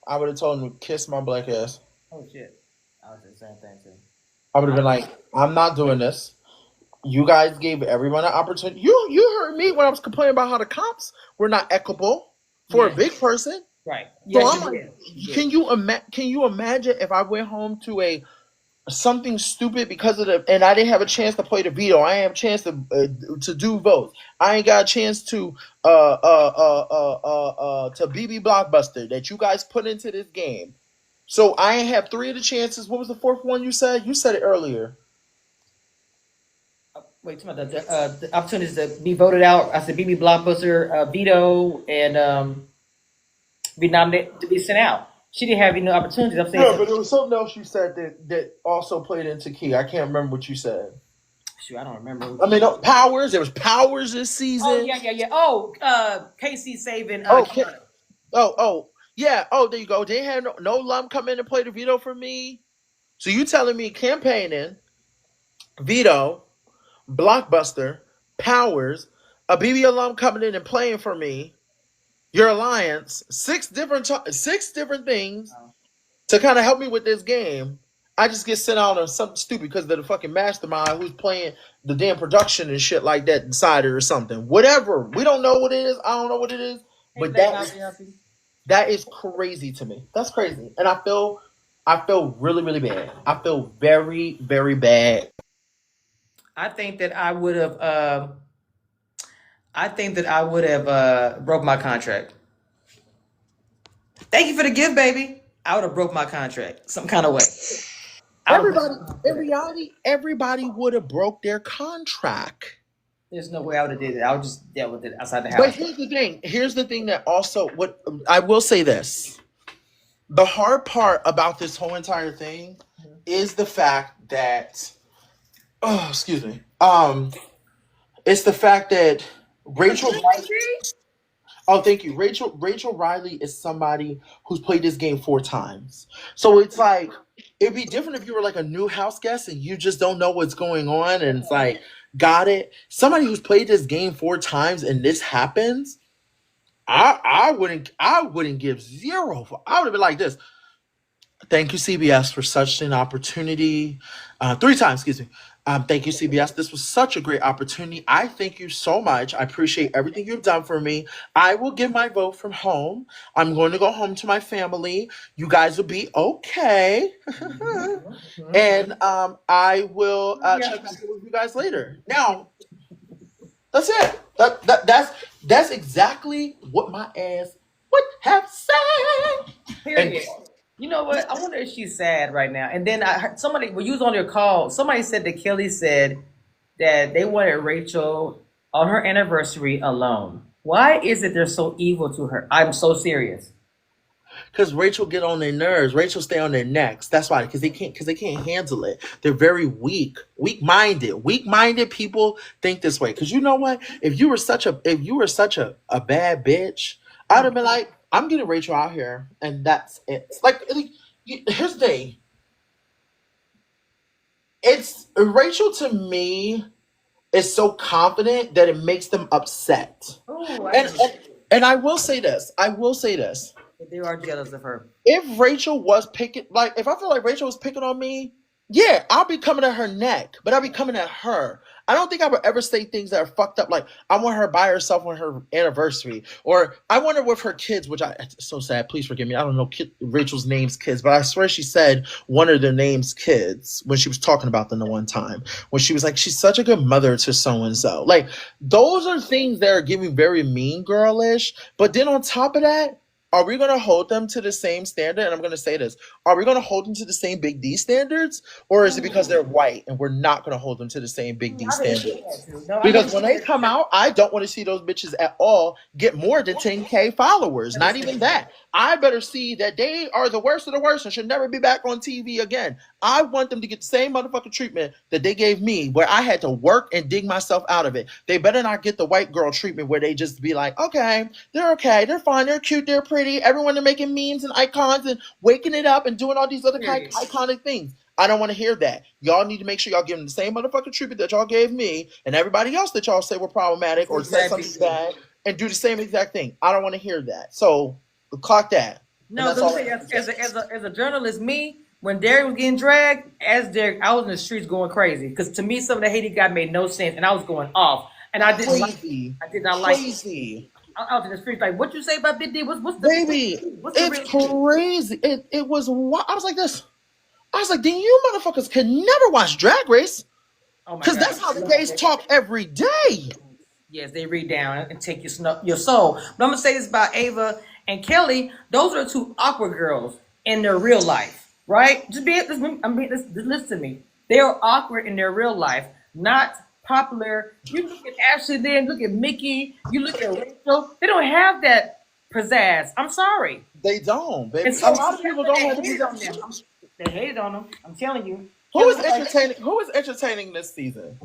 I would have told him to kiss my black ass. Oh shit! I was the same thing too. I would have been like, I'm not doing this. You guys gave everyone an opportunity. You heard me when I was complaining about how the cops were not equitable for a big person. Right. So Yes, I'm you like, did. can you imagine if I went home to something stupid because of and I didn't have a chance to play the veto. I didn't have a chance to do votes. I ain't got a chance to BB Blockbuster that you guys put into this game. So I ain't have 3 of the chances. What was the 4th one you said? You said it earlier. Wait, talking about the opportunities to be voted out. I said BB Blockbuster, veto, and be nominated to be sent out. She didn't have any opportunities. I'm saying, Yeah, but there was something else you said that also played into key. I can't remember what you said. shoot, I don't remember. I mean, Powers. There was Powers this season. Oh yeah. Oh, Casey saving. Keanu. Yeah. Oh, there you go. They had no Lum come in and play the veto for me. So you telling me campaigning, veto, Blockbuster, Powers, a BB alum coming in and playing for me, your alliance, 6 different things to kind of help me with this game. I just get sent out on something stupid because they're the fucking mastermind who's playing the damn production and shit like that inside it or something. Whatever. We don't know what it is. I don't know what it is. But that is crazy to me. That's crazy. And I feel really, really bad. I feel very, very bad. I think that I would have. Broke my contract. Thank you for the gift, baby. I would have broke my contract some kind of way. In reality, everybody would have broke their contract. There's no way I would have did it. I would just dealt with it outside the house. But here's the thing that also, what I will say this. The hard part about this whole entire thing is the fact that, excuse me. It's the fact that Rachel Riley. Oh, thank you. Rachel Riley is somebody who's played this game 4 times. So it's like, it'd be different if you were like a new house guest and you just don't know what's going on and it's like, got it. Somebody who's played this game 4 times and this happens, I wouldn't give zero. I would have been like this. Thank you, CBS, for such an opportunity. 3 times, excuse me. Thank you, CBS. This was such a great opportunity. I thank you so much. I appreciate everything you've done for me. I will give my vote from home. I'm going to go home to my family. You guys will be okay. And I will check back in with you guys later. Now, that's it. That's exactly what my ass would have said. And Period. You know what? I wonder if she's sad right now. And then I heard somebody, when you was on your call, somebody said that Kelly said that they wanted Rachel on her anniversary alone. Why is it they're so evil to her? I'm so serious. because Rachel get on their nerves. Rachel stay on their necks. That's why, because they can't handle it. They're very weak minded. Weak minded people think this way. Because you know what? If you were such a bad bitch, I'd have been like, I'm getting Rachel out here, and that's it. Here's the thing. It's Rachel to me is so confident that it makes them upset. Oh, And and, and I will say this. I will say this. they are jealous of her. If Rachel was picking, like, if I feel like Rachel was picking on me, yeah, I'll be coming at her neck, but I'll be coming at her. I don't think I would ever say things that are fucked up. Like, I want her by herself on her anniversary, or I want her with her kids, which it's so sad. Please forgive me. I don't know Rachel's name's kids, but I swear she said one of their names kids when she was talking about them the one time when she was like, she's such a good mother to so and so. Like, those are things that are giving very mean girlish. But then on top of that, are we going to hold them to the same standard? And I'm going to say this. Are we going to hold them to the same Big D standards? Or is it because they're white and we're not going to hold them to the same Big D I didn't say standards? that too. No, I Because didn't when say they that. come out, I don't want to see those bitches at all get more than 10K followers. Never Not said even that. that. I better see that they are the worst of the worst and should never be back on TV again. I want them to get the same motherfucking treatment that they gave me, where I had to work and dig myself out of it. They better not get the white girl treatment where they just be like, okay, they're fine, they're cute, they're pretty. Everyone are making memes and icons and waking it up and doing all these other Period. iconic things. I don't want to hear that. Y'all need to make sure y'all give them the same motherfucking treatment that y'all gave me and everybody else that y'all say were problematic or said Exactly. something bad, and do the same exact thing. I don't want to hear that. So clock that. And No, that's let me all. say, as a journalist, me, when Derek was getting dragged, as Derek, I was in the streets going crazy. Because to me, some of the hate he got made no sense, and I was going off. And I didn't like it. Crazy. I did not like it. Crazy. I was in the streets like, what you say about Big D? What's the Baby, what's the it's real? crazy. It was I was like this. I was like, then you motherfuckers could never watch Drag Race. Oh my Because God. that's how the gays talk every day. Yes, they read down and take your soul. But I'm gonna say this about Ava and Kelly. Those are two awkward girls in their real life, right? Just listen to me. They are awkward in their real life, not popular. You look at Ashley, then look at Mickey. You look at Rachel. They don't have that pizzazz. I'm sorry. They don't, baby. And so A lot of people don't have they hated on to. them. They hated on them. I'm telling you. Who is entertaining? Who is entertaining this season?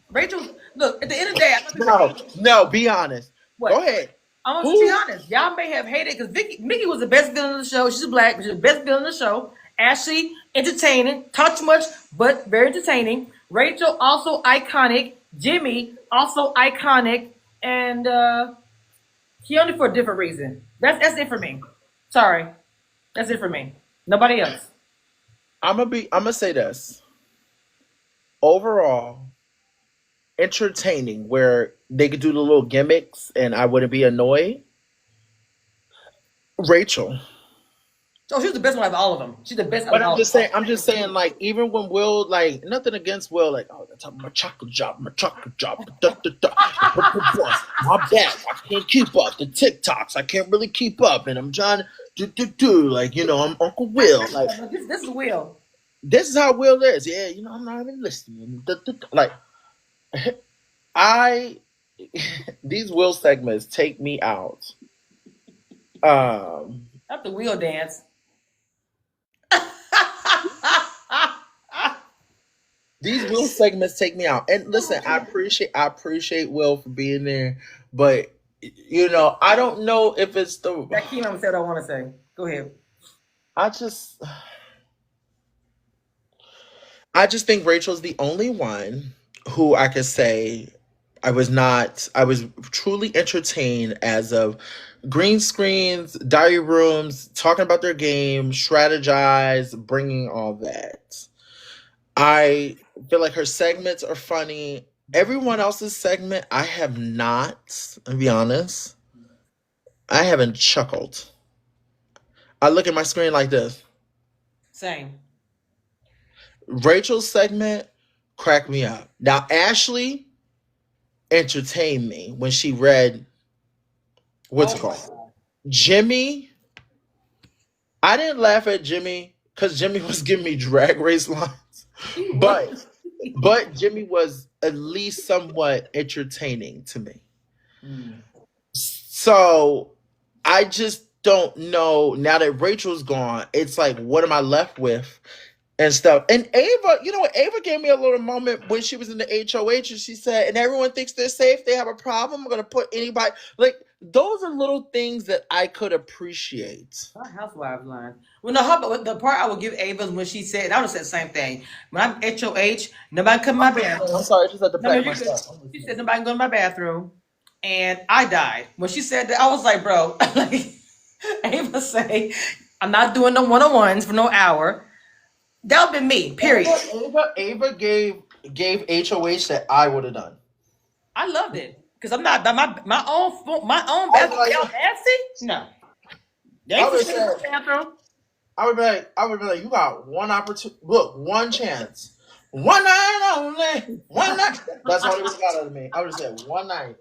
Rachel, look, at the end of the day, I'm not No. Be honest. what? Go ahead. I'm gonna Who? be honest. Y'all may have hated because Mickey was the best villain of the show. She's black, but she's the best villain of the show. Ashley, entertaining, talk too much, but very entertaining. Rachel, also iconic. Jimmy, also iconic, and Keone for a different reason. That's it for me. Sorry, that's it for me. Nobody else. I'm gonna say this. Overall, entertaining where they could do the little gimmicks and I wouldn't be annoyed. Rachel. Oh, she's the best one out of all of them. She's the best. But out of I'm just saying, like, even when Will, like, nothing against Will, like, oh, that's my chocolate job, da, da, da. My bad, I can't keep up. The TikToks, I can't really keep up, and I'm trying to do, like, I'm Uncle Will. Like, this is Will. this is how Will is. Yeah, I'm not even listening. Like, these Will segments take me out. Not the Will dance. These Will segments take me out. And listen, I appreciate Will for being there, but I don't know if it's the. That Keon said I want to say. Go ahead. I just think Rachel's the only one who I could say I was not. I was truly entertained as of green screens, diary rooms, talking about their game, strategize, bringing all that. I feel like her segments are funny. Everyone else's segment, I have not. I'll be honest. I haven't chuckled. I look at my screen like this. Same. Rachel's segment cracked me up. Now Ashley entertained me when she read what's it Oh my called? God. Jimmy. I didn't laugh at Jimmy because Jimmy was giving me drag race lines, but Jimmy was at least somewhat entertaining to me. Mm. So I just don't know now that Rachel's gone. It's like, what am I left with? And stuff. And Ava, you know what? Ava gave me a little moment when she was in the HOH and she said, and everyone thinks they're safe. They have a problem. I'm going to put anybody. Like, those are little things that I could appreciate. My housewives line. Well, no, how about the part I would give Ava is when she said, I would have said the same thing. When I'm HOH, nobody come in my bathroom. I'm sorry, I just had to No, no, pack my you good. stuff. She said nobody can go to my bathroom, and I died. When she said that, I was like, bro, like Ava say, I'm not doing no one-on-ones for no hour. That would be me. Period. Ava gave HOH that I would have done. I loved it because I'm not my own I bathroom. was like- Y'all nasty? No. They I ain't would've sitting in the said- bathroom. I would be like, you got one opportunity. Look, one chance. One night only. One night. That's all it was got out of me. I would have said one night.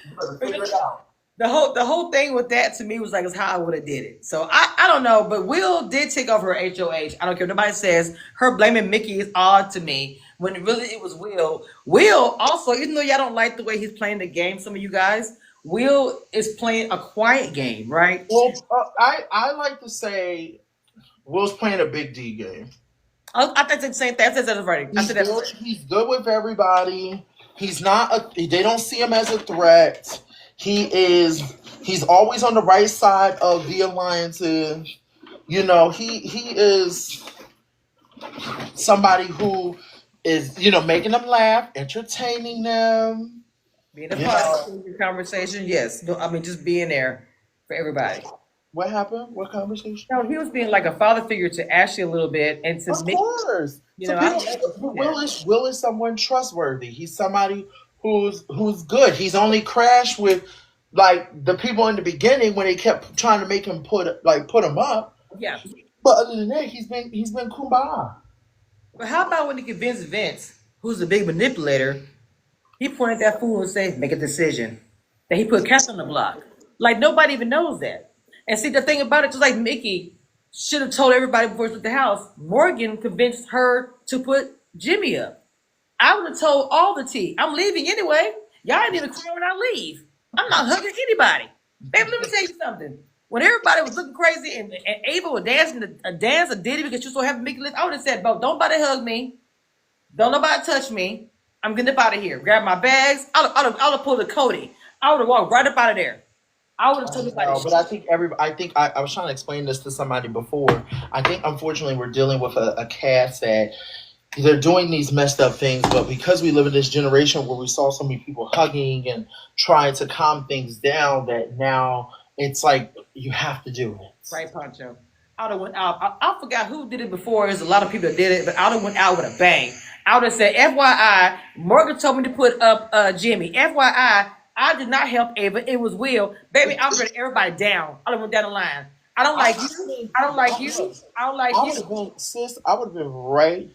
You better figure it out. The whole thing with that to me was like, it's how I would have did it. So I don't know, but Will did take off her HOH. I don't care what nobody says. Her blaming Mickey is odd to me when really it was Will. Will also, even though y'all don't like the way he's playing the game, some of you guys, Will is playing a quiet game, right? Well, I like to say Will's playing a big D game. I think the same thing. I said that already. I said that already. He's good with everybody. He's not. They don't see him as a threat. He's always on the right side of the alliances. You know, he is somebody who is, making them laugh, entertaining them. Being a Yeah. part of the conversation, yes. No, I mean, just being there for everybody. What happened? What conversation? No, he was being like a father figure to Ashley a little bit and to Of Mickey. course. You So know, I people- don't know. Will is someone trustworthy. He's somebody who's good. He's only crashed with like the people in the beginning when they kept trying to make him put him up. Yeah. But other than that, he's been kumbaya. But how about when he convinced Vince, who's the big manipulator, he pointed at that fool and said, make a decision. That he put Cass on the block. Like nobody even knows that. And see the thing about it, just like Mickey should have told everybody before he left the house, Morgan convinced her to put Jimmy up. I would have told all the tea. I'm leaving anyway. Y'all ain't even cry when I leave. I'm not hugging anybody. Baby, let me tell you something. When everybody was looking crazy and Ava was dancing a dance a ditty because she was so happy to Mickey list, I would have said, bro, don't nobody hug me. Don't nobody touch me. I'm getting up out of here. Grab my bags. I would have pulled a Cody. I would have walked right up out of there. I would have told everybody. No, but I think I was trying to explain this to somebody before. I think unfortunately we're dealing with a cast that they're doing these messed up things, but because we live in this generation where we saw so many people hugging and trying to calm things down, that now it's like you have to do it. Right, Poncho. I would have went out. I forgot who did it before. There's a lot of people that did it, but I would have went out with a bang. I would have said, FYI, Morgan told me to put up Jimmy. FYI, I did not help Ava. It was Will. Baby, I'm bringing everybody down. I would have went down the line. I don't like you. I don't like you. I don't like I would you. have been, sis, I would have been right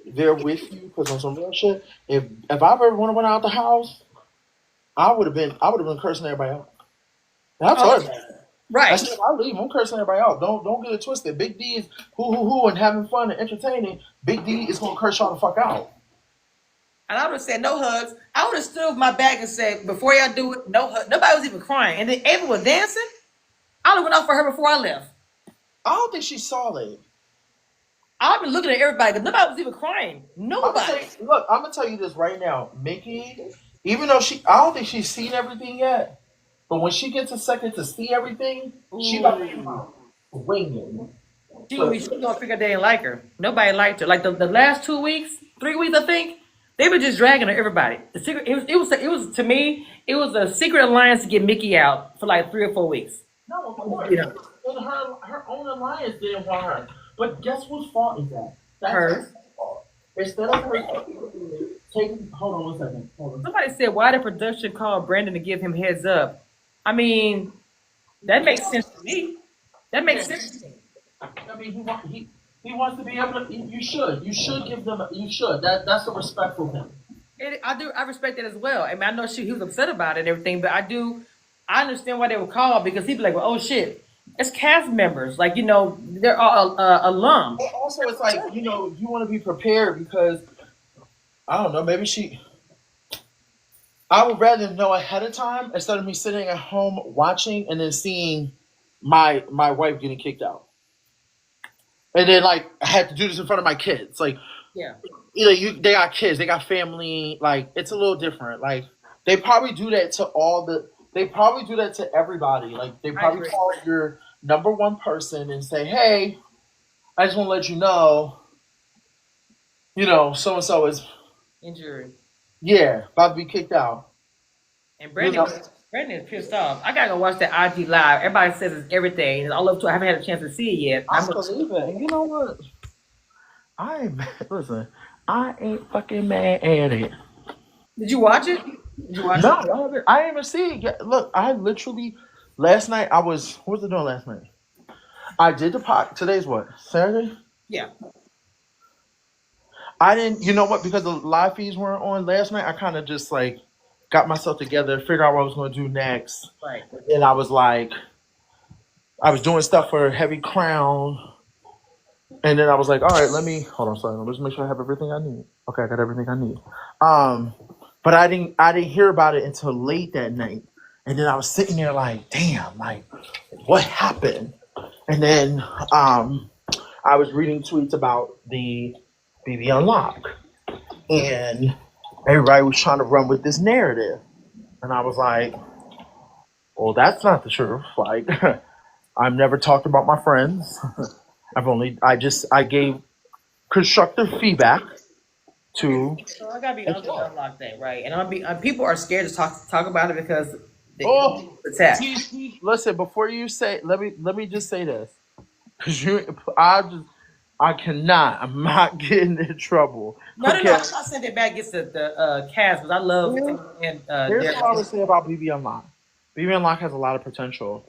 there with you because on some real shit. If I ever went out the house, I would have been cursing everybody out. And I told her that. I Right. said, if I leave, I'm cursing everybody out. Don't get it twisted. Big D is who and having fun and entertaining. Big D is gonna curse y'all the fuck out. And I would have said no hugs. I would have stood with my back and said, before y'all do it, no hug. Nobody was even crying. And then Ava was dancing. I would have went out for her before I left. I don't think she saw it. I've been looking at everybody because nobody was even crying. I'm Nobody. gonna tell you this right now. Mickey, even though I don't think she's seen everything yet, but when she gets a second to see everything, she about to come out swinging. She gonna figure they didn't like her. Nobody liked her. Like the last 2 weeks, 3 weeks, I think, They were just dragging everybody. The secret, it was to me, it was a secret alliance to get Mickey out for like 3 or 4 weeks. No, of course. You know, And her own alliance didn't want her. But guess whose fault is that? That's Hers. her fault. Instead of her taking, hold on 1 second. Hold on. Somebody said, why did production call Brandon to give him heads up? I mean, that makes sense to me. That makes sense to me. I mean, he wants to be able to. You should give them. You should. That's a respectful thing. I respect that as well. I mean, I know he was upset about it and everything, but I understand why they were called because he'd be like, well, oh shit, it's cast members. Like, they're all alum. But also, it's like, you want to be prepared because, I don't know, maybe I would rather know ahead of time instead of me sitting at home watching and then seeing my wife getting kicked out. And then, like, I had to do this in front of my kids. Like, Yeah. they got kids, they got family. Like, it's a little different. Like, they probably do that to they probably do that to everybody. Like, they probably agree. call your number one person and say, hey, I just want to let you know, so-and-so is, Injury. about to be kicked out. And Brandon is pissed off. I gotta go watch that IG live. Everybody says it's everything. And I love to. I haven't had a chance to see it yet. I believe it. And you know what? Listen, I ain't fucking mad at it. Did you watch it? Did you watch No, it? I didn't even see it yet. Look, I literally, last night what was I doing last night? I did the pot. Today's what? Saturday? Yeah. I didn't, you know what? Because the live feeds weren't on last night, I kind of just like got myself together, figured out what I was going to do next. Right. And I was like, I was doing stuff for Heavy Crown. And then I was like, all right, hold on, sorry, let's make sure I have everything I need. Okay, I got everything I need. But I didn't hear about it until late that night. And then I was sitting there like, damn, like, what happened? And then I was reading tweets about the BB Unlock. And everybody was trying to run with this narrative. And I was like, well, that's not the truth. Like, I've never talked about my friends. I gave constructive feedback to. So I gotta be honest with Unlock Day, right? And people are scared to talk about it because they attack. Listen, before you say, let me just say this, because I'm not getting in trouble. No. I'm not saying that bad gets the cast, because I love and Here's what I would say about BB Unlock. BB Unlock has a lot of potential.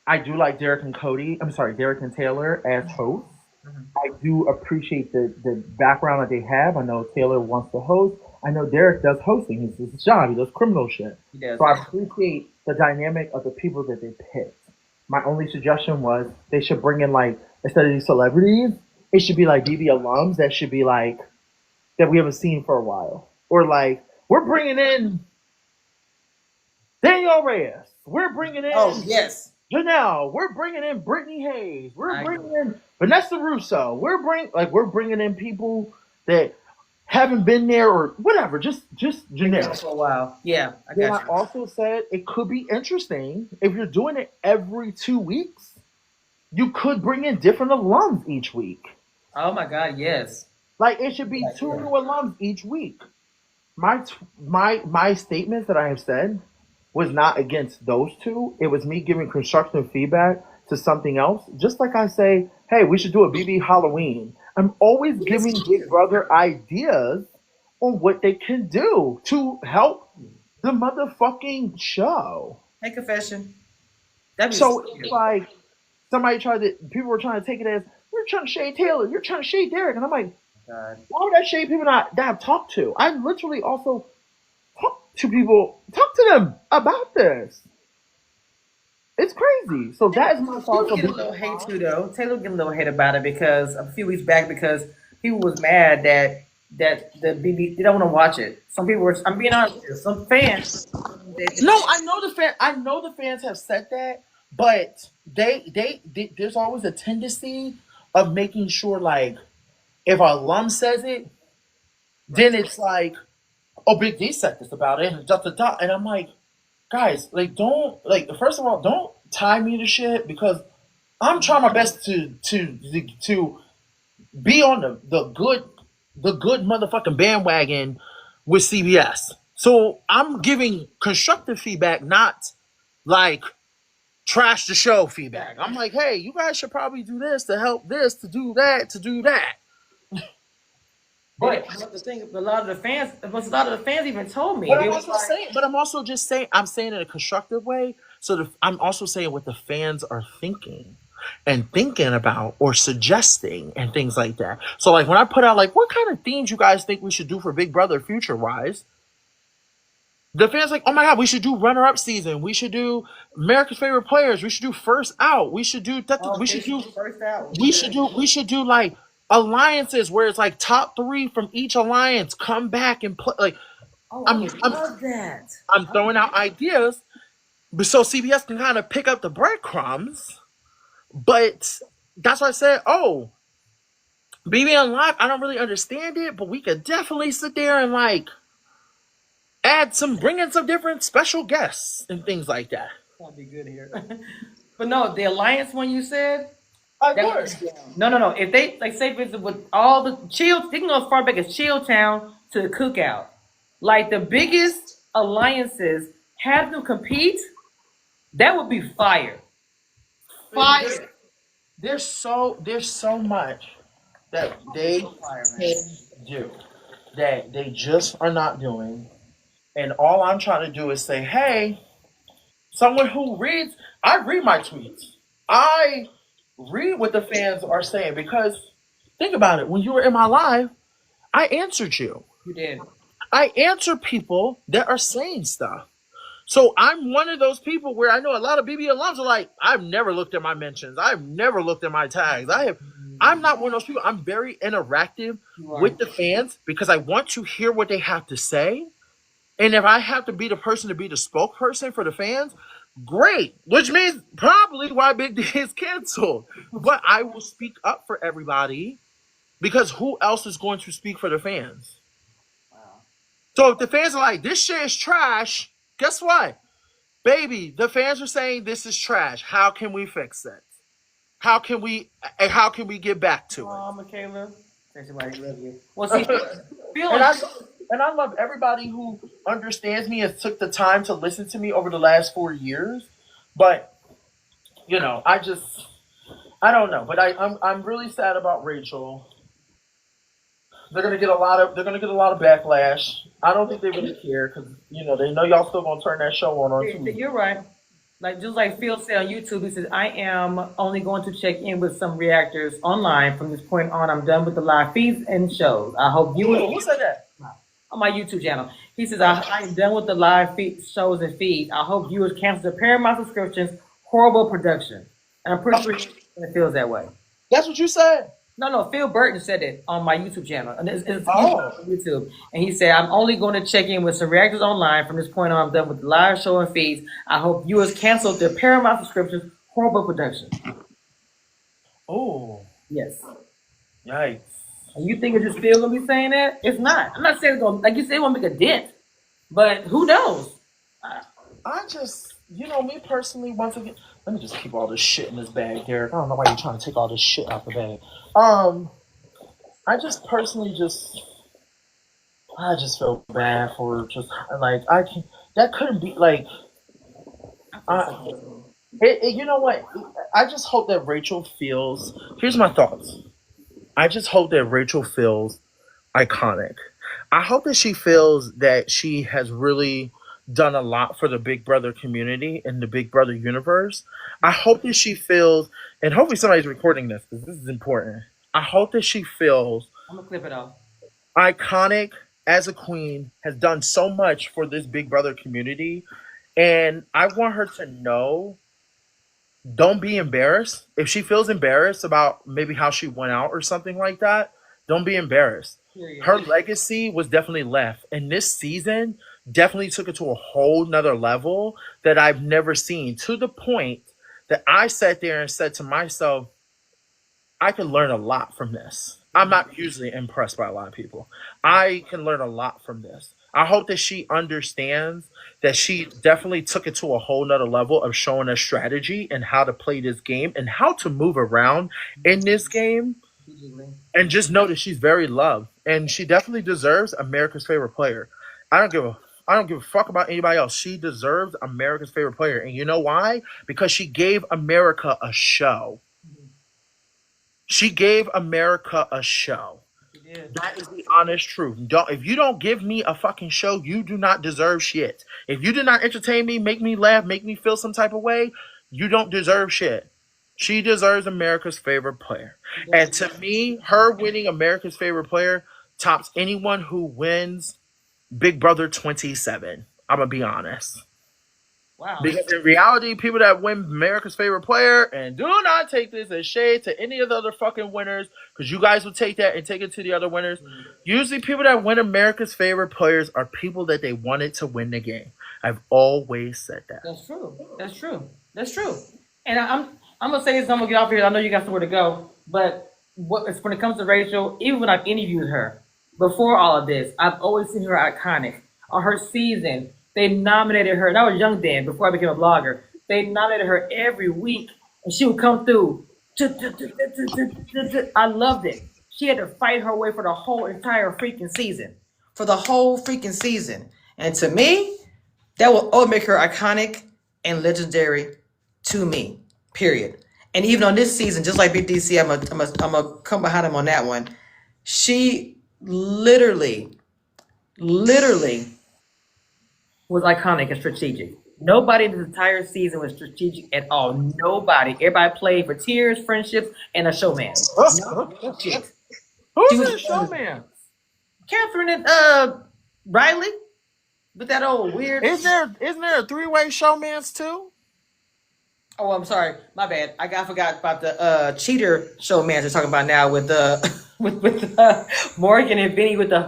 I do like Derek and Taylor as hosts. Mm-hmm. I do appreciate the background that they have. I know Taylor wants to host. I know Derek does hosting. It's his job. He does criminal shit. He does. So I appreciate the dynamic of the people that they picked. My only suggestion was they should bring in, like, instead of these celebrities, it should be like BB alums that should be like, that we haven't seen for a while. Or like, we're bringing in Daniel Reyes. We're bringing in Janelle. We're bringing in Brittany Hayes. We're bringing in Vanessa Russo. We're bringing in people that haven't been there or whatever. Just generic. For a while. Yeah, I got you. I also said it could be interesting if you're doing it every 2 weeks. You could bring in different alums each week. Oh my God, yes. Like, it should be 2 new alums each week. My statements that I have said was not against those two. It was me giving constructive feedback to something else. Just like I say, hey, we should do a BB Halloween. I'm always giving Big Brother ideas on what they can do to help the motherfucking show. Hey, confession. So it's like people were trying to take it as, you're trying to shade Taylor, you're trying to shade Derek. And I'm like, God. why would I shade people that I've talked to? I literally also talk to them about this. It's crazy. So that is my thoughts. Taylor get a little hate too, though. Taylor get a little hate about it because a few weeks back, because people was mad that the BB, they don't want to watch it. Some people were. I'm being honest with you. Some fans. No, I know the fans have said that, but they there's always a tendency of making sure, like, if an alum says it, then it's like, oh, Big D said this about it, and I'm like, guys, like, first of all, don't tie me to shit, because I'm trying my best to be on the good motherfucking bandwagon with CBS. So I'm giving constructive feedback, not like trash the show feedback. I'm like, hey, you guys should probably do this to help this, to do that, to do that. But But the thing, a lot of the fans even told me they was like, but I'm also just saying, I'm saying in a constructive way. So I'm also saying what the fans are thinking and thinking about or suggesting and things like that. So like when I put out like, what kind of themes you guys think we should do for Big Brother future wise? The fans like, oh my god, we should do runner up season. We should do America's favorite players. We should do first out. We should do that. oh, We they should do. first out. We should do like alliances where it's like top 3 from each alliance come back and play. Like Oh, I'm I would love that. I'm throwing out ideas, but so CBS can kind of pick up the breadcrumbs. But that's why I said, oh, BBN Live. I don't really understand it, but we could definitely sit there and like bring in some different special guests and things like that. That'd be good here. But no, the alliance one you said. Of That course. was, no. If they like say for instance with all the chill, they can go as far back as Chilltown to the Cookout. Like the biggest alliances, have them compete. That would be fire. Fire. There's so much that they can do that they just are not doing. And all I'm trying to do is say, hey, someone who reads, I read my tweets. I read what the fans are saying because think about it. When you were in my live, I answered you. You did. I answer people that are saying stuff. So I'm one of those people where I know a lot of BB alums are like, I've never looked at my mentions. I've never looked at my tags. I'm not one of those people. I'm very interactive with the fans because I want to hear what they have to say. And if I have to be the person to be the spokesperson for the fans, great. Which means probably why Big D is canceled. But I will speak up for everybody because who else is going to speak for the fans? Wow. So if the fans are like, this shit is trash, guess what? Baby, the fans are saying this is trash. How can we fix it? How can we get back to it? Oh, Michaela. Thanks, somebody love you. Well, see, And I love everybody who understands me and took the time to listen to me over the last 4 years. But you know, I don't know. But I'm really sad about Rachel. They're gonna get a lot of backlash. I don't think they really care because you know they know y'all still gonna turn that show on Tuesday. you're right. Like just like Phil said on YouTube, he says, I am only going to check in with some reactors online. From this point on, I'm done with the live feeds and shows. I hope you Who said that? on my YouTube channel. He says, I am done with the live shows and feeds. I hope viewers cancel their Paramount subscriptions. Horrible production. And I'm pretty sure it feels that way. That's what you said. No, Phil Burton said it on my YouTube channel. And it's Oh. on YouTube. And he said, I'm only going to check in with some reactors online. From this point on, I'm done with the live show and feeds. I hope viewers cancel their Paramount subscriptions. Horrible production. Oh, Yes. yikes. And you think it's just Phil gonna be saying that? It's not. I'm not saying it's gonna, like you said, it won't make a dent. But who knows? I just, you know, me personally, once again, let me just keep all this shit in this bag, Derek. I don't know why you're trying to take all this shit out the bag. I just personally I just feel bad for just, like, that couldn't be, like, you know what? I just hope that Rachel feels, here's my thoughts. I just hope that Rachel feels iconic. I hope that she feels that she has really done a lot for the Big Brother community and the Big Brother universe. I hope that she feels, and hopefully somebody's recording this because this is important. I hope that she feels I'm gonna clip it off. iconic as a queen, has done so much for this Big Brother community. And I want her to know, don't be embarrassed. If she feels embarrassed about maybe how she went out or something like that, don't be embarrassed. Her legacy was definitely left. And this season definitely took it to a whole nother level that I've never seen, to the point that I sat there and said to myself, I can learn a lot from this. I'm not usually impressed by a lot of people. I can learn a lot from this. I hope that she understands that she definitely took it to a whole nother level of showing us strategy and how to play this game and how to move around in this game. And just know that she's very loved, and she definitely deserves America's favorite player. I don't give a fuck about anybody else. She deserves America's favorite player, and you know why? Because she gave America a show. She gave America a show. That is the honest truth. If you don't give me a fucking show, you do not deserve shit. If you did not entertain me, make me laugh, make me feel some type of way, you don't deserve shit. She deserves America's favorite player. And to me, her winning America's favorite player tops anyone who wins Big Brother 27. I'm going to be honest. Wow. Because in reality, people that win America's favorite player, and do not take this as shade to any of the other fucking winners, because you guys will take that and take it to the other winners. Usually people that win America's favorite players are people that they wanted to win the game. I've always said that. That's true. That's true. That's true. And I'm gonna say this. I'm gonna get off here. I know you got somewhere to go, but when it comes to Rachel, even when I've interviewed her before all of this, I've always seen her iconic. On her season, they nominated her, and I was young then, before I became a blogger. They nominated her every week, and she would come through. I loved it. She had to fight her way for the whole entire freaking season. For the whole freaking season. And to me, that will always make her iconic and legendary to me. Period. And even on this season, just like Big DC, I'm gonna come behind him on that one. She literally Was iconic and strategic. Nobody in the entire season was strategic at all. Nobody. Everybody played for tears, friendships, and a showman. No shit. Who's the showman? Catherine and Riley, with that old weird. Isn't there a three-way showmans too? Oh, I'm sorry, my bad. I forgot about the cheater showman they're talking about now with with Morgan and Vinny with the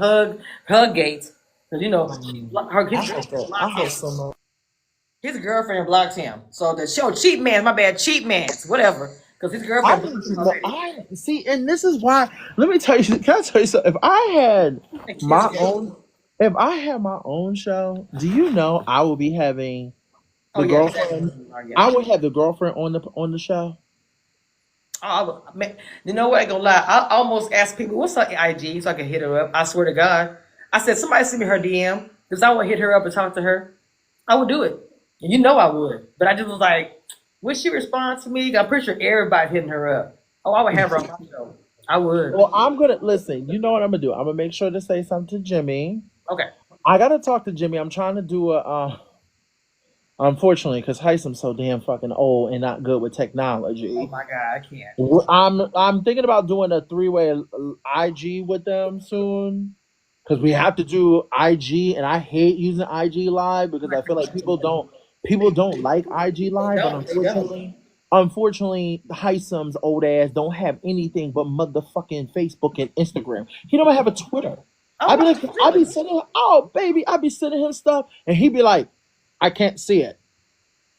hug gates. Because you know his girlfriend blocked him. So the show Cheat Man, my bad, Cheat Man's, whatever. Because his girlfriend. See, and this is why. Let me tell you. Can I tell you something? If I had my own show, do you know I would be having the girlfriend? I would have the girlfriend on the show. Man, you know what? I ain't gonna lie. I almost asked people, "What's her IG?" so I can hit her up. I swear to God, I said, "Somebody send me her DM," because I would hit her up and talk to her. I would do it. And you know I would, but I just was like, would she respond to me? I'm pretty sure everybody hitting her up. Oh, I would have her on my show. I would. Well, I'm gonna listen. You know what I'm gonna do? I'm gonna make sure to say something to Jimmy. Okay. I gotta talk to Jimmy. I'm trying to do a. Unfortunately, because Heisem's so damn fucking old and not good with technology. Oh my God, I can't. I'm thinking about doing a 3-way IG with them soon. Because we have to do IG, and I hate using IG Live because I feel like people don't like IG Live, but unfortunately, Heisem's old ass don't have anything but motherfucking Facebook and Instagram. He don't have a Twitter. I'd be sending him stuff, and he'd be like, I can't see it.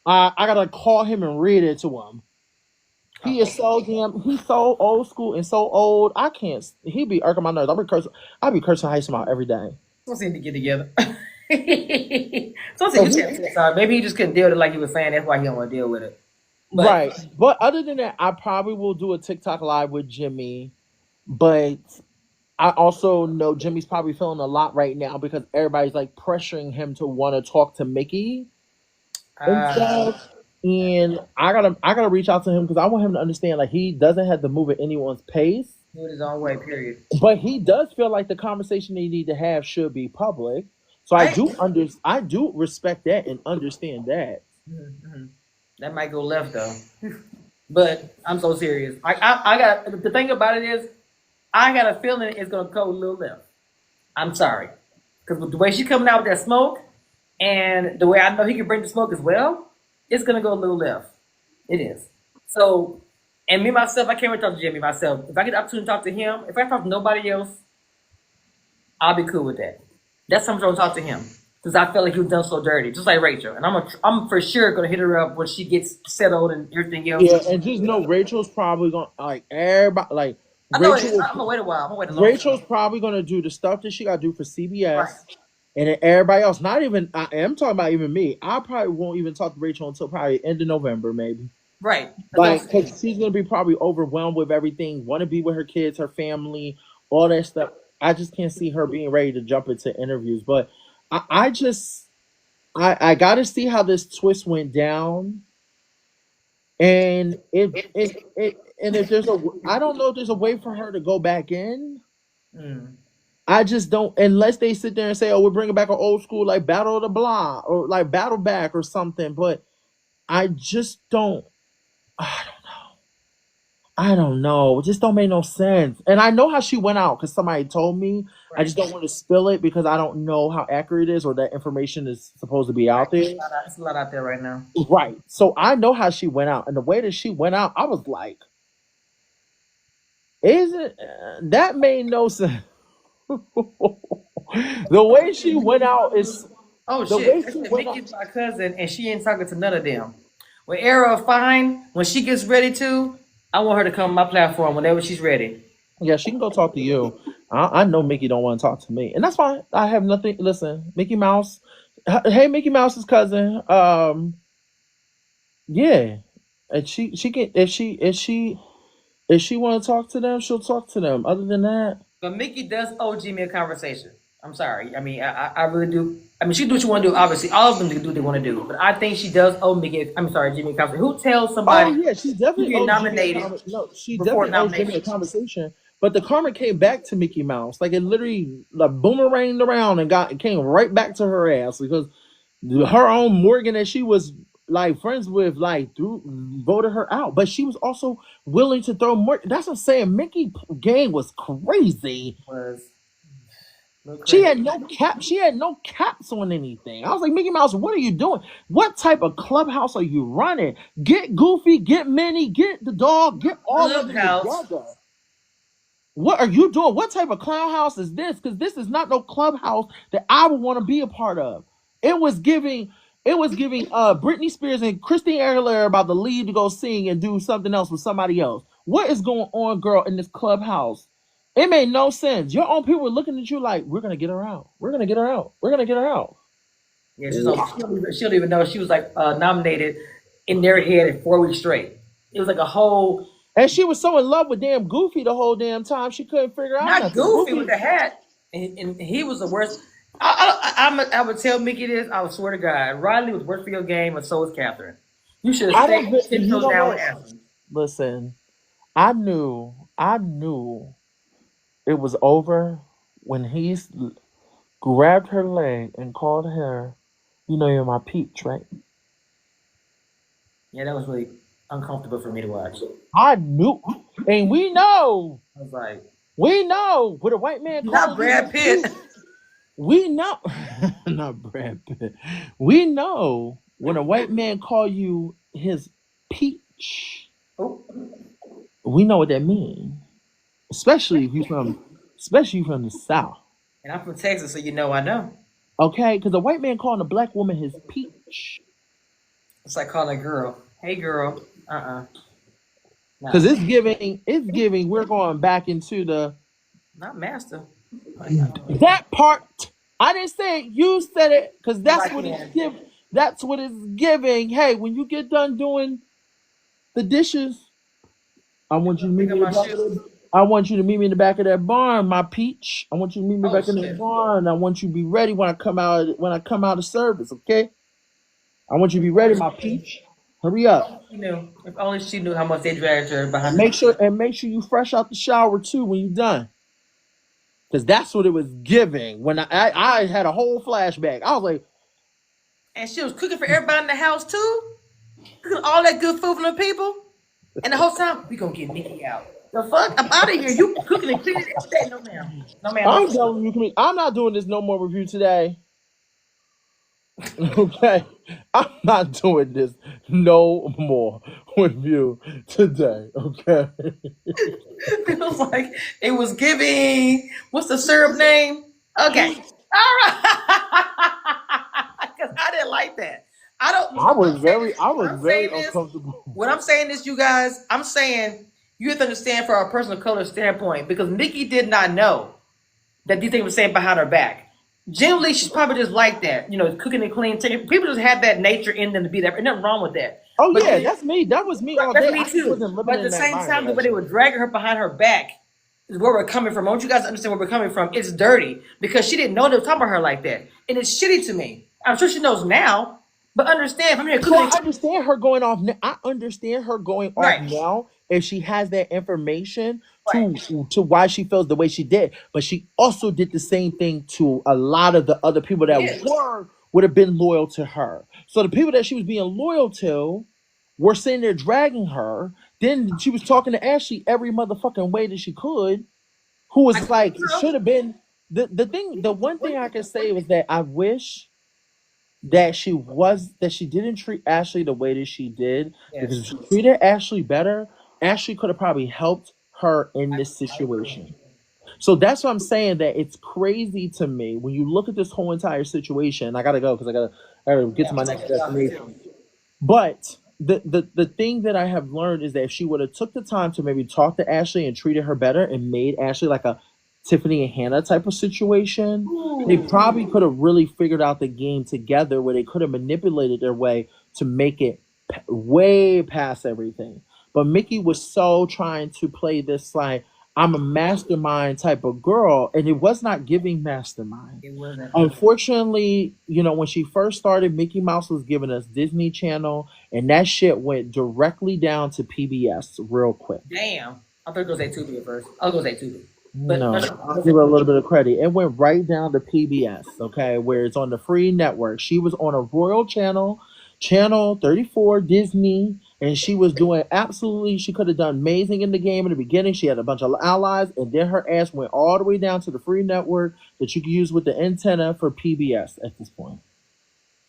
I gotta call him and read it to him. He is so damn. He's so old school and so old. I can't. He be irking my nerves. I be cursing Heisem out every day. Don't seem to get together. Sorry, maybe he just couldn't deal with it like he was saying. That's why he don't want to deal with it. Right. But other than that, I probably will do a TikTok live with Jimmy. But I also know Jimmy's probably feeling a lot right now because everybody's like pressuring him to want to talk to Mickey and stuff. And I gotta reach out to him because I want him to understand like he doesn't have to move at anyone's pace. Do it his own way, period. But he does feel like the conversation they need to have should be public. So I do respect that and understand that. Mm-hmm. That might go left though. But I'm so serious. I got the thing about it is I got a feeling it's gonna go a little left. I'm sorry. Because with the way she's coming out with that smoke and the way I know he can bring the smoke as well, it's gonna go a little left. It is. So, and me myself, I can't wait to talk to Jimmy myself. If I get the opportunity to talk to him, if I talk to nobody else, I'll be cool with that. That's something I'm gonna talk to him because I feel like he was done so dirty, just like Rachel. And I'm for sure gonna hit her up when she gets settled and everything else. Yeah, and just know Rachel's probably gonna like everybody like. I'm gonna wait a while. I'm gonna wait a long Rachel's time. probably gonna do the stuff that she gotta do for CBS. Right. And then everybody else, not even I am talking about even me. I probably won't even talk to Rachel until probably end of November, maybe. Right. That's what I'm Like, saying. because she's gonna be probably overwhelmed with everything, want to be with her kids, her family, all that stuff. I just can't see her being ready to jump into interviews. But I just, I got to see how this twist went down, and and if there's a, I don't know if there's a way for her to go back in. Mm. I just don't, unless they sit there and say, "Oh, we're bringing back an old school like Battle of the Blah or like Battle Back or something." But I just don't. I don't know. It just don't make no sense. And I know how she went out because somebody told me. I Right. just don't want to spill it because I don't know how accurate it is or that information is supposed to be Right. out there. It's a lot out there right now. Right. So I know how she went out. And the way that she went out, I was like, isn't that made no sense? The way she went out is Oh the way shit! I she said went out. Mickey's my cousin, and she ain't talking to none of them. When Era fine, when she gets ready to, I want her to come on my platform whenever she's ready. Yeah, she can go talk to you. I know Mickey don't want to talk to me, and that's fine. I have nothing. Listen, Mickey Mouse. Hey, Mickey Mouse's cousin. Yeah, and she can if she want to talk to them, she'll talk to them. Other than that, But Mickey does owe Jimmy a conversation. I'm sorry. I mean, I really do. I mean, she do what you want to do. Obviously, all of them can do what they want to do. But I think she does owe Mickey. I'm sorry, Jimmy a conversation. Who tells oh somebody yeah, she you definitely get owes Jimmy a nominated no, she before definitely owes Jimmy a nomination? conversation. But the karma came back to Mickey Mouse, like it literally like boomeranged around and came right back to her ass because her own Morgan that she was like friends with like threw voted her out, but she was also willing to throw more. That's what I'm saying. Mickey game was crazy. Was a little She crazy. had no cap. She had no caps on anything. I was like, Mickey Mouse, what are you doing? What type of clubhouse are you running? Get Goofy, get Minnie, get the dog, get all of them Clubhouse. together. What are you doing? What type of clown house is this? Because this is not no clubhouse that I would want to be a part of. It was giving, it was giving Britney Spears and Christine Aguilera about to leave to go sing and do something else with somebody else. What is going on, girl, in this clubhouse? It made no sense. Your own people were looking at you like, we're gonna get her out. We're gonna get her out. We're gonna get her out. Yeah, she don't even know she was like nominated in their head in 4 weeks straight. It was like a whole And she was so in love with damn Goofy the whole damn time she couldn't figure out not nothing. Goofy with Goofy, the hat, and he was the worst. I would tell Mickey this. I would swear to God, Riley was worse for your game, and so was Catherine. You should have I don't. stayed 10 You toes know down with what? Ashley. Listen, I knew it was over when grabbed her leg and called her, you know, you're my peach, right? Yeah, that was really uncomfortable for me to watch. I knew, and I was like, we know, with a white man not calling you his Brad Pitt. peach, we know, not Brad Pitt, we know when a white man call you his peach, Oh, we know what that means, especially from the South. and I'm from Texas, so you know I know. Okay, because a white man calling a black woman his peach, It's like calling a girl, "Hey, girl." because Nah, it's giving. We're going back into the not master. that part. I didn't say it. You said it because that's Like what it's man, giving. That's what it's giving. Hey, when you get done doing the dishes, I want you to meet pick me up in the my back of shoes. the. I want you to meet me in the back of that barn, my peach. I want you to meet me Oh back in that shit. barn. I want you to be ready when I come out. When I come out of service, okay? I want you to be ready, my peach. Hurry up. You know, if only she knew how much they dragged her behind. Make sure you fresh out the shower too when you're done. Because that's what it was giving. When I had a whole flashback. I was like, And she was cooking for everybody in the house too. Cooking all that good food for the people. And the whole time, we gonna get Nikki out. The fuck? I'm out of here. You cooking and cleaning every day. No ma'am. No ma'am. I'm telling you, I'm not doing this no more review today. Okay? I'm not doing this no more review today. Okay? It was like it was giving. What's the syrup name? Okay. All right. Because I didn't like that. I don't. I was What I'm very saying is, uncomfortable. what I'm saying is, you guys. I'm saying you have to understand from a person of color standpoint because Nikki did not know that these things were saying behind her back. generally she's probably just like that. You know, cooking and cleaning. People just have that nature in them to be that. There's nothing wrong with that. Oh But yeah, that's me. That was me all that's day. me I just too. wasn't living But at in the that same time, the environment. way they were dragging her behind her back is where we're coming from. I want you guys to understand where we're coming from. It's dirty because she didn't know they were talking about her like that, and it's shitty to me. I'm sure she knows now, but understand if I'm here No, I cooking. understand her going off. I understand her going off Right, now if she has that information right. to why she feels the way she did. But she also did the same thing to a lot of the other people that Yes. would have been loyal to her. So the people that she was being loyal to were sitting there dragging her. Then she was talking to Ashley every motherfucking way that she could, who I, was like you know, should have been the one thing I can say was that I wish that she didn't treat Ashley the way that she did, because if yes. she treated Ashley better, Ashley could have probably helped her in this I agree. situation. So that's what I'm saying, that it's crazy to me when you look at this whole entire situation. I gotta go because I gotta get Yeah, to I'm my taking next it off too. destination. But the thing that I have learned is that if she would have took the time to maybe talk to Ashley and treated her better and made Ashley like a Tiffany and Hannah type of situation, they Ooh. probably could have really figured out the game together where they could have manipulated their way to make it way past everything. But Mickey was so trying to play this like I'm a mastermind type of girl, and it was not giving mastermind. It wasn't. Unfortunately, when she first started, Mickey Mouse was giving us Disney Channel, and that shit went directly down to PBS real quick. Damn. I thought it was a Tubi at first. I was gonna say Tubi, but No, I'll give her a little bit of credit. It went right down to PBS, okay, where it's on the free network. She was on a Royal Channel, Channel 34, Disney, and she was doing absolutely, she could have done amazing in the game in the beginning. She had a bunch of allies, and then her ass went all the way down to the free network that you could use with the antenna for PBS at this point.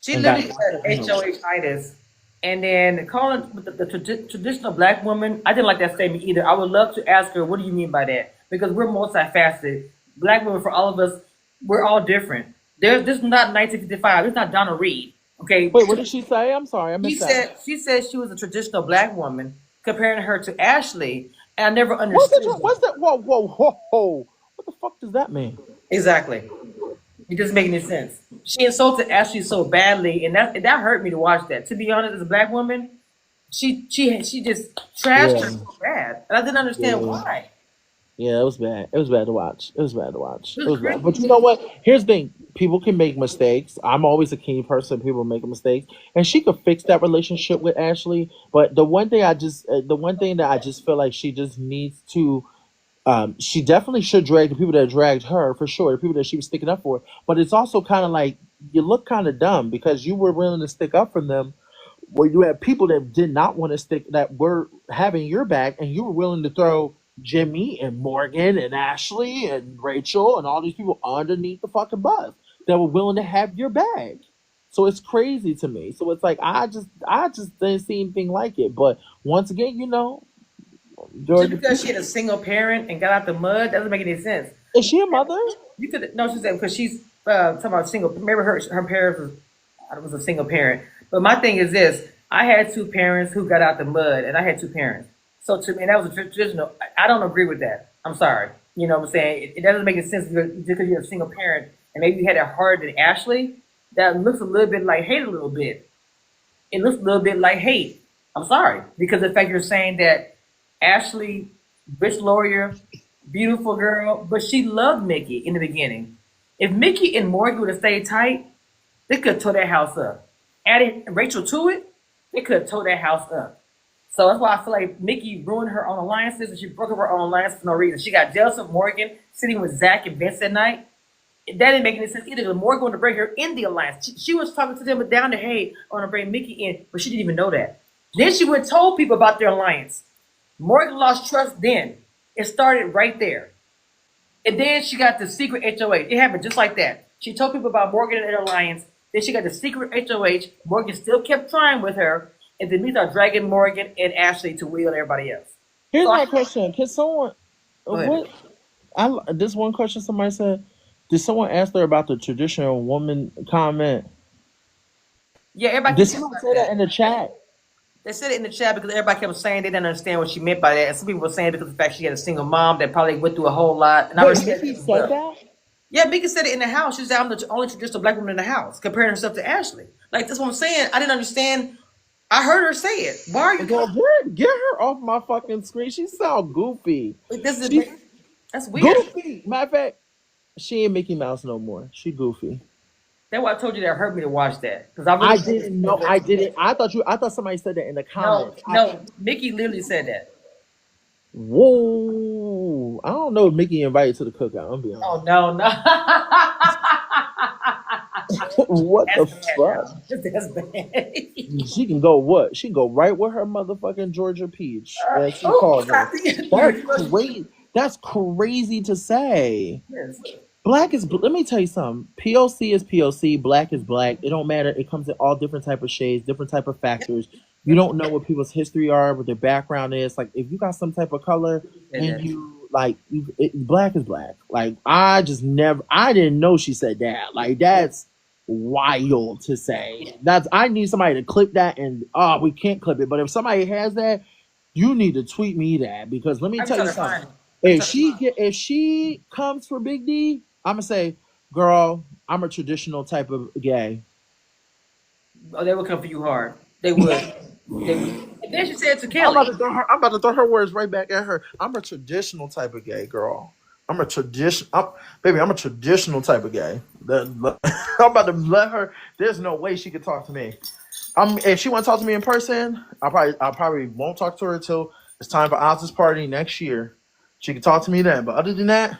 she And got literally said HOH itis. And then calling the traditional black woman, I didn't like that statement either. I would love to ask her, what do you mean by that? Because we're multifaceted. Black women, for all of us, we're all different. This is not 1955. This is not Donna Reed. Okay. Wait, what did she say? I'm sorry, I She missed said that. she said she was a traditional black woman, comparing her to Ashley, and I never What's understood that? that. What's that? Whoa, whoa, whoa, whoa. What the fuck does that mean? Exactly. It doesn't make any sense. She insulted Ashley so badly, and that hurt me to watch that. To be honest, as a black woman, she just trashed her Yeah, so bad, and I didn't understand yeah. why. Yeah, it was bad. It was bad to watch. It was bad to watch. It It was was bad. crazy. But you know what? Here's the thing. People can make mistakes. I'm always a keen person. People make mistakes. And she could fix that relationship with Ashley. But the one thing that I just feel like she just needs to, she definitely should drag the people that dragged her, for sure, the people that she was sticking up for. But it's also kind of like, you look kind of dumb because you were willing to stick up for them where you had people that did not want to stick, that were having your back, and you were willing to throw Jimmy and Morgan and Ashley and Rachel and all these people underneath the fucking bus that were willing to have your back. So it's crazy to me. So it's like I just didn't see anything like it. But once again, Just Georgia, because she had a single parent and got out the mud doesn't make any sense. is she a mother? You could no, she said because she's talking about single. Maybe her parents was a single parent. But my thing is this: I had two parents who got out the mud, and I had two parents. So to me, that was a traditional. I don't agree with that. I'm sorry. You know what I'm saying? It doesn't make any sense just because you're a single parent and maybe you had it harder than Ashley. That looks a little bit like hate a little bit. It looks a little bit like hate. I'm sorry. Because the fact you're saying that Ashley, rich lawyer, beautiful girl, but she loved Mickey in the beginning. If Mickey and Morgan would have stayed tight, they could have tore that house up. Added Rachel to it, they could have tore that house up. So that's why I feel like Mickey ruined her own alliances and she broke up her own alliance for no reason. She got jealous of Morgan sitting with Zach and Vince that night. That didn't make any sense either. Because Morgan wanted to bring her in the alliance. She was talking to them down the hey, I want to bring Mickey in, but she didn't even know that. Then she went and told people about their alliance. Morgan lost trust then. It started right there. And then she got the secret HOH. It happened just like that. She told people about Morgan and their alliance. Then she got the secret HOH. Morgan still kept trying with her. And then we started dragging Morgan and Ashley to wheel everybody else. Here's So my question: can someone go ahead. what? This one question somebody said. Did someone ask her about the traditional woman comment? Yeah, everybody Did kept talking someone about say that that. in the chat? They said it in the chat because everybody kept saying they didn't understand what she meant by that. And some people were saying because of the fact she had a single mom that probably went through a whole lot. And I Wait, respect Mickey that as said well. that? Yeah, Mickey said it in the house. She said, I'm the only traditional black woman in the house, comparing herself to Ashley. Like, that's what I'm saying. I didn't understand. I heard her say it. Why are you Girl, get her off my fucking screen. She sound goofy. this is She that's weird. goofy. Matter of fact, she ain't Mickey Mouse no more. She goofy. That's why I told you that hurt me to watch that. Because I didn't know. I didn't. I thought somebody said that in the No, comments. no, Mickey literally said that. Whoa. I don't know if Mickey invited to the cookout. I'm being honest. Oh no, no. What the That's bad. fuck? That's bad. She can go what? She can go right with her motherfucking Georgia Peach. As she called her. That's crazy. That's crazy to say. Yes. Black is. Let me tell you something. POC is POC. Black is black. It don't matter. It comes in all different type of shades, different type of factors. You don't know what people's history are, what their background is. Like if you got some type of color and you like, black is black. Like I didn't know she said that. Like that's wild to say. I need somebody to clip that, and we can't clip it. But if somebody has that, you need to tweet me that, because let me tell you something. If she comes for Big D, I'm gonna say, girl, I'm a traditional type of gay. Oh, they would come for you hard. They would. They would. And then she said to I'm Kelly. about to throw her words right back at her. I'm a traditional type of gay, girl. I'm a traditional type of gay. I'm about to let her. There's no way she could talk to me. If she want to talk to me in person, I probably won't talk to her until it's time for Oz's party next year. She can talk to me then. But other than that,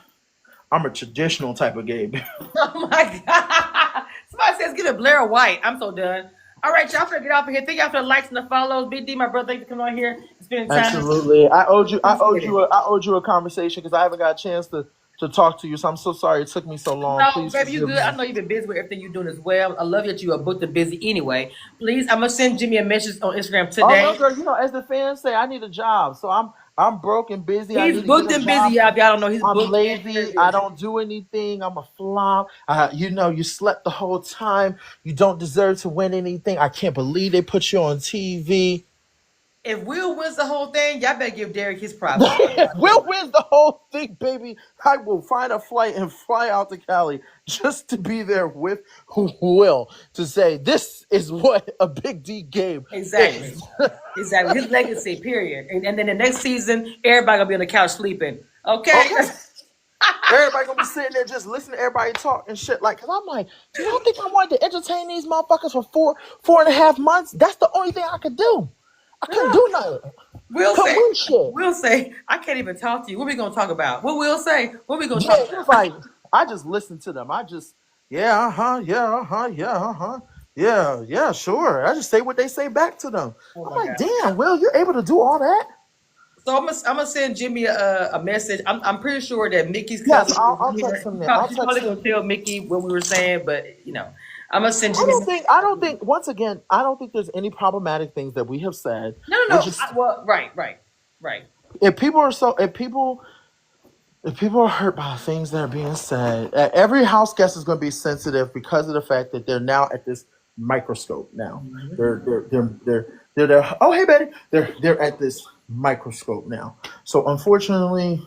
I'm a traditional type of gay. Oh my God. Somebody says, get a Blair White. I'm so done. All right, y'all, finna get off of here. Thank y'all for the likes and the follows. Big D, my brother, thank you for coming on here and spending time. Absolutely. I owed you a conversation because I haven't got a chance to talk to you. So I'm so sorry it took me so long. No, Please baby, you good. I know you've been busy with everything you're doing as well. I love that you are booked and busy anyway. Please, I'm gonna send Jimmy a message on Instagram today. Oh, no, girl, as the fans say, I need a job. So I'm broke and busy. He's booked and busy, y'all. Y'all don't know he's booked. I'm lazy. I don't do anything. I'm a flop. You slept the whole time. You don't deserve to win anything. I can't believe they put you on TV. If Will wins the whole thing, y'all better give Derek his props. Will wins the whole thing, baby. I will find a flight and fly out to Cali just to be there with Will to say this is what a Big D game Exactly. is. Exactly. His legacy, period. And then the next season, everybody gonna be on the couch sleeping. Okay? Everybody gonna be sitting there just listening to everybody talk and shit. Like, cause I'm like, do y'all think I wanted to entertain these motherfuckers for 4.5 months? That's the only thing I could do. I couldn't do nothing. We'll say, I can't even talk to you. What we gonna talk about? What we'll say? What we gonna talk about? Like, I just listen to them. Yeah, sure. I just say what they say back to them. I'm like, damn, Will, you're able to do all that? So I'm gonna send Jimmy a message. I'm pretty sure that Mickey's cousin. Yes, I'll text him that. She's probably gonna tell Mickey what we were saying, but I'm gonna send Jimmy. I don't think. Once again, I don't think there's any problematic things that we have said. No. Right. If people are hurt by things that are being said, every house guest is going to be sensitive because of the fact that they're now at this microscope. Now they're oh hey Betty, they're at this microscope now. So unfortunately,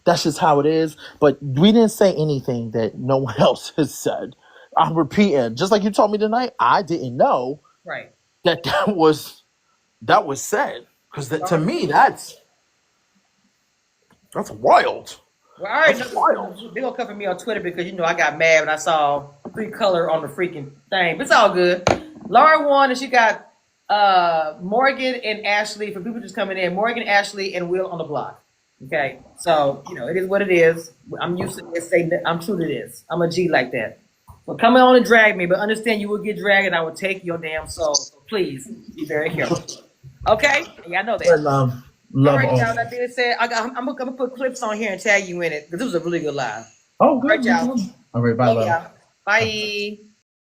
that's just how it is. But we didn't say anything that no one else has said. I'm repeating, just like you told me tonight. I didn't know that was said, because to me that's wild. Well, all right, they're gonna come for me on Twitter because I got mad when I saw free color on the freaking thing. But it's all good. Lauren won, and she got Morgan and Ashley, for people just coming in. Morgan, Ashley, and Will on the block. Okay, so it is what it is. I'm used to this. I'm true to this. I'm a G like that. So come on and drag me, but understand you will get dragged, and I will take your damn soul. So please be very careful. Okay, y'all know that. Love all right, y'all. That being said, I'm gonna put clips on here and tag you in it because it was a really good live. Oh, good. All right, y'all. All right, bye, love. Bye.